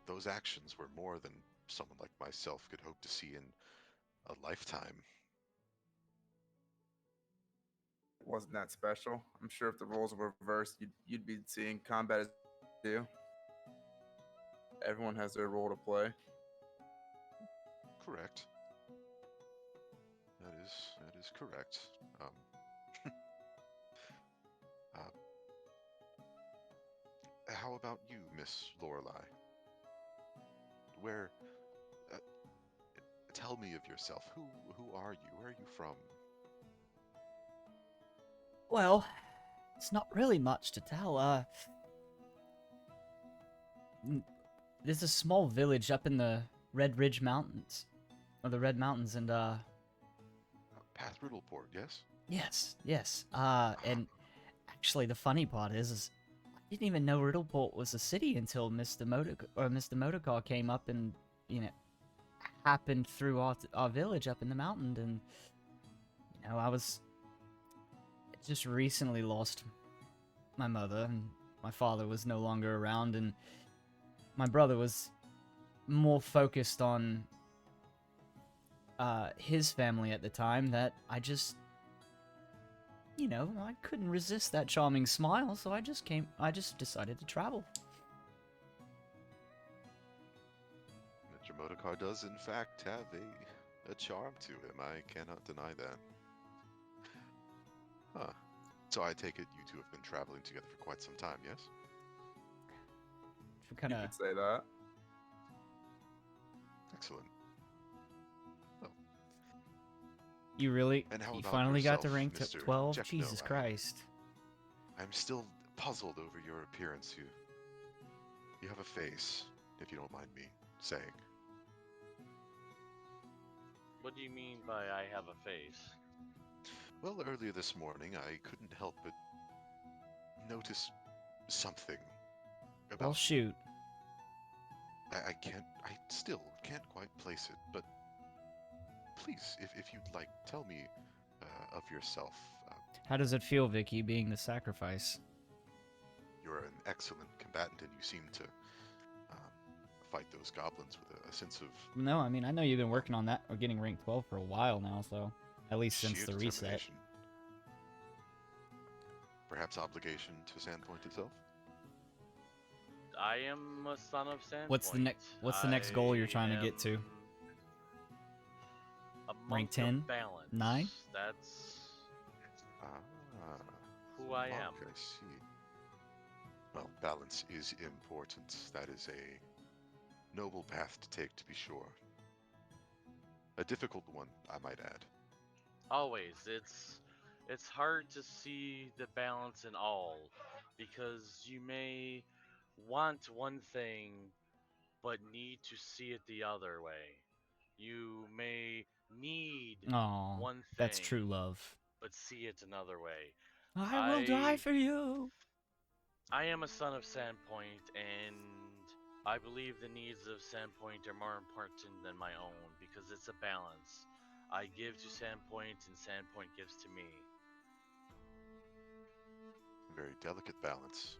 those actions were more than someone like myself could hope to see in a lifetime. Wasn't that special? I'm sure if the roles were reversed, you'd be seeing combat as you. Everyone has their role to play. Correct. That is correct. How about you, Miss Lorelei? Where? Uh, Tell me of yourself. Who are you? Where are you from? Well, it's not really much to tell. There's a small village up in the Red Ridge Mountains, or the Red Mountains, and Path Riddleport, yes? yes. And actually, the funny part is I didn't even know Riddleport was a city until Mr. Motorcar came up and happened through our village up in the mountain, and I was just recently lost my mother, and my father was no longer around, and my brother was more focused on his family at the time, that I just I couldn't resist that charming smile, so I just decided to travel. Mr. Motorcar does in fact have a charm to him. I cannot deny that. Huh. So I take it you two have been traveling together for quite some time, yes? We kind You of could say that. Excellent. You And how about finally got to yourself, rank Mr. 12? Jekno? Jesus Christ. I'm still puzzled over your appearance. You have a face, if you don't mind me saying. What do you mean by I have a face? Well, earlier this morning, I couldn't help but notice something about Well, shoot. I still can't quite place it, but please, if you'd like, tell me of yourself. How does it feel, Vicky, being the sacrifice? You're an excellent combatant, and you seem to fight those goblins with a sense of No, I mean, I know you've been working on that, or getting rank 12 for a while now, so at least since sheer the reset. determination. Perhaps obligation to Sandpoint itself? I am a son of Sandpoint. What's the next goal you're trying to get to? A Rank monk 10? of balance. 9? That's Ah, who I am. Monk, I see. Well, balance is important. That is a noble path to take, to be sure. A difficult one, I might add. Always. It's hard to see the balance in all because you may want one thing but need to see it the other way. You may need Aw, one that's thing true love. but see it another way. I will die for you. I am a son of Sandpoint, and I believe the needs of Sandpoint are more important than my own because it's a balance. I give to Sandpoint, and Sandpoint gives to me. Very delicate balance.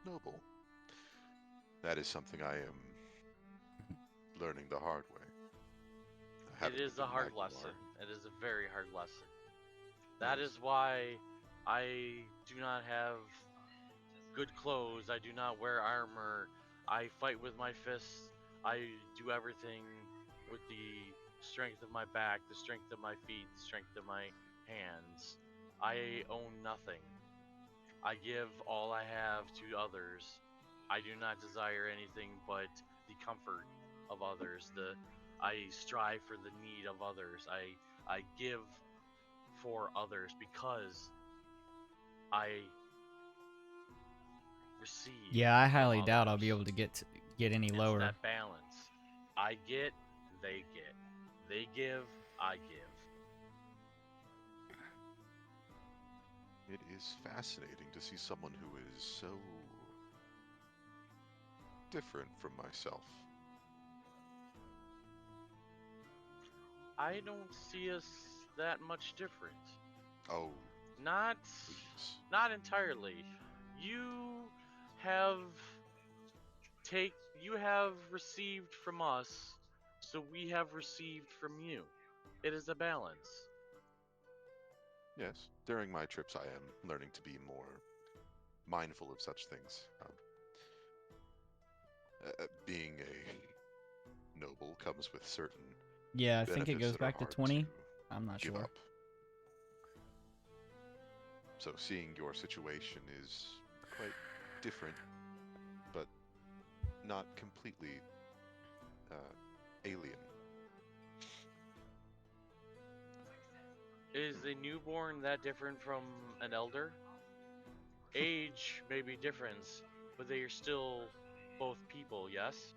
Noble. That is something I am learning the hard way. It Having is lived a in hard Magmar. lesson. It is a very hard lesson. That Yes. is why I do not have good clothes. I do not wear armor. I fight with my fists. I do everything with the strength of my back, the strength of my feet, the strength of my hands. I own nothing. I give all I have to others. I do not desire anything but the comfort of others. I strive for the need of others. I give for others because I receive. Yeah, I from highly doubt I'll be others. able to get any It's lower. that balance. I get, they get. They give, I give. It is fascinating to see someone who is so different from myself. I don't see us that much different. Oh, Not please. not entirely. You have you have received from us, so we have received from you. It is a balance. Yes, during my trips I am learning to be more mindful of such things. Being a noble comes with certain Yeah, I think it benefits goes that are back to hard 20. to I'm not give sure. up. So seeing your situation is quite different, but not completely alien. Is a newborn that different from an elder? Age may be different, but they are still both people, yes?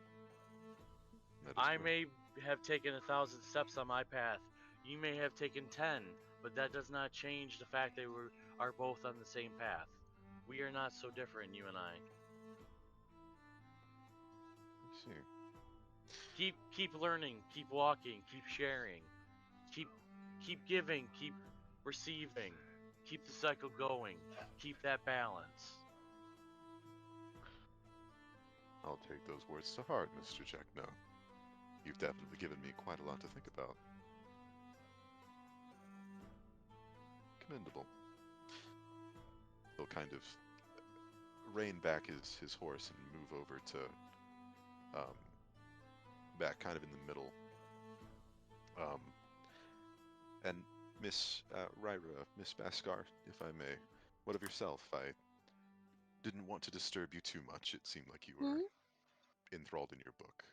That is I correct. may have taken 1,000 steps on my path. You may have taken 10, but that does not change the fact that we are both on the same path. We are not so different, you and I. I see. Keep learning, keep walking, keep sharing, keep giving, keep receiving, keep the cycle going, keep that balance. I'll take those words to heart, Mr. Jack. No, you've definitely given me quite a lot to think about. Commendable. He'll kind of rein back his horse and move over to back kind of in the middle. And Miss Ryra, Miss Baskar, if I may, what of yourself? I didn't want to disturb you too much. It seemed like you were enthralled in your book.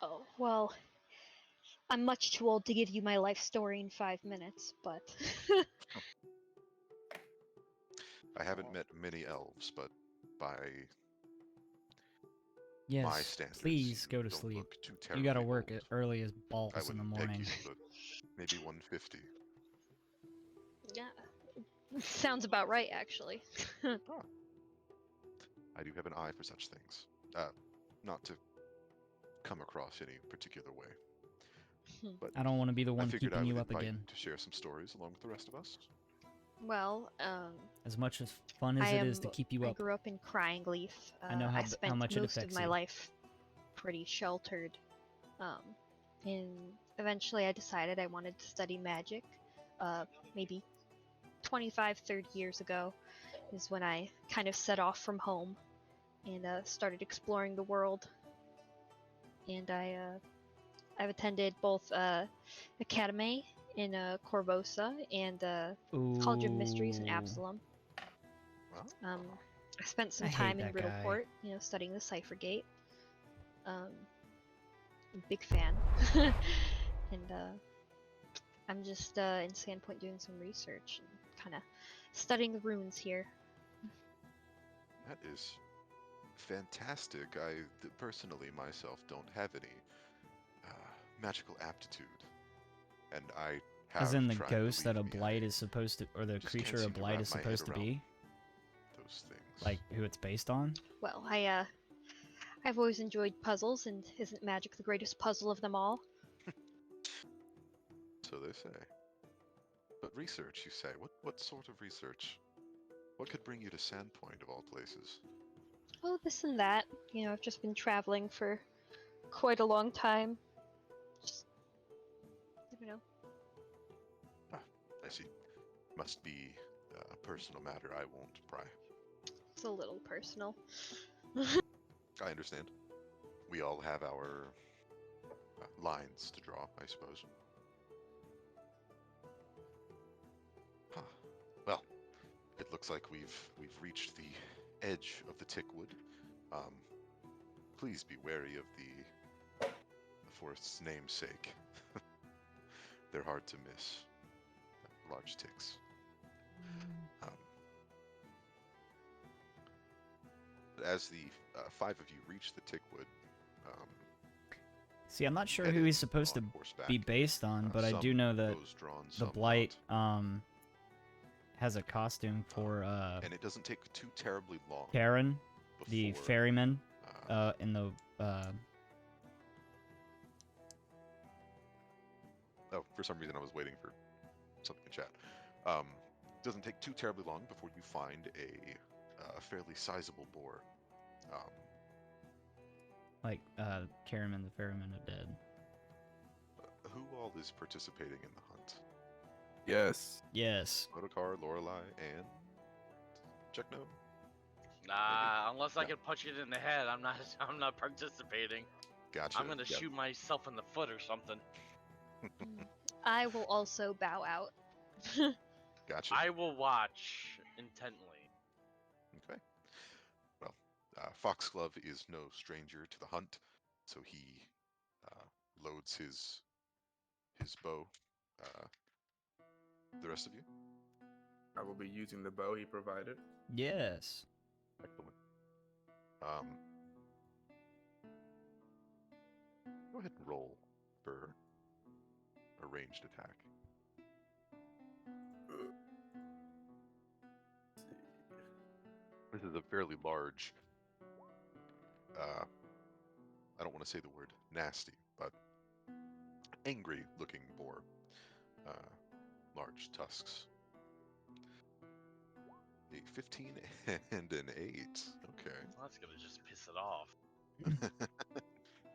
Oh, well, I'm much too old to give you my life story in 5 minutes, but I haven't met many elves, but by my Yes, standards, please you go to don't sleep. look too You terribly gotta work old. as early as I balls in the wouldn't peg morning. you, but maybe 150. yeah, sounds about right actually. Ah, I do have an eye for such things. Not to come across any particular way, but I don't want to be the I one figured I keeping would you up invite again. you to share some stories along with the rest of us. Well, As much as fun as it is to keep you I up, grew up in Crying Leaf. I know I how spent much it most of affects my you. life pretty sheltered. Um, and eventually I decided I wanted to study magic. Maybe 25, 30 years ago is when I kind of set off from home and started exploring the world. and I've attended both Academy in Corvosa and College of Mysteries in Ooh. Absalom. Wow. I spent some I hate time in that guy. Riddleport, studying the Cipher Gate. I'm a big fan, and I'm just in Sandpoint doing some research and kind of studying the runes here. That is fantastic. I personally myself don't have any magical aptitude, and I have As in the tried, ghost that a believe me, blight I is supposed to, or the just can't creature a seem to blight wrap is my head supposed to around be? those things. Like, who it's based on? Well, I've always enjoyed puzzles, and isn't magic the greatest puzzle of them all? So they say. But research, you say? What sort of research? What could bring you to Sandpoint of all places? Oh, this and that. I've just been traveling for quite a long time. Just, Ah, I see. Must be a personal matter. I won't pry. it's a little personal. I understand. We all have our lines to draw, I suppose. Huh. Well, it looks like we've reached the edge of the Tickwood. Please be wary of the forest's namesake. They're hard to miss. Large ticks. Um, as the five of you reach the Tickwood, See, I'm not sure who headed he's supposed to on horseback, be based on, but I do some know that bows drawn, the some blight not. has a costume for And it doesn't take too terribly long Karen, the before, ferryman, uh, in the oh, for some reason I was waiting for something in chat. Doesn't take too terribly long before you find a fairly sizable boar. like Karen and the ferryman are dead. Who all is participating in the hunt? Yes. Yes. Motokar, Lorelei, and Check no. Nah, unless I No. can punch it in the head, I'm not. I'm not participating. Gotcha. I'm gonna Yep. shoot myself in the foot or something. I will also bow out. Gotcha. I will watch intently. Okay. Well, Foxglove is no stranger to the hunt, so he loads his bow. The rest of you? I will be using the bow he provided. Yes. Excellent. Go ahead and roll for a ranged attack. This is a fairly large, I don't want to say the word nasty, but angry looking boar. Large tusks. A 15 and an 8. Okay. Well, that's gonna just piss it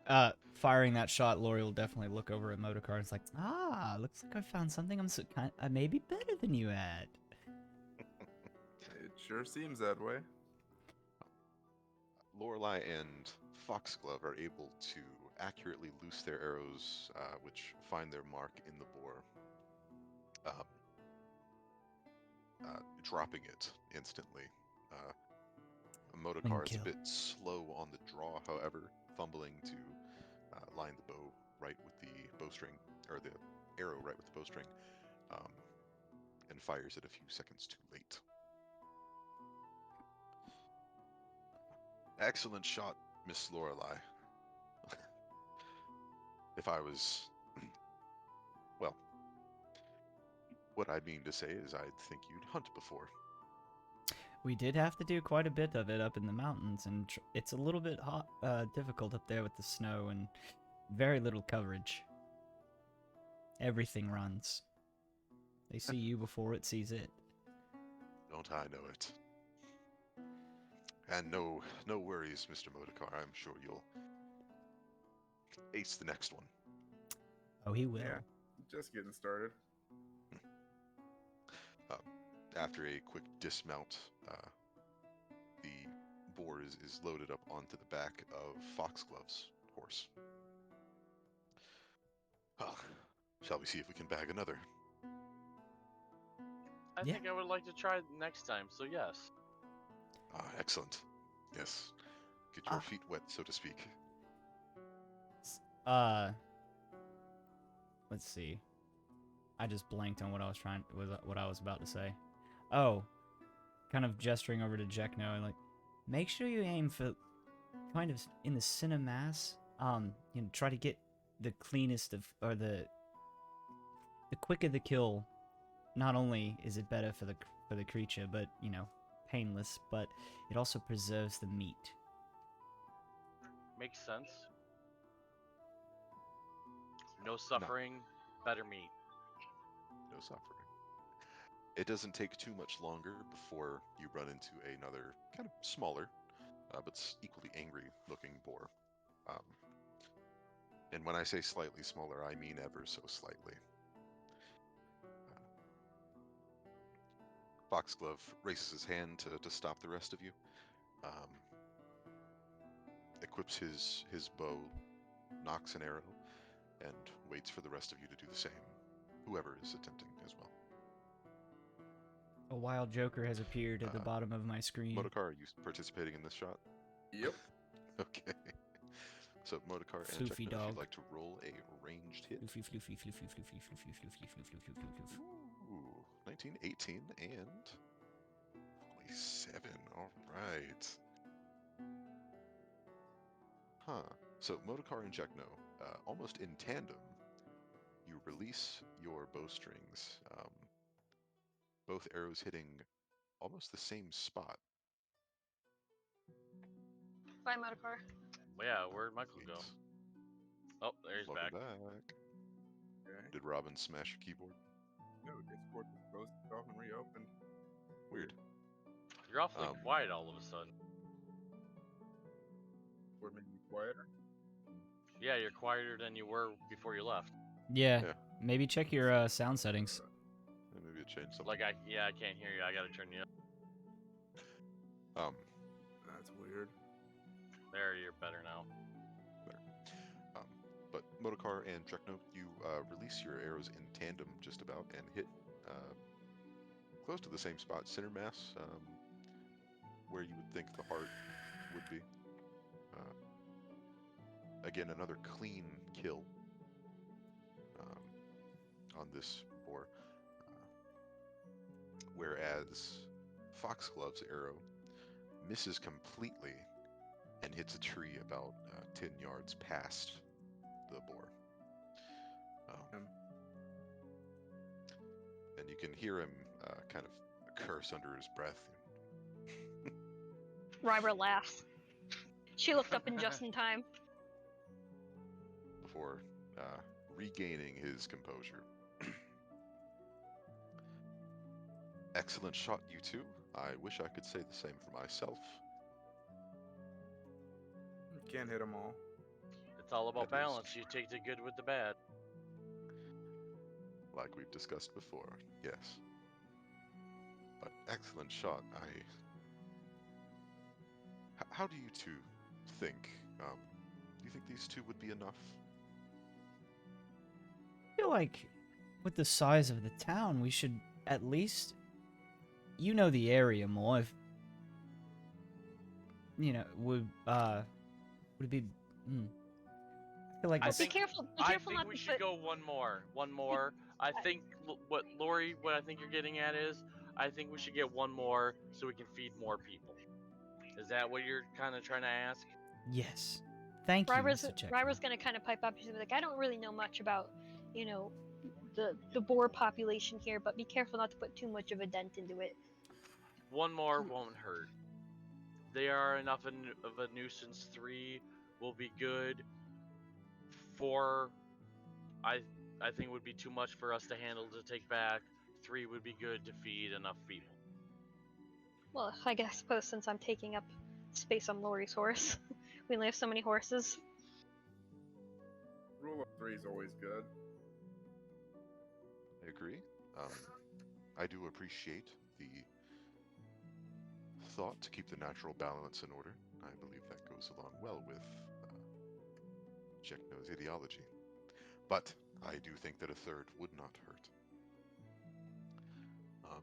off. Firing that shot, Lori will definitely look over at Motorcar and it's like, looks like I found something I may be better than you at. It sure seems that way. Lorelei and Foxglove are able to accurately loose their arrows, which find their mark in the boar, dropping it instantly. Motokar is a kill. bit slow on the draw, however, fumbling to line the bow right with the bowstring, or the arrow right with the bowstring, and fires it a few seconds too late. Excellent shot, Miss Lorelei. If I was, well, what I mean to say is I'd think you'd hunt before. We did have to do quite a bit of it up in the mountains, and it's a little bit difficult up there with the snow and very little coverage. Everything runs. They see you before it sees it. Don't I know it? And no worries, Mr. Motokar. I'm sure you'll ace the next one. Oh, he will. Yeah. Just getting started. After a quick dismount, the boar is loaded up onto the back of Foxglove's horse. Well, shall we see if we can bag another? I Yeah. think I would like to try it next time. So yes. Ah, excellent. Yes. Get your Ah. feet wet, so to speak. Uh, let's see. I just blanked on what I was about to say. Oh, kind of gesturing over to Jekno and like, make sure you aim for kind of in the center mass. Try to get the cleanest of, or the quicker the kill. Not only is it better for the creature, but painless, but it also preserves the meat. Makes sense. No suffering, better meat. No suffering. It doesn't take too much longer before you run into another kind of smaller, but equally angry-looking boar. Um, and when I say slightly smaller, I mean ever so slightly. Foxglove raises his hand to stop the rest of you. Equips his bow, nocks an arrow, and waits for the rest of you to do the same. Whoever is attempting as well. A wild joker has appeared at the bottom of my screen. Modokar, are you participating in this shot? Yep. Okay. So Modokar and Floofy Jekno, if dog. you'd like to roll a ranged hit. Floofy, floofy, floofy, floofy, floofy, floofy, floofy, floofy, floofy. Ooh, 19, 18, and 27. All right. Huh. So Modokar and Jekno, almost in tandem, you release your bowstrings, both arrows hitting almost the same spot. Bye, Motorcar. Well, yeah, where'd Michael go? Please. Oh, there he's Welcome back. back. Okay. Did Robin smash your keyboard? No, Discord just closed itself and reopened. Weird. You're awfully Um, quiet all of a sudden. Discord made me quieter. Yeah, you're quieter than you were before you left. Yeah, Yeah. maybe check your sound settings. Maybe it changed something. Like I can't hear you. I gotta turn you up. That's weird. There, you're better now. But Modokar and Jekno, you release your arrows in tandem just about and hit close to the same spot, center mass, where you would think the heart would be. Again, another clean kill on this boar. Whereas Foxglove's arrow misses completely and hits a tree about 10 yards past the boar. And you can hear him kind of curse under his breath. Ryber laughs. She looked up in just in time. Before regaining his composure. Excellent shot, you two. I wish I could say the same for myself. Can't hit them all. It's all about That is balance. You take the good with the bad. Like we've discussed before, yes. But excellent shot. How do you two think? Do you think these two would be enough? I feel like with the size of the town, we should at least, the area more. If would it be? I feel like I Be think- careful. Be I careful think not we to should put. go one more. One more. I think what I think you're getting at is, I think we should get one more so we can feed more people. Is that what you're kind of trying to ask? yes. Thank you, Ryber's, Mr. Check. Ryber's gonna kind of pipe up. She's gonna be like, I don't really know much about, the boar population here, but be careful not to put too much of a dent into it. One more won't hurt. They are enough of a nuisance. 3 will be good. 4, I think would be too much for us to handle to take back. 3 would be good to feed enough people. Well, I suppose since I'm taking up space on Lori's horse, we only have so many horses. Rule of 3 is always good. I agree. I do appreciate the thought to keep the natural balance in order. I believe that goes along well with Jekno's ideology. But I do think that a third would not hurt. Um,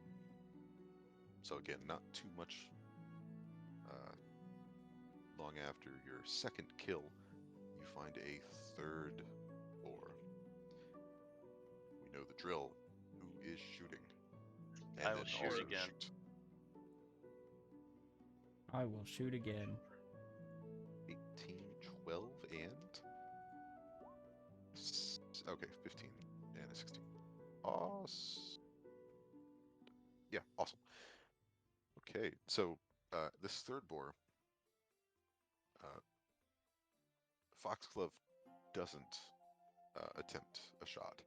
so again, not too much long after your second kill, you find a third boar. We know the drill. Who is shooting? And I will then shoot also again. shoot. I will shoot again. 18, 12, and... Okay, 15 and a 16. Yeah, awesome. Okay, so this third boar, uh, Foxglove doesn't attempt a shot.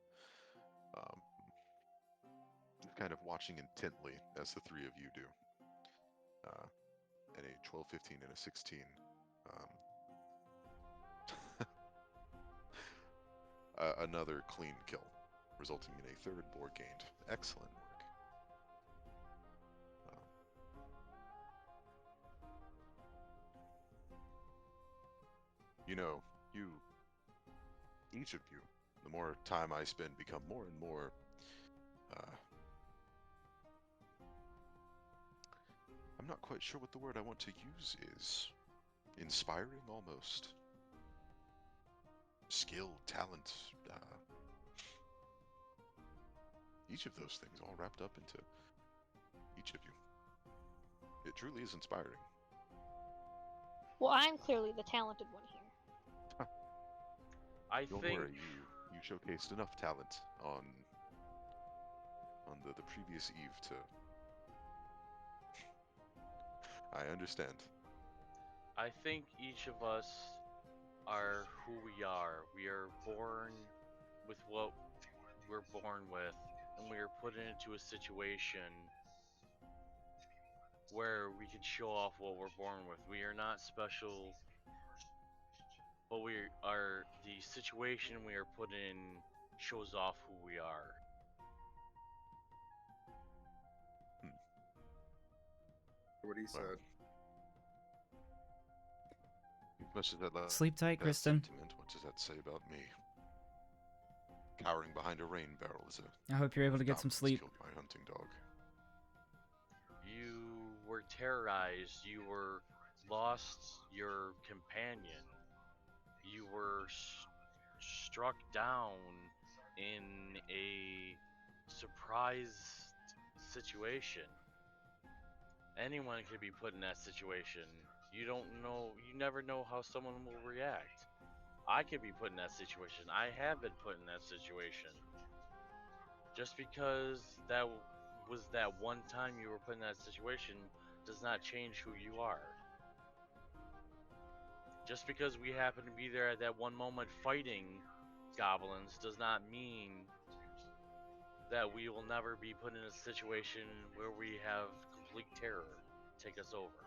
Just kind of watching intently as the three of you do. And a 12, 15, and a 16. Another clean kill, resulting in a third boar gained. Excellent work. You know, each of you, the more time I spend, become more and more I'm not quite sure what the word I want to use is. Inspiring, almost. Skill, talent, each of those things all wrapped up into each of you. It truly is inspiring. Well, I'm clearly the talented one here. I Don't think worry, you showcased enough talent on the previous eve to... I understand. I think each of us are who we are. We are born with what we're born with, and we are put into a situation where we can show off what we're born with. We are not special, but we are the situation we are put in shows off who we are. What he Well, said. as much as that Sleep tight, Kristen. sentiment, what does that say about me? Cowering behind a rain barrel is a... I hope you're able to get some goblins sleep. killed my hunting dog. You were terrorized, you were lost your companion, you were struck down in a surprise situation. Anyone could be put in that situation. You don't know, you never know how someone will react. I could be put in that situation. I have been put in that situation. Just because was that one time you were put in that situation does not change who you are. Just because we happen to be there at that one moment fighting goblins does not mean that we will never be put in a situation where we have complete terror take us over.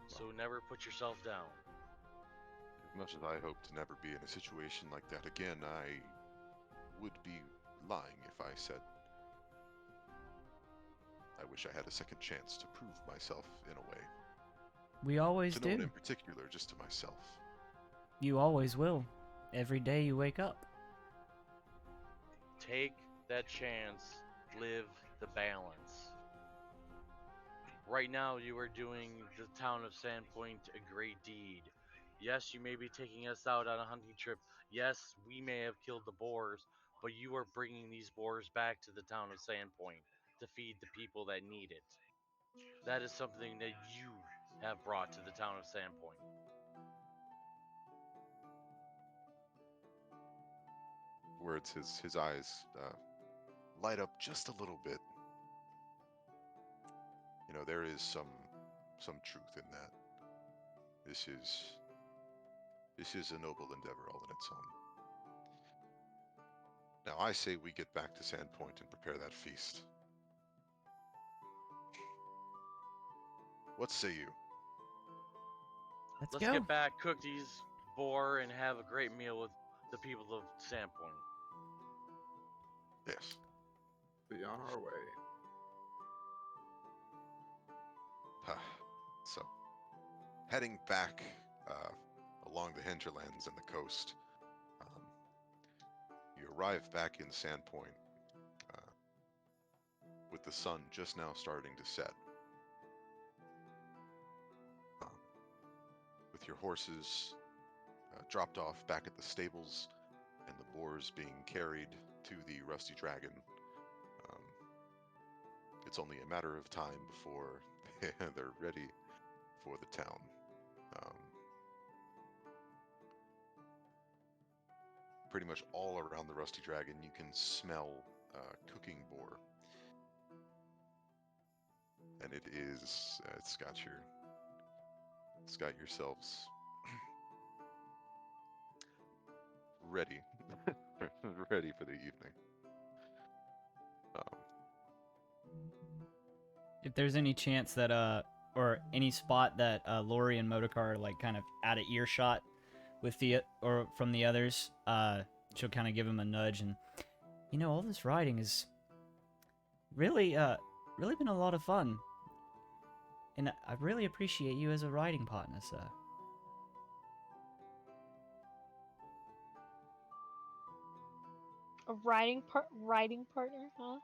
So never put yourself down. As much as I hope to never be in a situation like that again, I would be lying if I said I wish I had a second chance to prove myself in a way. We always To no one do. in particular, just to myself. You always will. Every day you wake up. Take that chance, live the balance. Right now, you are doing the town of Sandpoint a great deed. Yes, you may be taking us out on a hunting trip. Yes, we may have killed the boars, but you are bringing these boars back to the town of Sandpoint to feed the people that need it. That is something that you have brought to the town of Sandpoint. Words, his eyes light up just a little bit. You know, there is some truth in that. This is a noble endeavor all on its own. Now I say we get back to Sandpoint and prepare that feast. What say you? Let's Let's go. get back, cook these boar, and have a great meal with the people of Sandpoint. Yes. Be on our way. So, heading back along the hinterlands and the coast, You arrive back in Sandpoint uh, with the sun just now starting to set. Um, with your horses dropped off back at the stables and the boars being carried to the Rusty Dragon. Um, it's only a matter of time before they're ready for the town. Pretty much all around the Rusty Dragon, you can smell cooking boar, and it's got yourselves ready, ready for the evening. If there's any chance that or any spot that Lori and Motorcar are like kind of out of earshot with the or from the others, she'll kind of give him a nudge and, all this riding is really really been a lot of fun, and I really appreciate you as a riding partner, sir. A riding partner, huh?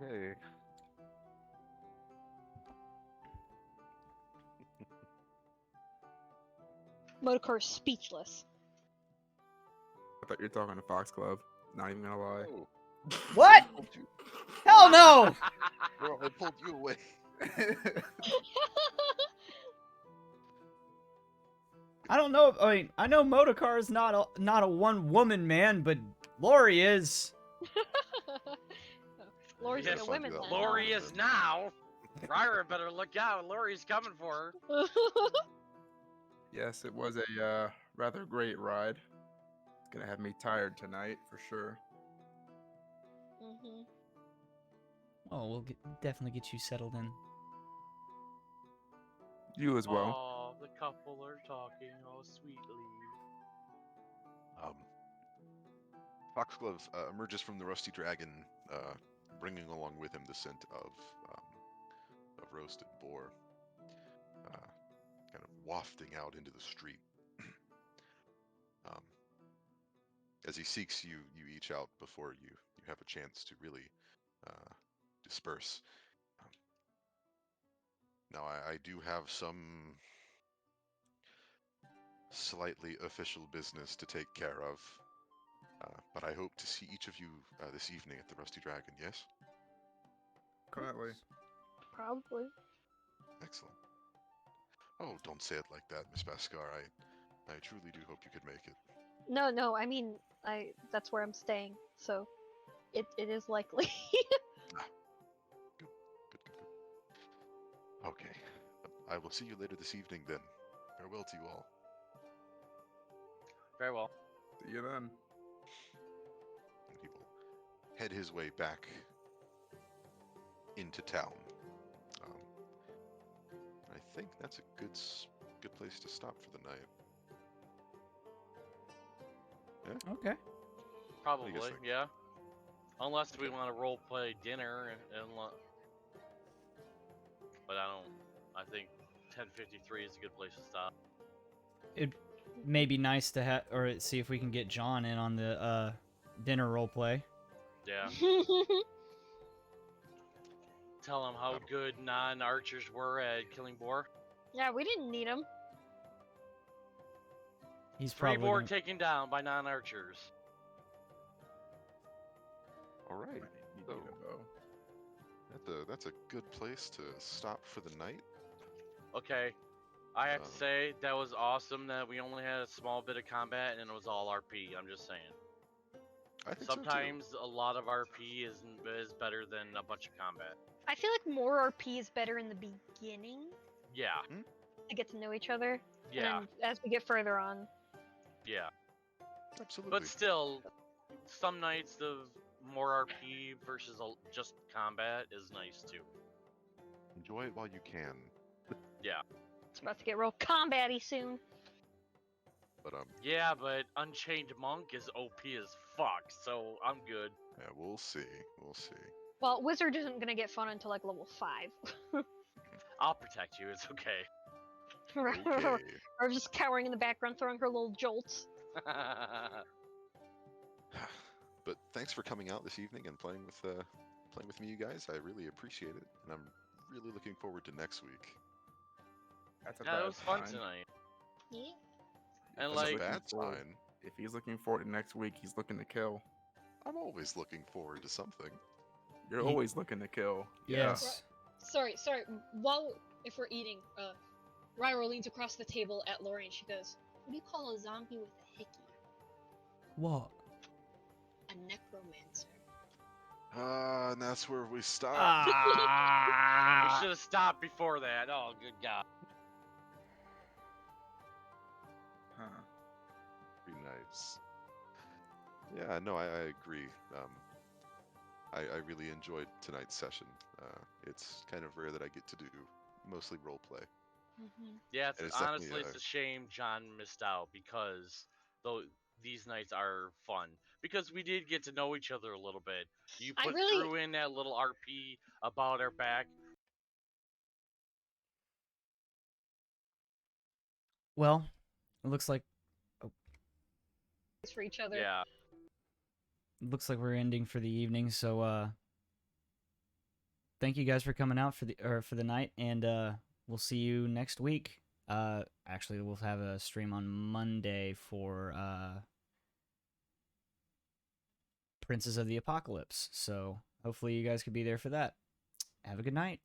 Okay. Motocar's speechless. I thought you were talking to Foxglove. Not even gonna lie. Oh, What? I pulled you, Hell no! bro, I pulled you away. I don't know. I mean, I know Motorcar is not a one-woman man, but Lori is. Lori's Yes, into women that then. Lori is now. Ryra better look out. Lori's coming for her. Yes, it was a rather great ride. It's gonna have me tired tonight for sure. Mhm. Oh, we'll definitely get you settled in. You as well. Oh, the couple are talking all sweetly. Foxglove emerges from the Rusty Dragon, bringing along with him the scent of roasted boar, kind of wafting out into the street. As he seeks you each out before you have a chance to really disperse. Now, I do have some slightly official business to take care of, but I hope to see each of you this evening at the Rusty Dragon, yes? Currently. Probably. Excellent. Oh, don't say it like that, Miss Bascar. I truly do hope you could make it. No. I mean, that's where I'm staying, so it is likely. Good. Okay. I will see you later this evening then. Farewell to you all. Very well. See you then. And he will head his way back into town. I think that's a good place to stop for the night. Okay. Probably, think? yeah. Unless we Okay. want to role play dinner but I think 10:53 is a good place to stop. It may be nice to have, or see if we can get John in on the dinner role play. Yeah. Tell him how good non-archers were at killing boar. Yeah, we didn't need him. He's 3 probably boar gonna- taken down by non-archers. All right. You So- need a bow. That's a good place to stop for the night. Okay. I have to Um, say, that was awesome that we only had a small bit of combat and it was all RP. I'm just saying. I think Sometimes a lot of RP is better than a bunch of combat. I feel like more RP is better in the beginning Yeah. to get to know each other. Yeah. And then as we get further on, Yeah. so. Absolutely. But still, some nights the more RP versus just combat is nice too. Enjoy it while you can. Yeah. it's about to get real combat-y soon. But Yeah, but Unchained Monk is OP as fuck, so I'm good. yeah, we'll see. We'll see. Well, Wizard isn't gonna get fun until like level 5. I'll protect you, it's okay. Okay. Or just cowering in the background, throwing her little jolts. But thanks for coming out this evening and playing with me, you guys. I really appreciate it, and I'm really looking forward to next week. That's a Yeah, bad it was fun sign. tonight. Yeah. And That's He's a like, looking bad forward- sign. If he's looking forward to next week, he's looking to kill. I'm always looking forward to something. You're Ye- always looking to kill. Yeah. Yes. Sorry. While if we're eating, Ryro leans across the table at Lori and she goes, "What do you call a zombie with a hickey? What? A necromancer." And that's where we stop. we Ah! should have stopped before that. Oh, good God. Huh. Be nice. Yeah, no, I agree. I really enjoyed tonight's session. It's kind of rare that I get to do mostly roleplay. Yeah, And it's it's definitely honestly it's a shame John missed out because though these nights are fun because we did get to know each other a little bit. You I put really- through in that little RP about our back. Well, it looks like For each other. Yeah. we're ending for the evening. So thank you guys for coming out for the night, and we'll see you next week. Actually, we'll have a stream on Monday for Princes of the Apocalypse. So hopefully you guys could be there for that. Have a good night.